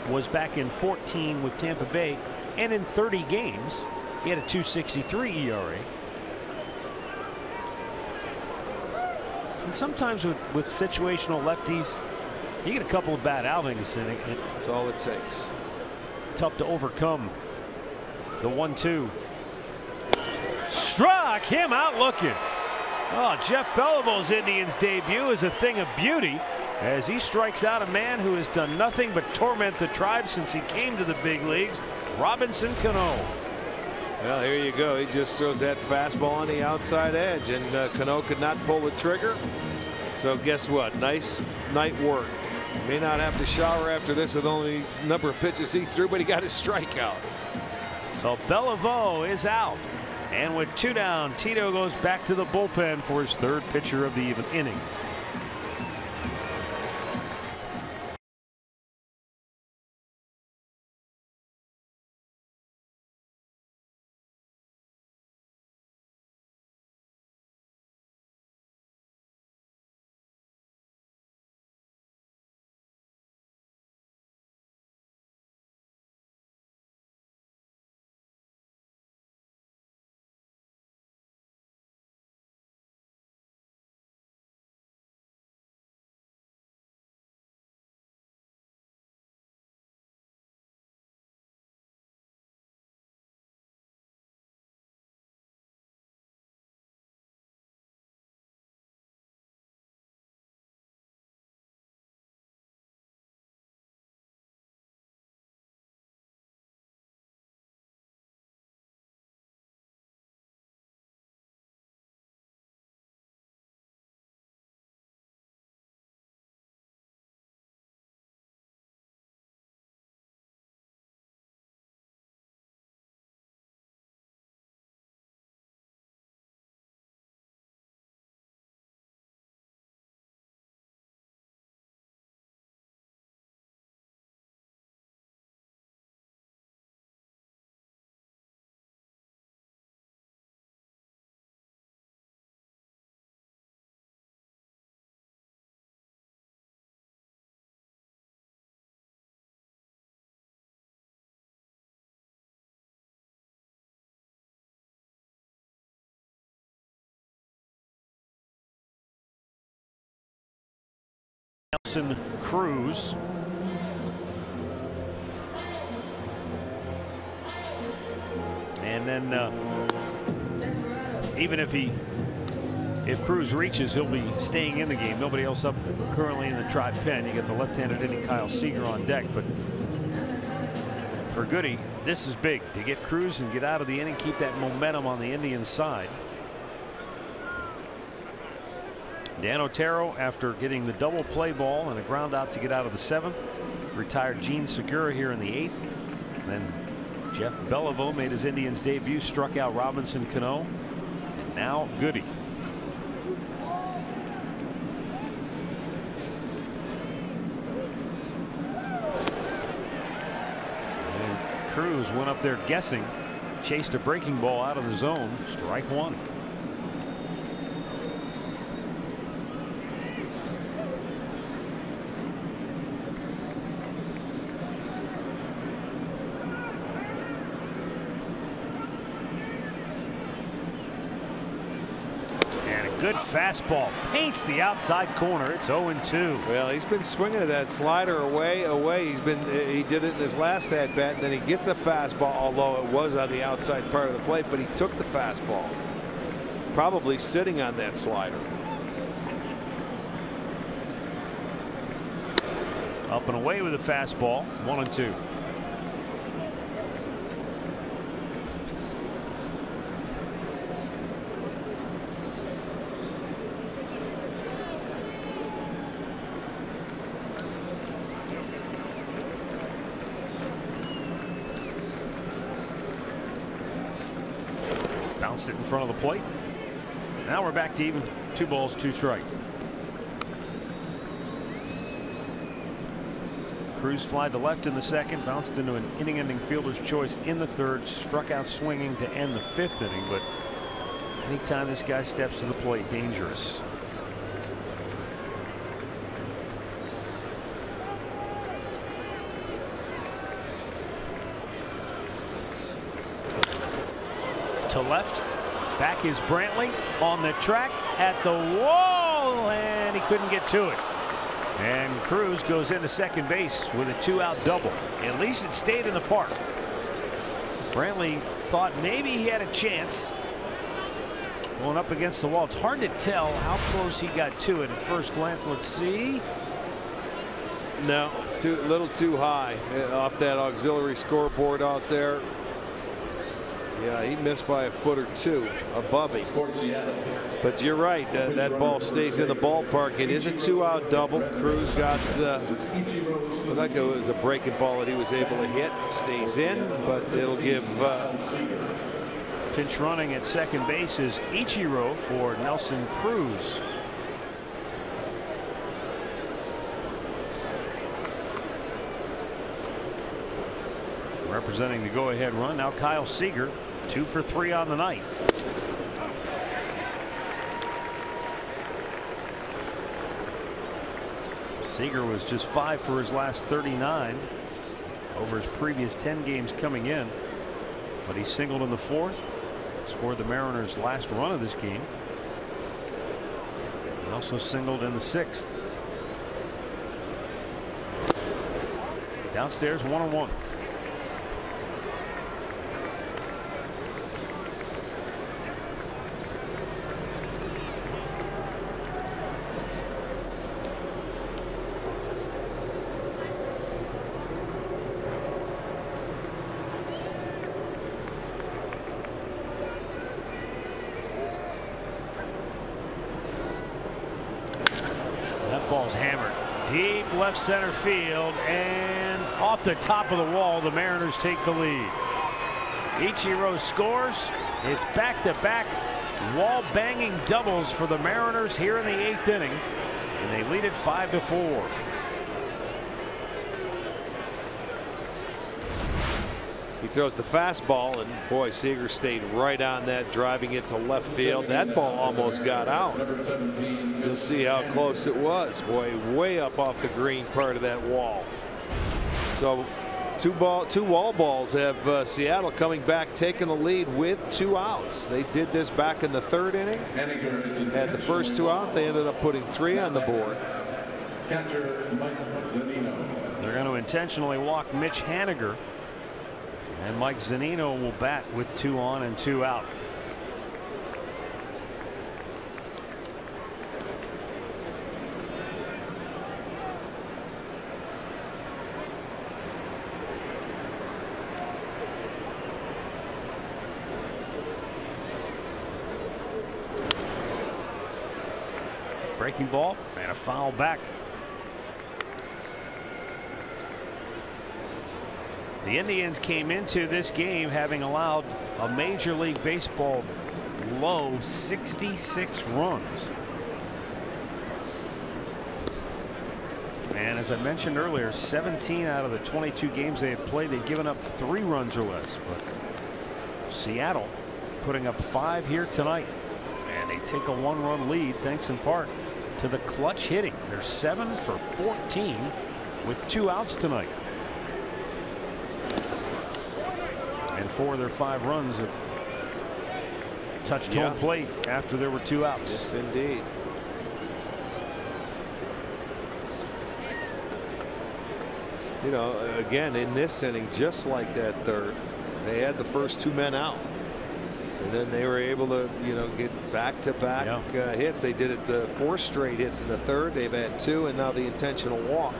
was back in 14 with Tampa Bay, and in 30 games he had a 2.63 ERA. And sometimes with situational lefties, you get a couple of bad outings, and that's all it takes. Tough to overcome. The 1-2 struck him out looking. Oh, Jeff Beliveau's Indians debut is a thing of beauty as he strikes out a man who has done nothing but torment the tribe since he came to the big leagues, Robinson Cano. Well, here you go. He just throws that fastball on the outside edge, and Cano could not pull the trigger. So guess what? Nice night work. May not have to shower after this with only number of pitches he threw, but he got his strikeout. So Beliveau is out. And with 2 down, Tito goes back to the bullpen for his 3rd pitcher of the inning. Nelson Cruz. And then even if Cruz reaches, he'll be staying in the game. Nobody else up currently in the Tribe pen. You get the left-handed hitting Kyle Seager on deck, but for Goody, this is big to get Cruz and get out of the inning, keep that momentum on the Indians side. Dan Otero, after getting the double play ball and a ground out to get out of the 7th, retired Gene Segura here in the 8th. Then Jeff Beliveau made his Indians debut, struck out Robinson Cano, and now Goody. And Cruz went up there guessing, chased a breaking ball out of the zone, strike 1. Good fastball, paints the outside corner. It's 0-2. Well, he's been swinging at that slider away. He did it in his last at bat, and then he gets a fastball, although it was on the outside part of the plate, but he took the fastball. Probably sitting on that slider. Up and away with a fastball, 1-2. Bounced it in front of the plate. Now we're back to even. 2 balls, 2 strikes. Cruz fly to left in the second, bounced into an inning-ending fielder's choice in the third, struck out swinging to end the 5th inning. But anytime this guy steps to the plate, dangerous. To left. Back is Brantley on the track at the wall, and he couldn't get to it. And Cruz goes into second base with a 2-out double. At least it stayed in the park. Brantley thought maybe he had a chance going up against the wall. It's hard to tell how close he got to it at first glance. Let's see. No, it's a little too high off that auxiliary scoreboard out there. Yeah, he missed by a foot or 2 above him. But you're right, that ball stays in the ballpark. It is a 2-out double. Cruz got looked like it was a breaking ball that he was able to hit. It stays in, but it'll give pinch running at second base is Ichiro for Nelson Cruz. Representing the go-ahead run now Kyle Seager, 2 for 3 on the night. Seager was just 5 for his last 39 over his previous 10 games coming in, but he singled in the 4th, scored the Mariners' last run of this game. He also singled in the 6th. Downstairs 1-1. Ball's hammered deep left center field, and off the top of the wall, the Mariners take the lead. Ichiro scores. It's back-to-back wall-banging doubles for the Mariners here in the 8th inning, and they lead it 5-4. He throws the fastball, and boy, Seager stayed right on that, driving it to left field. That ball almost got out. You'll see how close it was. Boy, way up off the green part of that wall. So two wall balls have Seattle coming back, taking the lead with 2 outs. They did this back in the 3rd inning. Had the first 2 out. They ended up putting 3 on the board. They're going to intentionally walk Mitch Haniger. And Mike Zunino will bat with 2 on and 2 out. Breaking ball and a foul back. The Indians came into this game having allowed a Major League Baseball low 66 runs. And as I mentioned earlier, 17 out of the 22 games they had played, they'd given up 3 runs or less. But Seattle putting up 5 here tonight, and they take a 1-run lead thanks in part to the clutch hitting. They're 7 for 14 with 2 outs tonight. And 4 of their 5 runs have touched home plate after there were 2 outs. Yes, indeed. You know, again, in this inning, just like that 3rd, they had the first 2 men out. And then they were able to, you know, get back-to-back hits. They did it 4 straight hits in the 3rd. They've had 2, and now the intentional walk.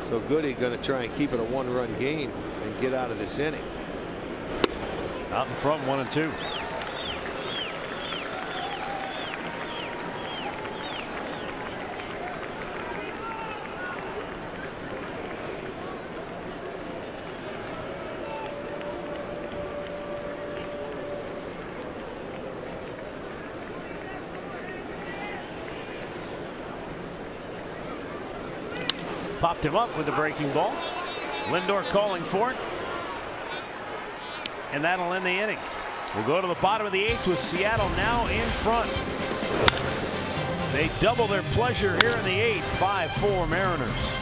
So Goody going to try and keep it a 1-run game and get out of this inning. Out in front, 1-2. Popped him up with the breaking ball. Lindor calling for it. And that'll end the inning. We'll go to the bottom of the 8th with Seattle now in front. They double their pleasure here in the 8th. 5-4 Mariners.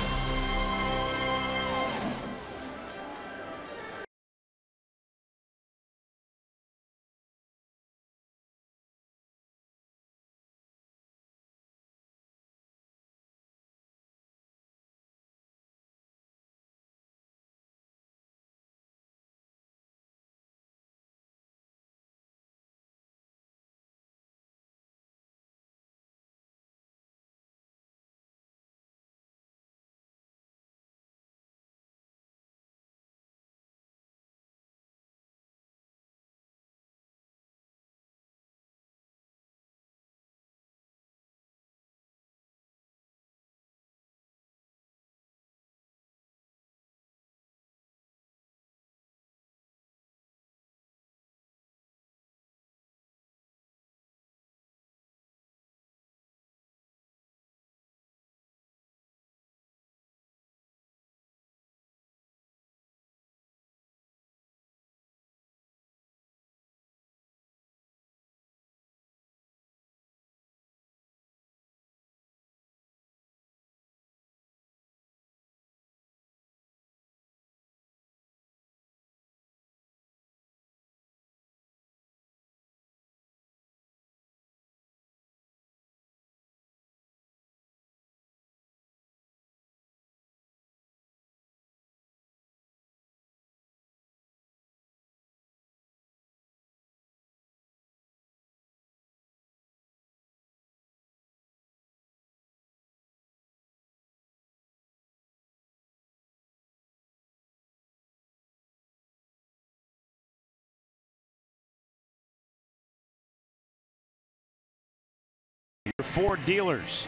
Your 4 dealers.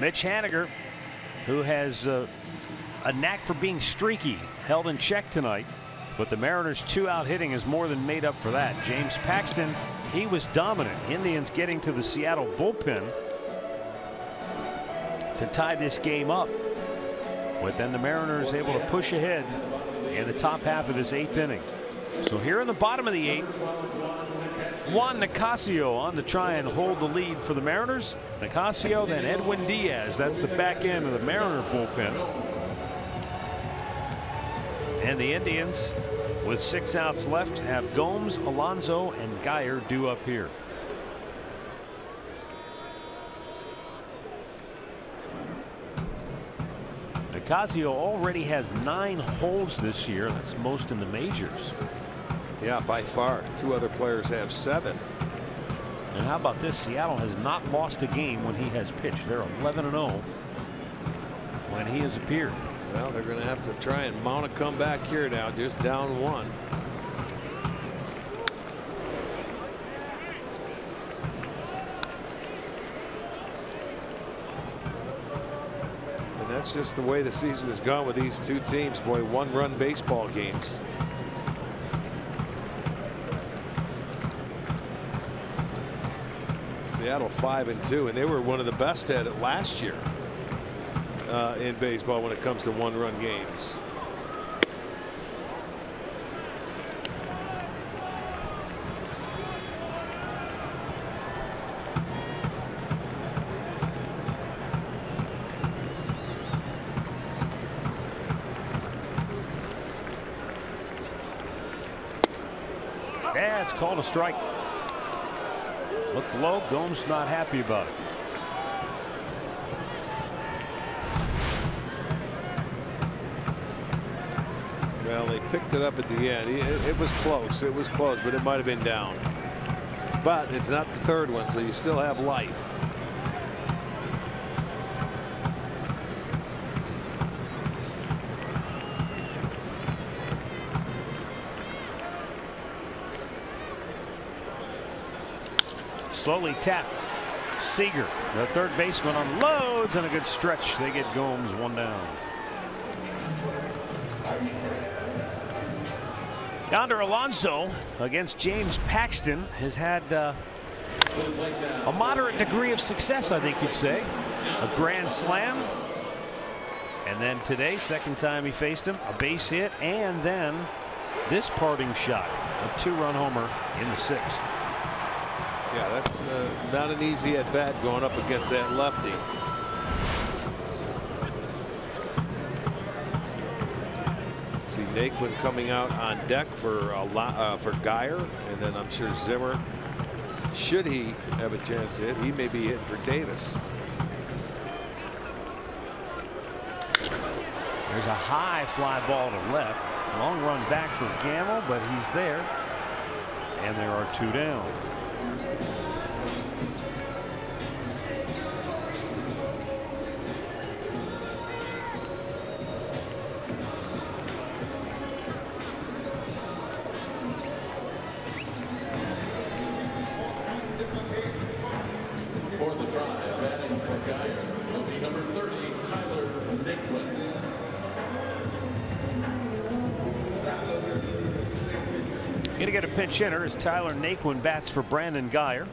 Mitch Haniger, who has a knack for being streaky, held in check tonight. But the Mariners' 2-out hitting is more than made up for that. James Paxton, he was dominant. Indians getting to the Seattle bullpen to tie this game up. But then the Mariners able to push ahead in the top half of this 8th inning. So here in the bottom of the 8th, Juan Nicasio on to try and hold the lead for the Mariners. Nicasio, then Edwin Diaz. That's the back end of the Mariner bullpen. And the Indians, with 6 outs left, have Gomes, Alonso, and Geyer due up here. Nicasio already has 9 holds this year. That's most in the majors. Yeah, by far. 2 other players have 7. And how about this? Seattle has not lost a game when he has pitched. They're 11-0 when he has appeared. Well, they're going to have to try and mount a comeback here now, just down 1. And that's just the way the season has gone with these 2 teams. Boy, 1-run baseball games. Seattle 5-2, and they were one of the best at it last year in baseball when it comes to 1-run games. That's called a strike. Looked low. Gomes not happy about it. Well, they picked it up at the end. It was close. It was close, but it might have been down. But it's not the 3rd one, so you still have life. Slowly tap. Seager, the 3rd baseman, unloads, and a good stretch. They get Gomes 1 down. Yonder Alonso against James Paxton has had a moderate degree of success, I think you'd say. A grand slam. And then today, second time he faced him, a base hit, and then this parting shot, a 2-run homer in the 6th. Yeah, that's not an easy at bat going up against that lefty. See Naquin coming out on deck for Geyer, and then I'm sure Zimmer, should he have a chance to hit, he may be hitting for Davis. There's a high fly ball to left. Long run back for Gamble, but he's there. And there are 2 down. For the drive, batting for Geyer will be number 30, Tyler Naquin. Going to get a pinch hitter as Tyler Naquin bats for Brandon Geyer.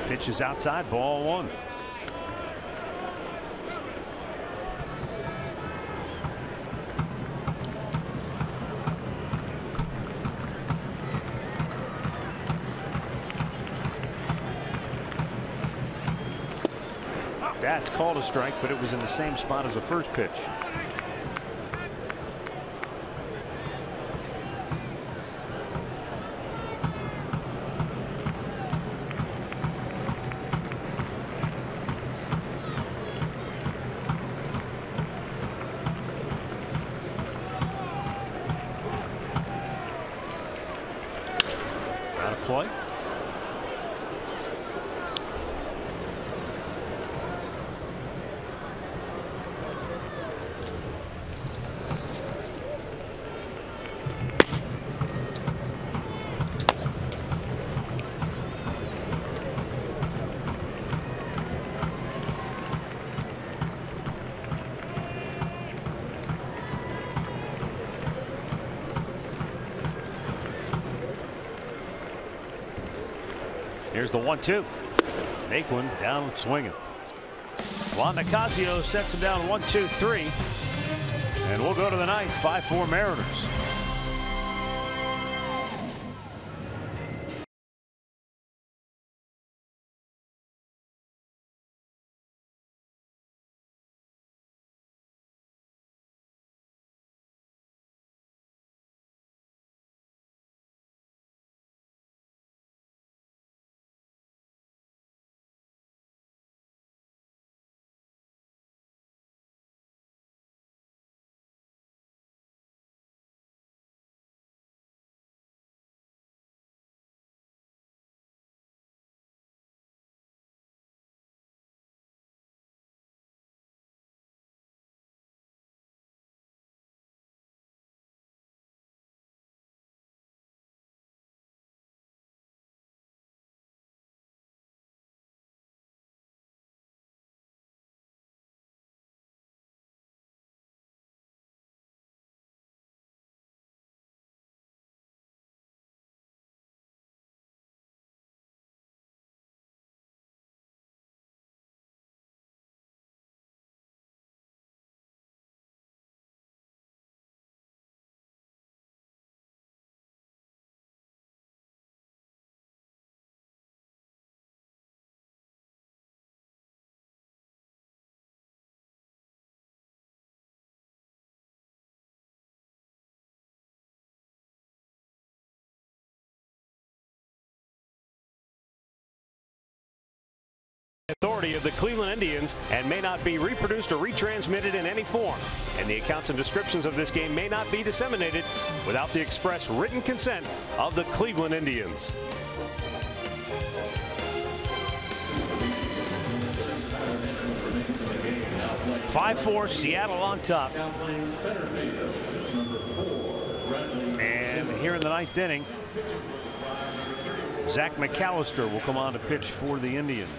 Pitch is outside, ball 1. That's called a strike, but it was in the same spot as the first pitch. Out of play. Here's the 1-2. Naquin down swinging. Juan Nicasio sets him down 1-2-3. And we'll go to the ninth. 5-4 Mariners. Authority of the Cleveland Indians and may not be reproduced or retransmitted in any form. And the accounts and descriptions of this game may not be disseminated without the express written consent of the Cleveland Indians. (5-4) Seattle on top. And here in the ninth inning, Zach McAllister will come on to pitch for the Indians.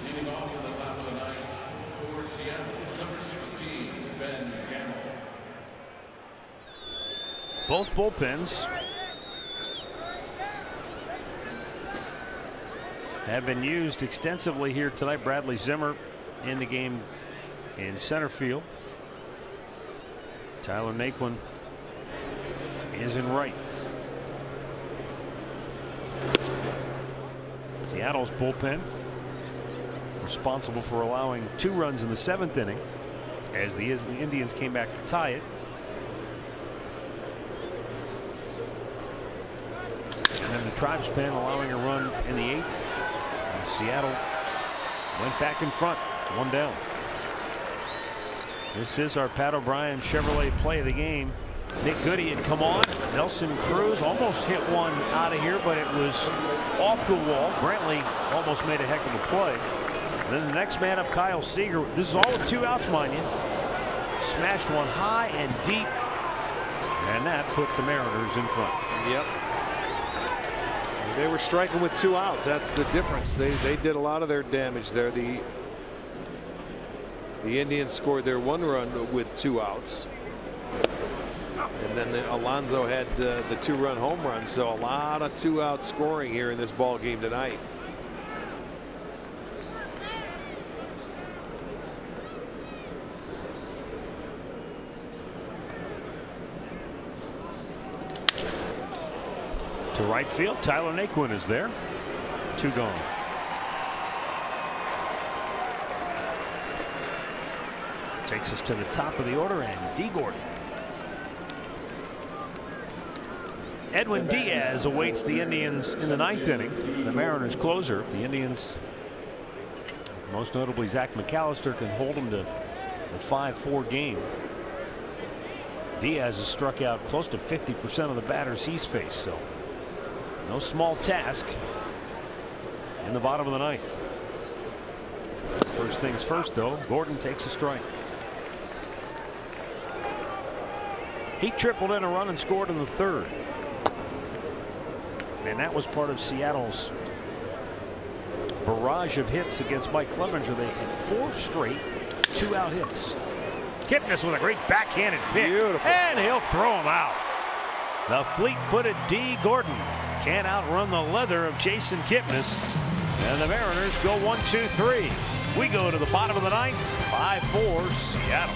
Both bullpens have been used extensively here tonight. Bradley Zimmer in the game in center field. Tyler Naquin is in right. Seattle's bullpen responsible for allowing 2 runs in the 7th inning as the Indians came back to tie it. And then the Tribes pen allowing a run in the 8th. And Seattle went back in front, 1 down. This is our Pat O'Brien Chevrolet play of the game. Nick Goody had come on. Nelson Cruz almost hit one out of here, but it was off the wall. Brantley almost made a heck of a play. And then the next man up, Kyle Seager. This is all with 2 outs, mind you. Smashed one high and deep, and that put the Mariners in front. Yep. They were striking with 2 outs. That's the difference. They did a lot of their damage there. The Indians scored their 1 run with 2 outs. And then Alonso had the 2-run home run, so a lot of 2-out scoring here in this ball game tonight. To right field, Tyler Naquin is there. 2 gone. Takes us to the top of the order, and D. Gordon. Edwin Diaz awaits the Indians in the 9th inning. The Mariners closer. The Indians, most notably Zach McAllister, can hold them to a 5-4 game. Diaz has struck out close to 50% of the batters he's faced, so no small task in the bottom of the 9th. First things first, though, Gordon takes a strike. He tripled in a run and scored in the 3rd. And that was part of Seattle's barrage of hits against Mike Clevenger. They had 4 straight 2-out hits. Kipnis with a great backhanded pick. Beautiful. And he'll throw him out. The fleet-footed D. Gordon can't outrun the leather of Jason Kipnis. And the Mariners go 1-2-3. We go to the bottom of the 9th, 5-4 Seattle.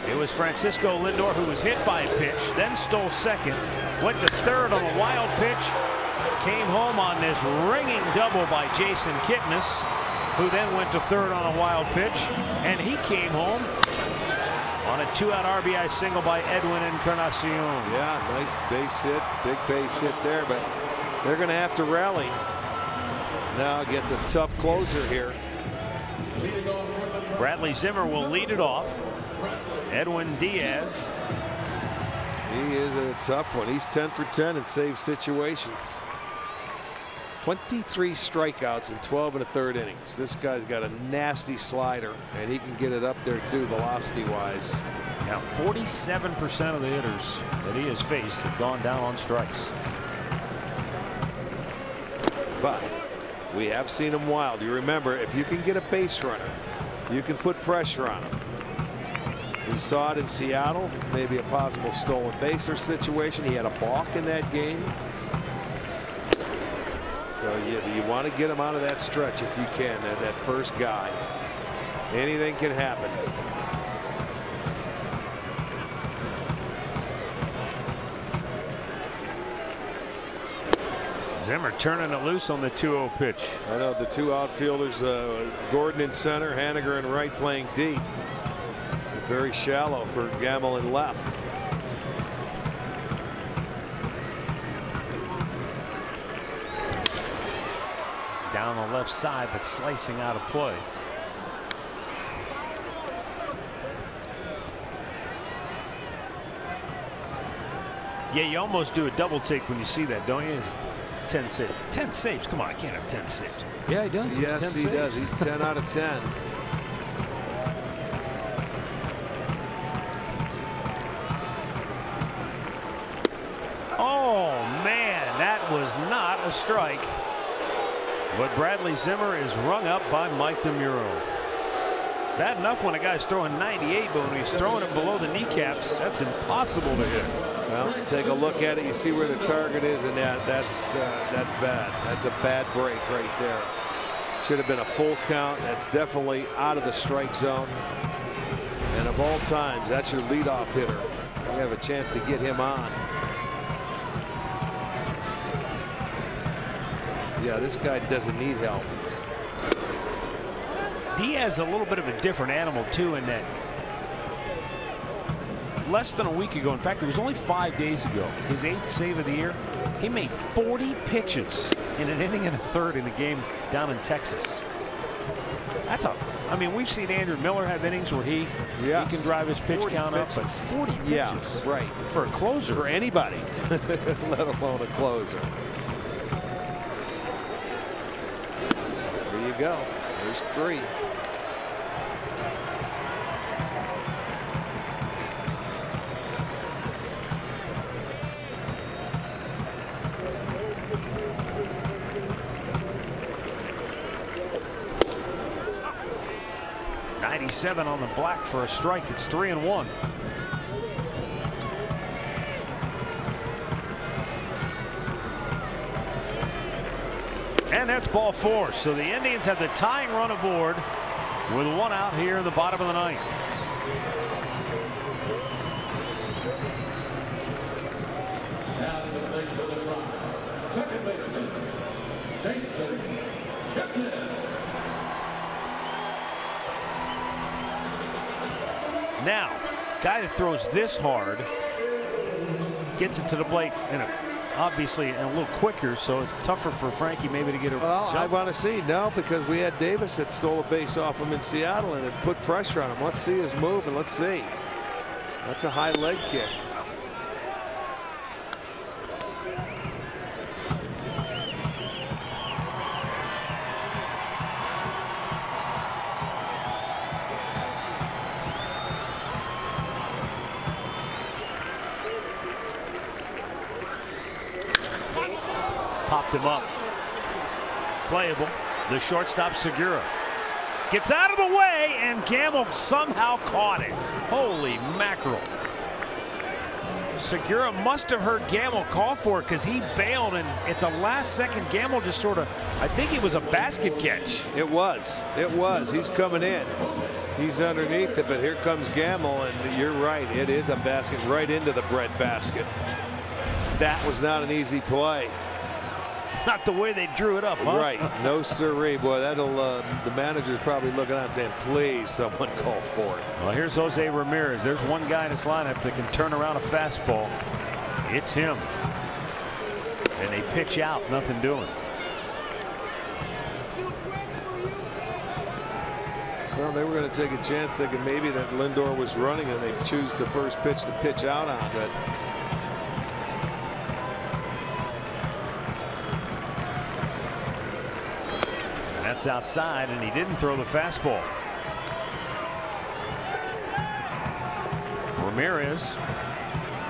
It was Francisco Lindor who was hit by a pitch, then stole second, went to 3rd on a wild pitch, came home on this ringing double by Jason Kipnis, who then went to 3rd on a wild pitch, and he came home on a 2-out RBI single by Edwin Encarnacion. Yeah, nice base hit, big base hit there, but they're going to have to rally now against a tough closer here. Bradley Zimmer will lead it off. Edwin Diaz He is a tough one. He's 10 for 10 in save situations. 23 strikeouts in 12 1/3 innings. This guy's got a nasty slider, and he can get it up there too, velocity-wise. Now, 47% of the hitters that he has faced have gone down on strikes. But we have seen him wild. You remember, if you can get a base runner, you can put pressure on him. We saw it in Seattle, maybe a possible stolen baser situation. He had a balk in that game. So you want to get him out of that stretch if you can, that first guy. Anything can happen. Zimmer turning it loose on the 2-0 pitch. I know the two outfielders, Gordon in center, Haniger in right, playing deep. Very shallow for Gamble in left. Down the left side, but slicing out of play. Yeah, you almost do a double take when you see that, don't you? 10 saves. 10 saves. Come on, I can't have 10 saves. Yeah, he does. Yes, he does. He's 10 out of 10. Oh, man, that was not a strike. But Bradley Zimmer is rung up by Mike DeMuro. Bad enough when a guy's throwing 98, but when he's throwing it below the kneecaps, that's impossible to hit. Well, take a look at it. You see where the target is, and that's bad. That's a bad break right there. Should have been a full count. That's definitely out of the strike zone. And of all times, that's your leadoff hitter. You have a chance to get him on. Yeah, this guy doesn't need help. Diaz a little bit of a different animal too, in that less than a week ago, in fact it was only 5 days ago, his 8th save of the year, he made 40 pitches in an inning and a third in a game down in Texas. That's a, I mean, we've seen Andrew Miller have innings where he can drive his pitch count up, but 40 pitches, yeah, right, for a closer, for anybody, let alone a closer. There you go. There's 3. .97 on the black for a strike. It's 3-1. And that's ball 4. So the Indians have the tying run aboard with 1 out here in the bottom of the 9th. Now to the plate for the drop. Second baseman, Jason Kipnis. Now, guy that throws this hard gets it to the plate in a, obviously a little quicker, so it's tougher for Frankie maybe to get a jump. I want to see. No, because we had Davis that stole a base off him in Seattle and it put pressure on him. Let's see his move, and let's see. That's a high leg kick. Popped him up. Playable. The shortstop Segura gets out of the way, and Gamble somehow caught it. Holy mackerel. Segura must have heard Gamble call for it, because he bailed, and at the last second Gamble just sort of, I think it was a basket catch. It was. It was. He's coming in. He's underneath it, but here comes Gamble, and you're right. It is a basket right into the bread basket. That was not an easy play. Not the way they drew it up, huh? Right. No siree. Boy, that'll the manager's probably looking out and saying, please, someone call for it. Well, here's Jose Ramirez. There's one guy in this lineup that can turn around a fastball. It's him. And they pitch out, nothing doing. Well, they were going to take a chance thinking maybe that Lindor was running and they choose the first pitch to pitch out on, but That's outside, and he didn't throw the fastball. Ramirez,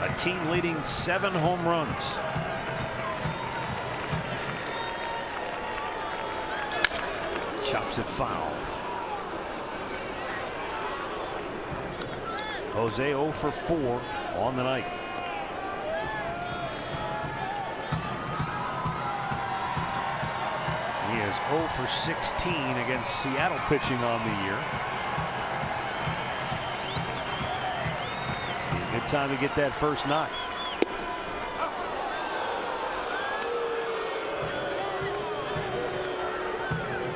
a team leading 7 home runs. Chops it foul. Jose 0 for 4 on the night. He is 0 for 16 against Seattle pitching on the year. Good time to get that first knock.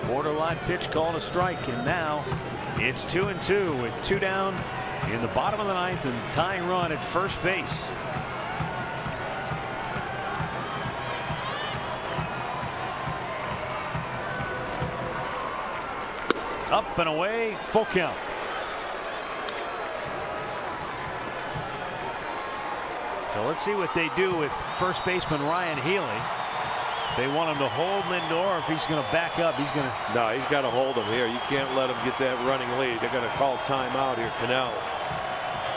Borderline pitch called a strike, and now it's 2-2 with 2 down in the bottom of the 9th and tying run at first base. Up and away, full count. So let's see what they do with first baseman Ryan Healy. They want him to hold Lindor. If he's going to back up, he's going to. No, he's got to hold him here. You can't let him get that running lead. They're going to call timeout here, Cano.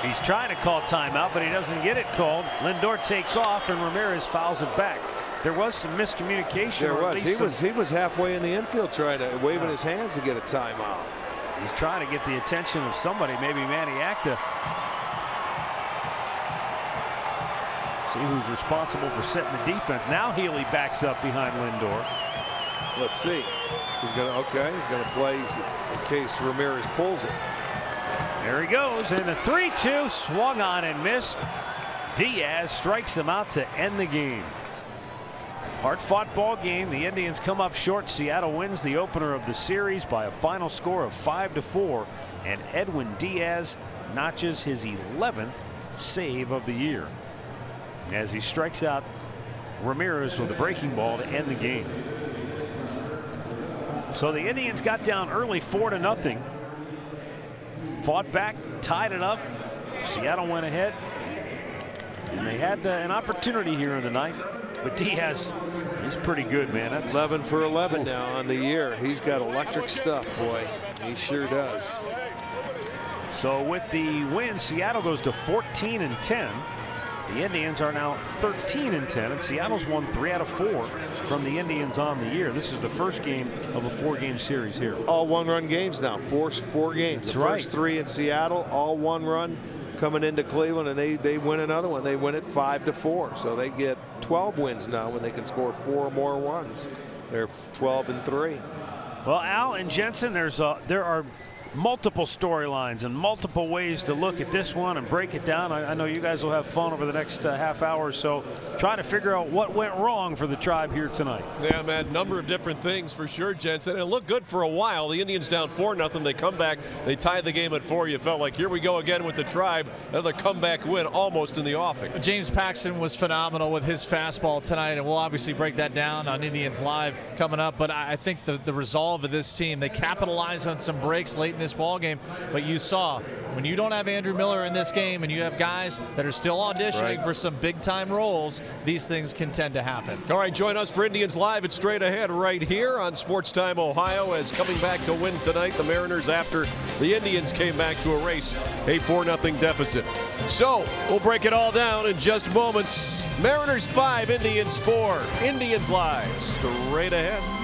He's trying to call timeout, but he doesn't get it called. Lindor takes off, and Ramirez fouls it back. There was some miscommunication. There was. He was halfway in the infield trying to waving his hands to get a timeout. He's trying to get the attention of somebody, maybe Manny Acta. See who's responsible for setting the defense. Now Healy backs up behind Lindor. Let's see. He's going to play in case Ramirez pulls it. There he goes, and a 3-2 swung on and missed. Diaz strikes him out to end the game. Hard-fought ball game. The Indians come up short. Seattle wins the opener of the series by a final score of 5-4, and Edwin Diaz notches his 11th save of the year as he strikes out Ramirez with a breaking ball to end the game. So the Indians got down early 4-0. Fought back, tied it up. Seattle went ahead, and they had an opportunity here in the 9th. But Diaz, he's pretty good, man. That's 11 for 11 now on the year. He's got electric stuff, boy. He sure does. So with the win, Seattle goes to 14-10. The Indians are now 13-10, and Seattle's won 3 out of 4 from the Indians on the year. This is the first game of a 4-game series here. All one-run games now. Four games. That's the right. First 3 in Seattle, all one-run coming into Cleveland, and they win another one. They win it 5-4, so they get 12 wins now when they can score 4 or more runs. They're 12-3. Well, Al and Jensen, there are multiple storylines and multiple ways to look at this one and break it down. I know you guys will have fun over the next half hour or so trying to figure out what went wrong for the Tribe here tonight. Yeah, man, number of different things for sure, Jensen. It looked good for a while. The Indians down 4-0. They come back. They tie the game at 4. You felt like here we go again with the Tribe. Another comeback win almost in the offing. James Paxton was phenomenal with his fastball tonight, and we'll obviously break that down on Indians Live coming up. But I think the resolve of this team, they capitalized on some breaks late in this ball game. But you saw when you don't have Andrew Miller in this game and you have guys that are still auditioning for some big time roles, these things can tend to happen. All right, join us for Indians Live. It's straight ahead right here on Sports Time Ohio, as coming back to win tonight, the Mariners, after the Indians came back to erase a 4-0 deficit. So we'll break it all down in just moments. Mariners 5, Indians 4. Indians Live straight ahead.